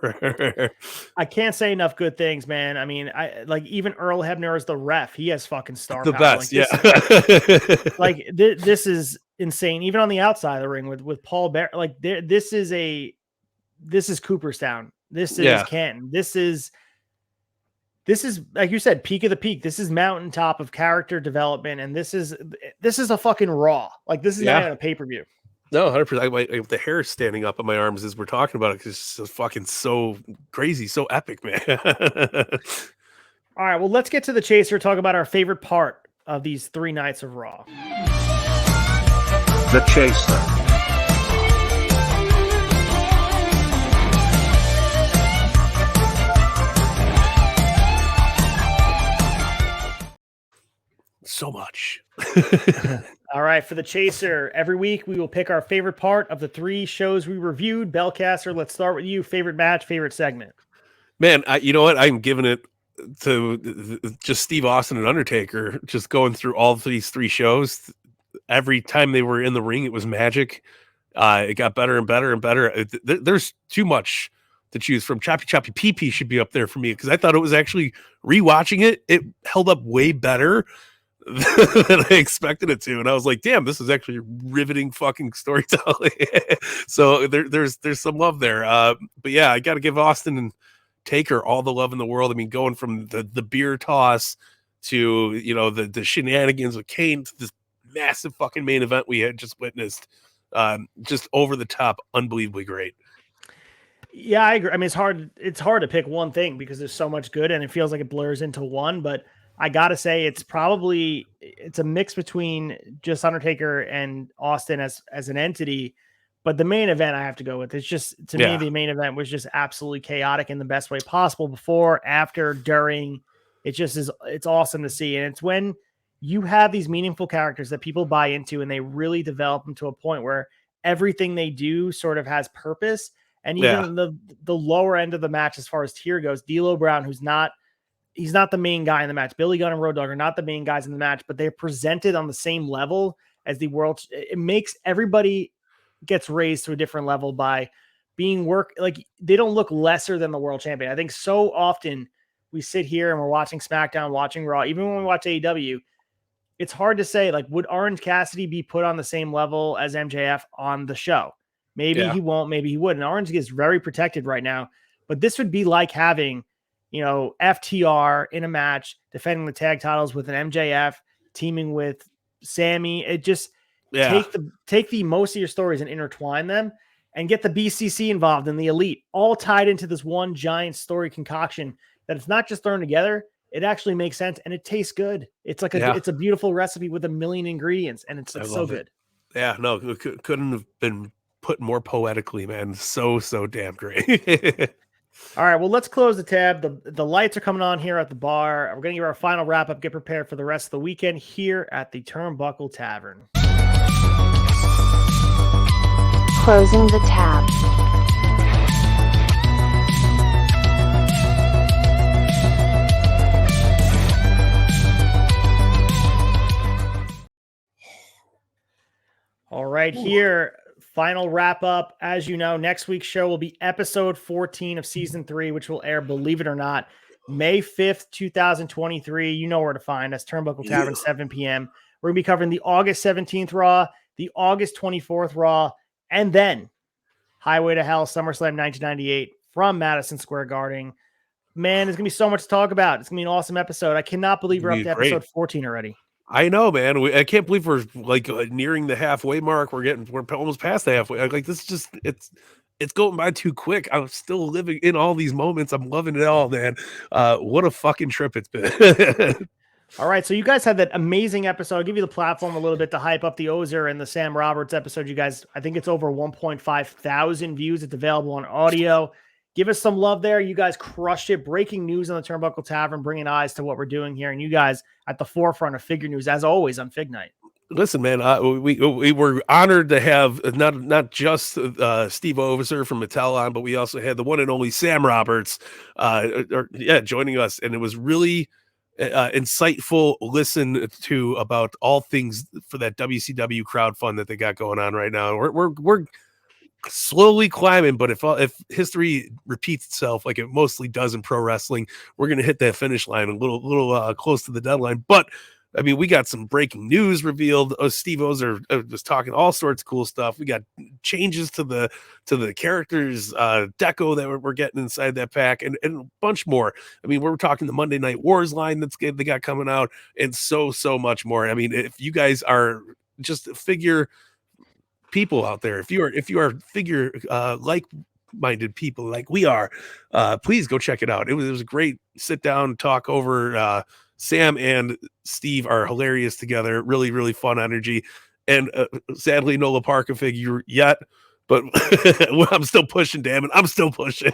I can't say enough good things, man. I mean, I like even Earl Hebner as the ref. He has fucking star the power. best, Like, this is insane. Even on the outside of the ring with Paul Bear, like this is Cooperstown. This is Canton. This is like you said, peak of the peak. This is mountaintop of character development, and this is a fucking Raw. Like this is not even a pay-per-view. No, 100%. The hair standing up on my arms as we're talking about it because it's so fucking so crazy, so epic, man. All right, well, let's get to the chaser. Talk about our favorite part of these 3 nights of Raw. The chaser. So much. All right, for the chaser, every week we will pick our favorite part of the 3 shows we reviewed. Belcaster, let's start with you. Favorite match, favorite segment. Man, you know what? I'm giving it to just Steve Austin and Undertaker. Just going through all of these 3 shows, every time they were in the ring, it was magic. It got better and better and better. There's too much to choose from. Choppy Choppy Pee Pee should be up there for me because I thought it was actually rewatching it. It held up way better than I expected it to, and I was like, "Damn, this is actually riveting fucking storytelling." So there's some love there, but yeah, I got to give Austin and Taker all the love in the world. I mean, going from the beer toss to the shenanigans with Kane to this massive fucking main event we had just witnessed, just over the top, unbelievably great. Yeah, I agree. I mean, it's hard to pick one thing because there's so much good, and it feels like it blurs into one, but I gotta say it's a mix between just Undertaker and Austin as an entity, but the main event I have to go with. It's just to me the main event was just absolutely chaotic in the best way possible. Before, after, during, it's awesome to see, and it's when you have these meaningful characters that people buy into and they really develop them to a point where everything they do sort of has purpose. And even the lower end of the match as far as tier goes, D'Lo Brown, he's not the main guy in the match. Billy Gunn and Road Dogg are not the main guys in the match, but they're presented on the same level as the world. It makes everybody gets raised to a different level by being like they don't look lesser than the world champion. I think so often we sit here and we're watching SmackDown, watching Raw, even when we watch AEW, it's hard to say, like, would Orange Cassidy be put on the same level as MJF on the show? Maybe he won't, maybe he would. And Orange is very protected right now, but this would be like having FTR in a match, defending the tag titles with an MJF, teaming with Sammy. It just take the most of your stories and intertwine them and get the BCC involved and the Elite all tied into this one giant story concoction that it's not just thrown together. It actually makes sense and it tastes good. It's like it's a beautiful recipe with a million ingredients and it's so good. Yeah, no, it couldn't have been put more poetically, man. So damn great. All right, well, let's close the tab. The lights are coming on here at the bar. We're going to give our final wrap-up, get prepared for the rest of the weekend here at the Turnbuckle Tavern. Closing the tab. All right, here, final wrap up. As you know, next week's show will be episode 14 of season 3, which will air, believe it or not, May 5th, 2023. You know where to find us, Turnbuckle Tavern, 7 p.m. We're going to be covering the August 17th Raw, the August 24th Raw, and then Highway to Hell, SummerSlam 1998 from Madison Square Garden. Man, there's going to be so much to talk about. It's going to be an awesome episode. I cannot believe we're up to episode 14 already. I know, man. I can't believe we're like nearing the halfway mark. We're almost past the halfway. Like this is just it's going by too quick. I'm still living in all these moments. I'm loving it all, man. What a fucking trip it's been. All right, so you guys had that amazing episode. I'll give you the platform a little bit to hype up the Ozer and the Sam Roberts episode. You guys, I think it's over 1.5 thousand views. It's available on audio. Give us some love there. You guys crushed it. Breaking news on the Turnbuckle Tavern, bringing eyes to what we're doing here. And you guys at the forefront of figure news, as always, on Fig Night. Listen, man, we were honored to have not just Steve Ozer from Mattel on, but we also had the one and only Sam Roberts joining us. And it was really insightful listen to about all things for that WCW crowdfund that they got going on right now. We're slowly climbing, but if history repeats itself like it mostly does in pro wrestling, we're gonna hit that finish line a little close to the deadline. But I mean, we got some breaking news revealed. Steve Ozer was talking all sorts of cool stuff. We got changes to the characters deco that we're getting inside that pack, and a bunch more. I mean, we're talking the Monday Night Wars line they got coming out, and so much more. I mean, if you guys are just figure people out there, if you are figure like-minded people like we are, please go check it out. It was a great sit down talk over. Sam and Steve are hilarious together. Really fun energy, and sadly no La Parka figure yet, but I'm still pushing. Damn it, I'm still pushing.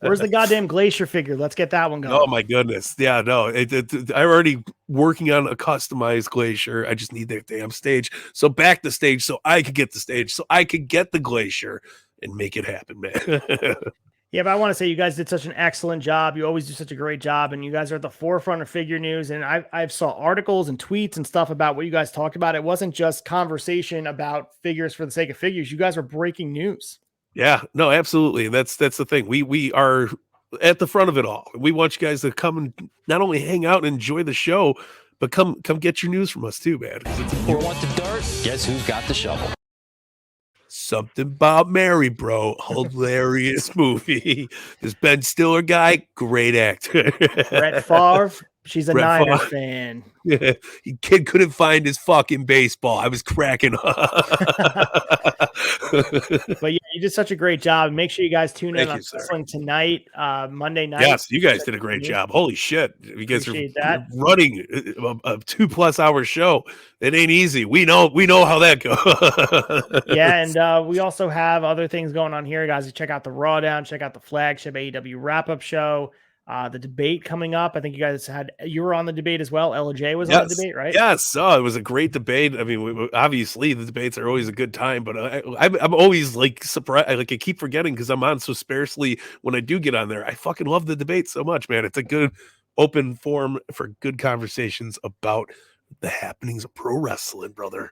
Where's the goddamn Glacier figure? Let's get that one going. Oh my goodness, yeah, no, I'm already working on a customized Glacier. I just need that damn stage. So back the stage so I could get the stage, so I could get the Glacier and make it happen, man. Yeah, but I want to say you guys did such an excellent job. You always do such a great job, and you guys are at the forefront of figure news. And I've saw articles and tweets and stuff about what you guys talked about. It wasn't just conversation about figures for the sake of figures. You guys were breaking news. Yeah, no, absolutely. That's the thing. We are at the front of it all. We want you guys to come and not only hang out and enjoy the show, but come get your news from us too, man. You want the dirt? Guess who's got the shovel? Something About Mary, bro. Hilarious movie. This Ben Stiller guy, great actor. Brett Favre, she's a Brett Niners Favre. fan. Yeah, kid couldn't find his fucking baseball. I was cracking up. But yeah, you did such a great job. Make sure you guys tune in on wrestling tonight, Monday night. Yes, you guys did a great job. Holy shit. You guys Appreciate are that. running a 2+ hour show. It ain't easy. We know how that goes. Yeah, and we also have other things going on here, guys. Check out the Raw Down, check out the flagship AEW wrap-up show. The debate coming up. I think you were on the debate as well. LJ was on the debate, right? Yes. It was a great debate. I mean, obviously the debates are always a good time, but I'm always like surprised. I keep forgetting because I'm on so sparsely when I do get on there. I fucking love the debate so much, man. It's a good open forum for good conversations about the happenings of pro wrestling, brother.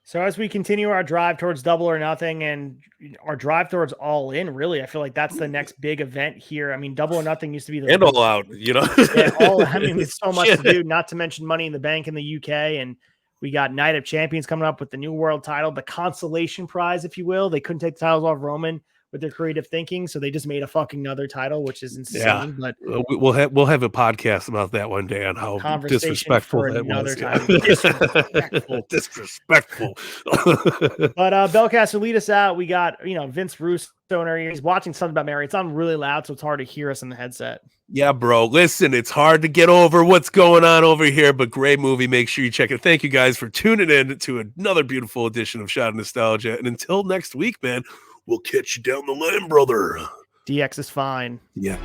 So as we continue our drive towards Double or Nothing and our drive towards All In, really, I feel like that's the next big event here. I mean, Double or Nothing used to be the All Out, you know. Yeah, I mean, it's so much to do. Not to mention Money in the Bank in the UK, and we got Night of Champions coming up with the new world title, the consolation prize, if you will. They couldn't take the titles off Roman. with their creative thinking. So they just made a fucking other title, which is insane. But we'll have a podcast about that one day on how conversation disrespectful for that another was. time. Disrespectful. Disrespectful. But Belcaster, lead us out. We got Vince Russo in our ears watching something about Mary. It's on really loud, so it's hard to hear us in the headset. Yeah, bro. Listen, it's hard to get over what's going on over here, but great movie. Make sure you check it. Thank you guys for tuning in to another beautiful edition of Shot of Nostalgia. And until next week, man, we'll catch you down the line, brother. DX is fine. Yeah.